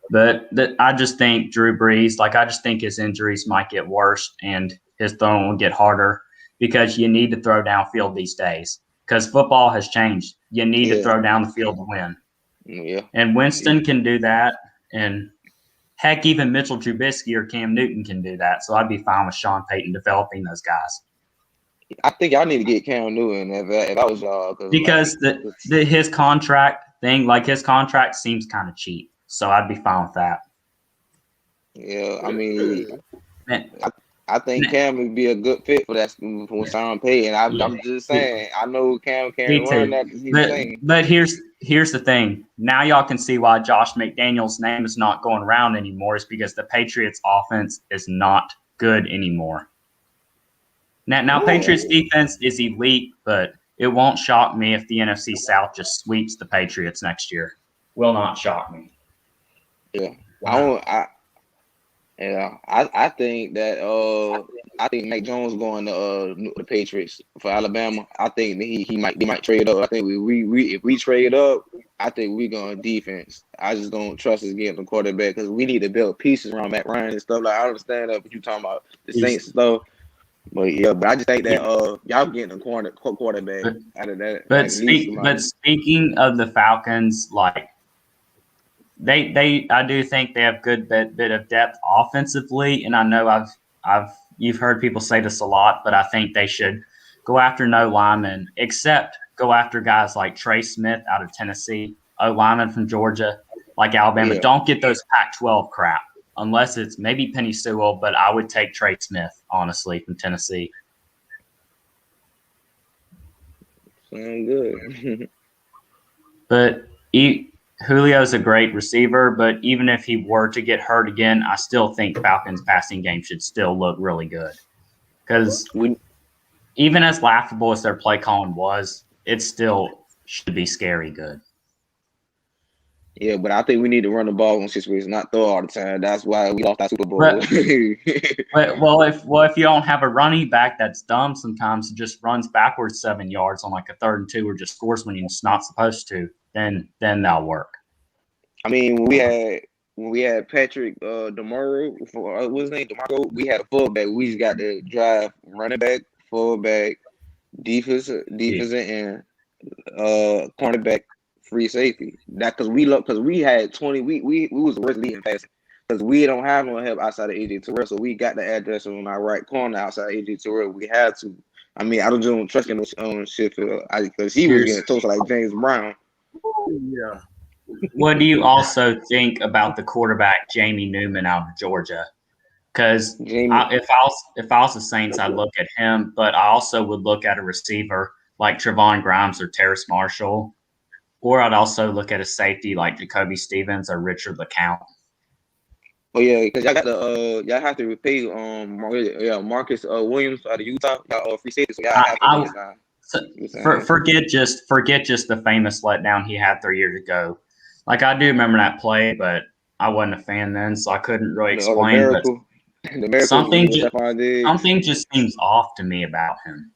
G: But I just think Drew Brees. Like I just think his injuries might get worse and his throwing will get harder because you need to throw downfield these days because football has changed. You need to throw down the field to win.
E: Yeah.
G: And Winston can do that, and heck, even Mitchell Trubisky or Cam Newton can do that. So I'd be fine with Sean Payton developing those guys.
E: I think y'all need to get Cam Newton if I was y'all.
G: Because his contract thing, like his contract seems kind of cheap. So I'd be fine with that.
E: Yeah, I mean, I think Cam would be a good fit for that for Sean Payton. I'm just saying, I know Cam can run that.
G: But here's the thing. Now y'all can see why Josh McDaniels' name is not going around anymore. Is because the Patriots' offense is not good anymore. Now Patriots' defense is elite, but it won't shock me if the NFC South just sweeps the Patriots next year. Will not shock me.
E: Yeah.
G: Wow.
E: I think that I think Mac Jones going to the Patriots for Alabama. I think that he might trade up. I think we if we trade up, I think we going defense. I just don't trust us getting the quarterback because we need to build pieces around Matt Ryan and stuff. Like I understand that, but you talking about the Saints and stuff. But yeah, but I just think that y'all getting a quarterback out of that.
G: But speaking of the Falcons, like I do think they have good bit of depth offensively, and I know you've heard people say this a lot, but I think they should go after no linemen, except go after guys like Trey Smith out of Tennessee, O lineman from Georgia, like Alabama.
E: Yeah.
G: Don't get those Pac-12 crap unless it's maybe Penny Sewell, but I would take Trey Smith honestly from Tennessee.
E: Sound good.
G: But Julio's a great receiver, but even if he were to get hurt again, I still think Falcons' passing game should still look really good. Because even as laughable as their play calling was, it still should be scary good.
E: Yeah, but I think we need to run the ball in situations, not throw all the time. That's why we lost that Super Bowl.
G: If you don't have a running back that's dumb sometimes, it just runs backwards 7 yards on like a 3rd and 2 or just scores when he's not supposed to, then that'll work.
E: I mean, when we had Patrick DeMarco, what's his name? DeMarco, we had a fullback. We just got to drive running back, fullback, defense and cornerback, free safety. That because we had 20. We was the worst leading passing because we don't have no help outside of AJ Terrell. So we got the address on our right corner outside of AJ Terrell. We had to. I mean, I don't trust him on shit because he was getting toasted like James Brown.
B: Yeah.
G: What do you also think about the quarterback Jamie Newman out of Georgia? Because if I was the Saints, I'd look at him, but I also would look at a receiver like Trevon Grimes or Terrace Marshall, or I'd also look at a safety like Jacoby Stevens or Richard LeCount.
E: Oh yeah, because y'all have to repay Marcus Williams out of Utah, free safety. So y'all have to
G: forget just the famous letdown he had 3 years ago. Like I do remember that play, but I wasn't a fan then, so I couldn't really explain. Something just seems off to me about him.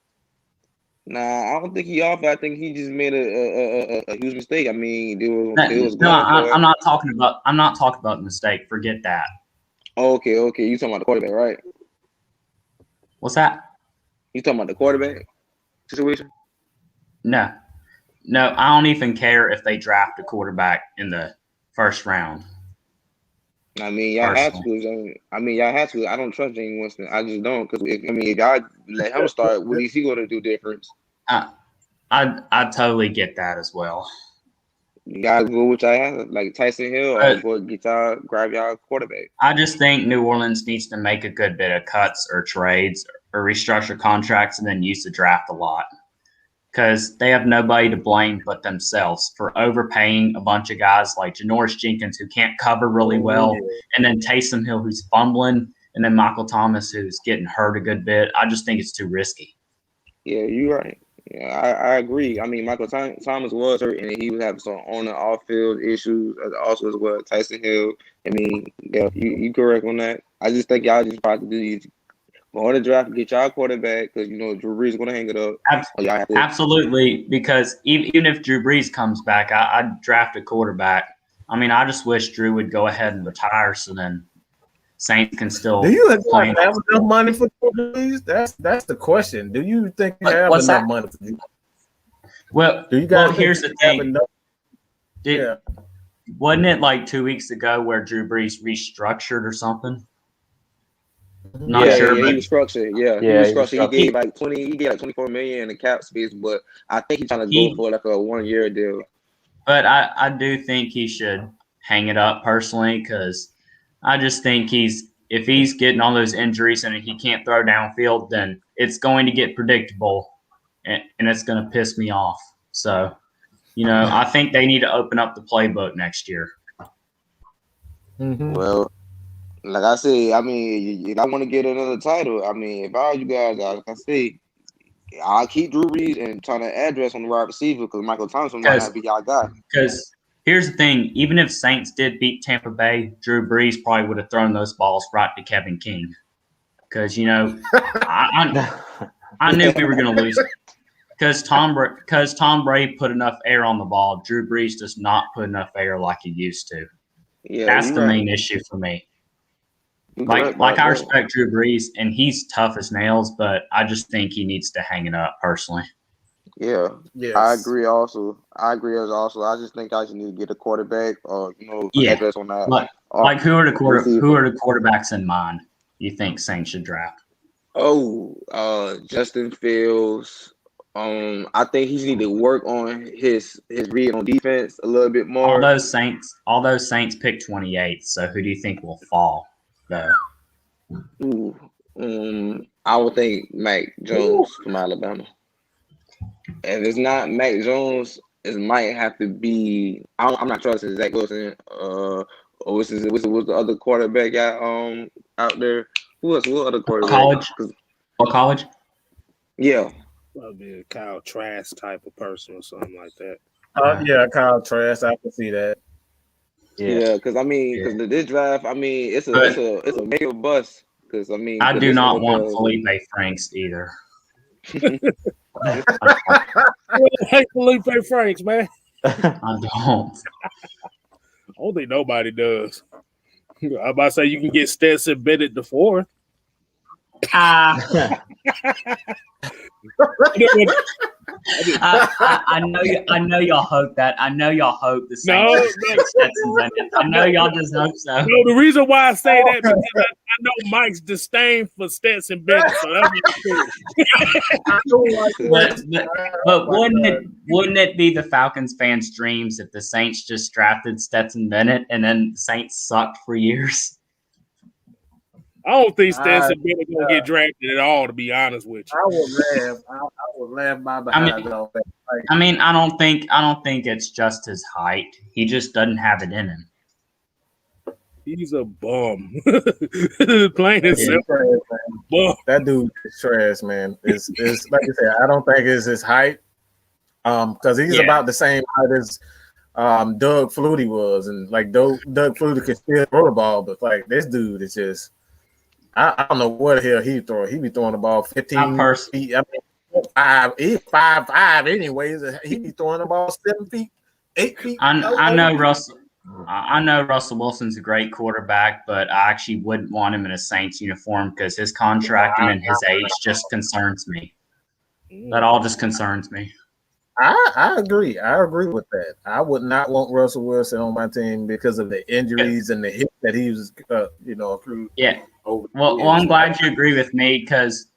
E: Nah, I don't think he off. I think he just made a huge mistake. I mean,
G: I'm not talking about the mistake. Forget that.
E: Oh, okay. You talking about the quarterback, right?
G: What's that?
E: You talking about the quarterback situation?
G: No, I don't even care if they draft a quarterback in the first round.
E: I mean, y'all have to. I don't trust James Winston. I just don't because if y'all let him start, what is he going to do difference?
G: I totally get that as well.
E: You guys go with y'all have, like Tyson Hill, or go grab y'all quarterback.
G: I just think New Orleans needs to make a good bit of cuts or trades or restructure contracts and then use the draft a lot. Because they have nobody to blame but themselves for overpaying a bunch of guys like Janoris Jenkins, who can't cover really well, and then Taysom Hill, who's fumbling, and then Michael Thomas, who's getting hurt a good bit. I just think it's too risky.
E: Yeah, you're right. Yeah, I agree. I mean, Michael Thomas was hurt, and he was having some on and off field issues, also as well. Tyson Hill. I mean, yeah, you correct on that. I just think y'all just about to do. Go on the draft and get y'all quarterback because Drew Brees is going to hang it up.
G: Absolutely, because even if Drew Brees comes back, I'd draft a quarterback. I mean, I just wish Drew would go ahead and retire so then Saints can still.
B: Do you have enough money for Drew Brees? That's the question. Do you think you have enough money for Drew?
G: Well, here's the thing. Wasn't it like 2 weeks ago where Drew Brees restructured or something?
E: Not sure. Yeah, he was structured. He was structured. He gave like 24 million in the cap space, but I think he's trying to go for like a 1 year deal.
G: But I do think he should hang it up personally because I just think if he's getting all those injuries and he can't throw downfield, then it's going to get predictable and it's going to piss me off. So, I think they need to open up the playbook next year.
B: Mm-hmm.
E: Well, like I said, I mean, if I want to get another title, I mean, if all you guys are, like I say, I'll keep Drew Brees and turn the address on the wide receiver because Michael Thompson might not be y'all guy.
G: Because here's the thing: even if Saints did beat Tampa Bay, Drew Brees probably would have thrown those balls right to Kevin King. Because I knew we were going to lose. Because Tom Brady put enough air on the ball, Drew Brees does not put enough air like he used to.
E: Yeah,
G: that's the main issue for me. Like I respect Drew Brees, and he's tough as nails, but I just think he needs to hang it up personally.
E: Yeah,
B: yes.
E: I agree. Also, I just think I just need to get a quarterback, or address on that.
G: Like who are the quarterbacks in mind you think Saints should draft?
E: Justin Fields. I think he need to work on his read on defense a little bit more.
G: All those Saints pick 28. So who do you think will fall though?
E: I would think Mac Jones from Alabama. If it's not Mac Jones, it might have to be. I'm not trusting Zach Wilson. What's the other quarterback out there? What other quarterback?
G: College?
E: Yeah.
C: Probably a Kyle Trask type of person or something like that.
B: Yeah, Kyle Trask. I can see that.
E: Yeah, because this draft, it's a make or bust. Because
G: I do not want Felipe Franks either.
C: I hate Felipe Franks, man.
G: I don't.
C: I don't think nobody does. I'm about to say you can get Stetson Bennett the fourth.
G: I know y'all hope that. I know y'all hope the Saints. I know y'all just hope so.
C: No, the reason why I say that because I know Mike's disdain for Stetson Bennett, so that's
G: but wouldn't it be the Falcons fans' dreams if the Saints just drafted Stetson Bennett and then the Saints sucked for years?
C: I don't think Stetson Bennett gonna get drafted at all, to be honest with you.
B: I would laugh my behind off.
G: I don't think it's just his height. He just doesn't have it in him.
C: He's a bum. Plain and simple.
B: That dude is trash, man. It's like you said, I don't think it's his height. Because he's about the same height as Doug Flutie was, and like Doug Flutie can still throw the ball, but like this dude is just. I don't know what the hell he throw. He be throwing the ball 15 feet. He's 5'5" anyways. He be throwing the ball 7 feet, 8 feet.
G: I know Russell Wilson's a great quarterback, but I actually wouldn't want him in a Saints uniform because his contract and his age just concerns me. That all just concerns me.
B: I agree. I agree with that. I would not want Russell Wilson on my team because of the injuries and the hit that he was, accrued.
G: Yeah. Well, I'm glad you agree with me because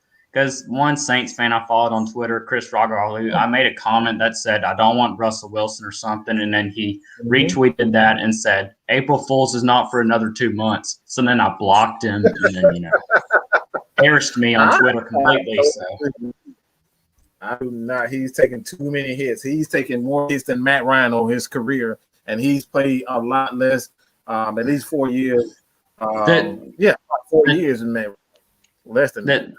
G: one Saints fan I followed on Twitter, Chris Roggerlu, I made a comment that said, I don't want Russell Wilson or something. And then he retweeted that and said, April Fool's is not for another 2 months. So then I blocked him and then, embarrassed me on Twitter completely. So.
B: I do not. He's taking too many hits. He's taking more hits than Matt Ryan over his career, and he's played a lot less, at least 4 years. 4 years in Matt. Less than that.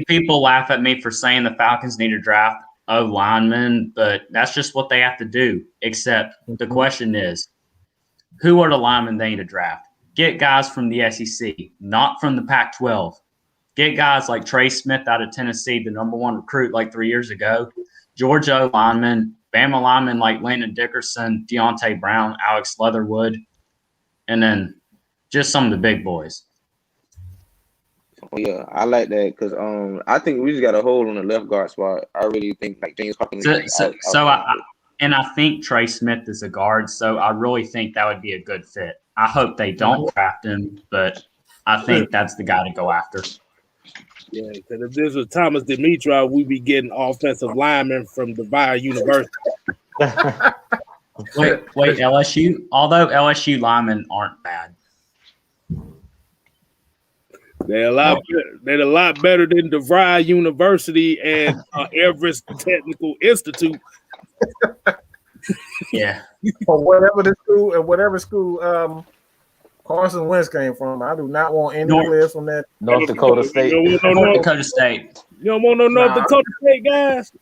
G: People laugh at me for saying the Falcons need to draft O linemen, but that's just what they have to do. Except the question is, who are the linemen they need to draft? Get guys from the SEC, not from the Pac-12. Get guys like Trey Smith out of Tennessee, the #1 recruit like 3 years ago. Georgia linemen, Bama linemen like Landon Dickerson, Deontay Brown, Alex Leatherwood, and then just some of the big boys.
E: Yeah, I like that because I think we just got a hole on the left guard spot. I really think like James Carpenter.
G: I think Trey Smith is a guard, so I really think that would be a good fit. I hope they don't draft him, but I think that's the guy to go after.
C: Yeah, because if this was Thomas Dimitrov, we'd be getting offensive linemen from DeVry University.
G: Wait, LSU? Although LSU linemen aren't bad.
C: They're a lot better than DeVry University and Everest Technical Institute.
G: Yeah.
B: Or whatever school Carson Wentz came from. I do not want any players from that.
D: North Dakota State.
G: North Dakota State.
C: You don't want no North Dakota State guys.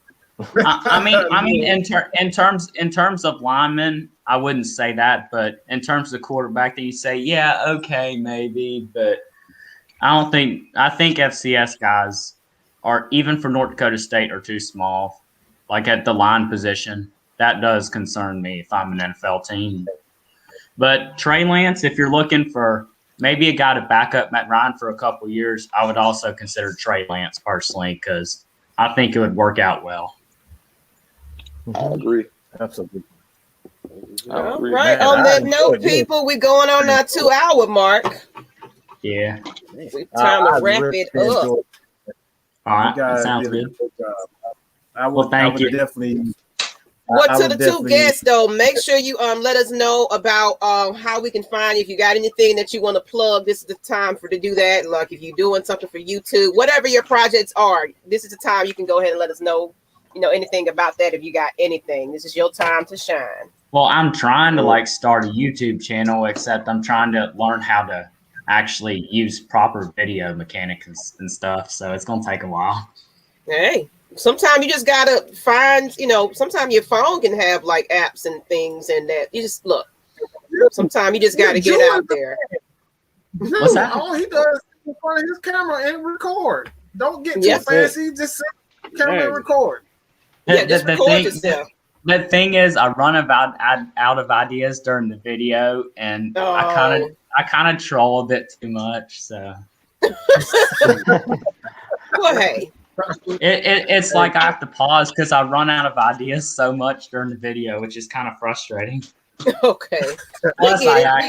G: I mean, in terms of linemen, I wouldn't say that, but in terms of quarterback, then you say, yeah, okay, maybe, but I think FCS guys are, even for North Dakota State, are too small. Like at the line position, that does concern me if I'm an NFL team. But Trey Lance, if you're looking for maybe a guy to back up Matt Ryan for a couple years, I would also consider Trey Lance personally because I think it would work out well.
E: I agree.
B: Absolutely.
A: All right. On that note, people, we're going on our 2-hour mark.
G: Yeah.
A: It's time to wrap it up.
G: All right. That sounds good. Thank you.
B: Definitely.
A: Well, to the two guests, though, make sure you let us know about how we can find you. If you got anything that you want to plug, this is the time to do that. Like if you're doing something for YouTube, whatever your projects are, this is the time you can go ahead and let us know, anything about that. If you got anything, this is your time to shine.
G: Well, I'm trying to start a YouTube channel, except I'm trying to learn how to actually use proper video mechanics and stuff. So it's going to take a while.
A: Hey. Sometimes you just gotta find, sometimes your phone can have like apps and things, and that you just look. Sometimes you just gotta get out there.
G: What's that?
B: All he does is in front of his camera and record. Don't get too fancy. Just sit on the camera and record.
A: Just record yourself.
G: The thing is, I run out of ideas during the video, and I kind of troll a bit too much. So.
A: Well, hey.
G: It's like I have to pause because I run out of ideas so much during the video, which is kind of frustrating.
A: Okay. We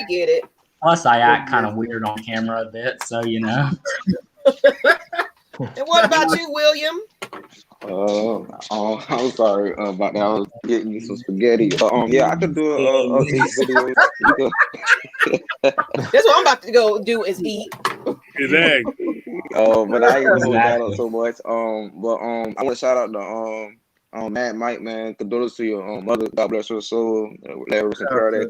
A: get it.
G: Plus, I act kind of weird on camera a bit, so
A: And what about you, William?
E: I'm sorry about that. I was getting me some spaghetti. I could do a video.
A: That's what I'm about to go do is eat.
C: Exactly.
E: But I ain't gonna hold that up so much. I want to shout out to Matt, Mike, man. Condolences to your mother. God bless her soul. Let her rest in paradise.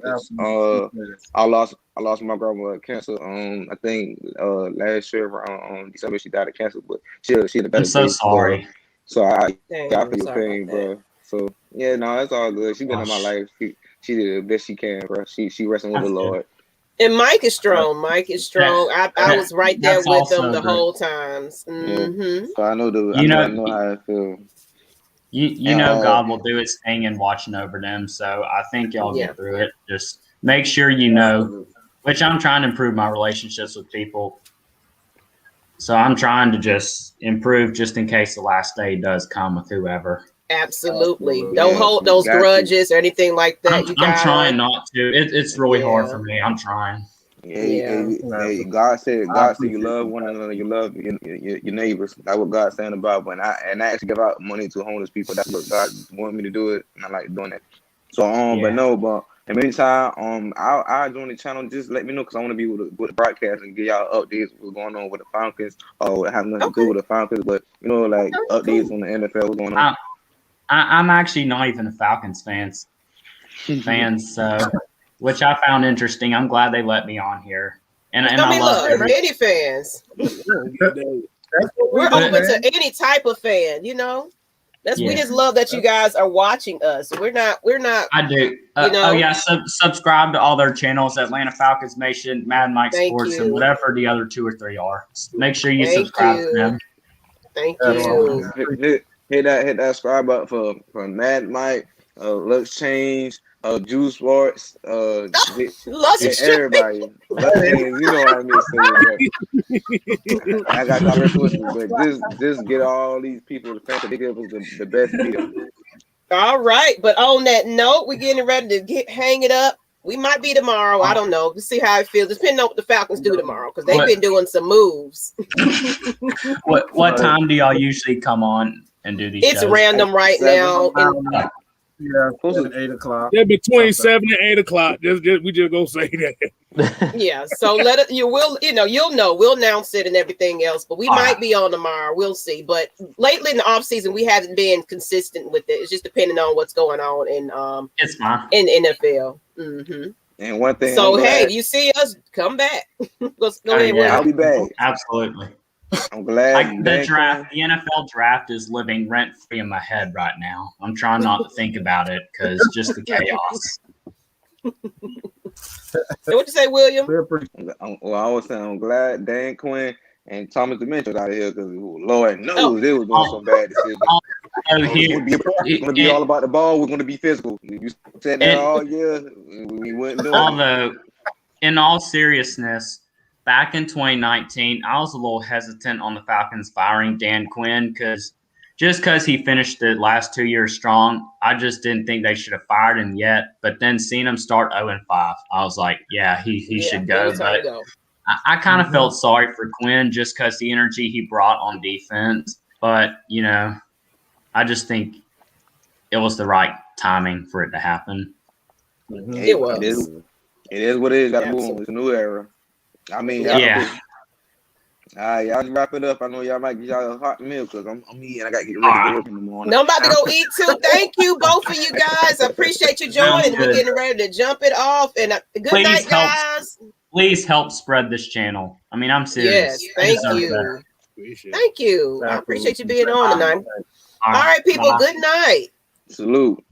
E: I lost my grandma to cancer. I think last year around December she died of cancer, but she had a better.
G: I'm so sorry.
E: So I feel your pain, bro. So yeah, no, it's all good. She been in my life. She did the best she can, bro. She resting with the Lord.
A: And Mike is strong. I was right there with him the whole time. Mm-hmm.
E: So I know how I feel.
G: You know God will do His thing in watching over them. So I think y'all get through it. Just make sure which I'm trying to improve my relationships with people. So I'm trying to just improve just in case the last day does come with whoever.
A: Absolutely. Don't hold those grudges or anything like that.
G: I'm trying not to. It's really hard for me. I'm trying.
E: Hey, God said you love one another, you love your neighbors. That's what God's saying about. When I actually give out money to homeless people, that's what God wanted me to do it, and I like doing that. So but in the meantime, I'll join the channel. Just let me know because I want to be with the broadcast and give y'all updates what's going on with the Falcons. It have nothing to do with the Falcons, but updates on the NFL what's going on.
G: I'm actually not even a Falcons fan, so which I found interesting. I'm glad they let me on here, and I love
A: any fans. We're open to any type of fan, We just love that you guys are watching us. We're not.
G: I do. Subscribe to all their channels: Atlanta Falcons Nation, Mad Mike Sports, and whatever the other 2 or 3 are. Make sure you subscribe to them.
A: Thank you.
E: Hit that subscribe button for Mad Mike, Let's Change, Juice Sports, everybody. You know what I mean? I got but just get all these people to think they give us the best video.
A: All right, but on that note, we're getting ready to hang it up. We might be tomorrow. I don't know. We'll see how it feels. Depending on what the Falcons do tomorrow, because they've been doing some moves.
G: What time do y'all usually come on and do these
A: It's
G: shows?
A: random right now.
B: Yeah, at 8 o'clock.
C: They're between 7 and 8 o'clock. We just gonna say that.
A: Yeah. So you'll know. We'll announce it and everything else. But we might be on tomorrow. We'll see. But lately in the off season, we haven't been consistent with it. It's just depending on what's going on in
G: it's fine.
A: in NFL. Mm-hmm.
E: And one thing.
A: So hey, if you see us, come back. Let's go ahead.
G: Yeah.
E: I'll be back.
G: Absolutely.
E: I'm glad.
G: The NFL draft is living rent free in my head right now. I'm trying not to think about it because just the chaos.
A: What you say, William?
E: Well, I was saying I'm glad Dan Quinn and Thomas Dementia out of here because Lord knows they was doing some bad decisions. It's going to be all about the ball. We're going to be physical. You said that all year. We wouldn't do it.
G: Although, in all seriousness, back in 2019, I was a little hesitant on the Falcons firing Dan Quinn because he finished the last 2 years strong, I just didn't think they should have fired him yet. But then seeing him start 0-5, I was like, yeah, he should go. But I kind of felt sorry for Quinn just because the energy he brought on defense. But, you know, I just think it was the right timing for it to happen.
A: It was.
E: It is what it is. Got to move on. It's a new era. I mean,
G: yeah.
E: All right, y'all just wrap it up. I know y'all might get y'all a hot meal because I'm eating. I got to get ready to work in the morning.
A: No, I'm about to go eat too. Thank you, both of you guys. I appreciate you joining. We're getting ready to jump it off. And good night, guys.
G: Please help spread this channel. I mean, I'm serious.
A: Yes, thank you. Thank you. I appreciate you being on tonight. All right, people. Good night.
E: Salute.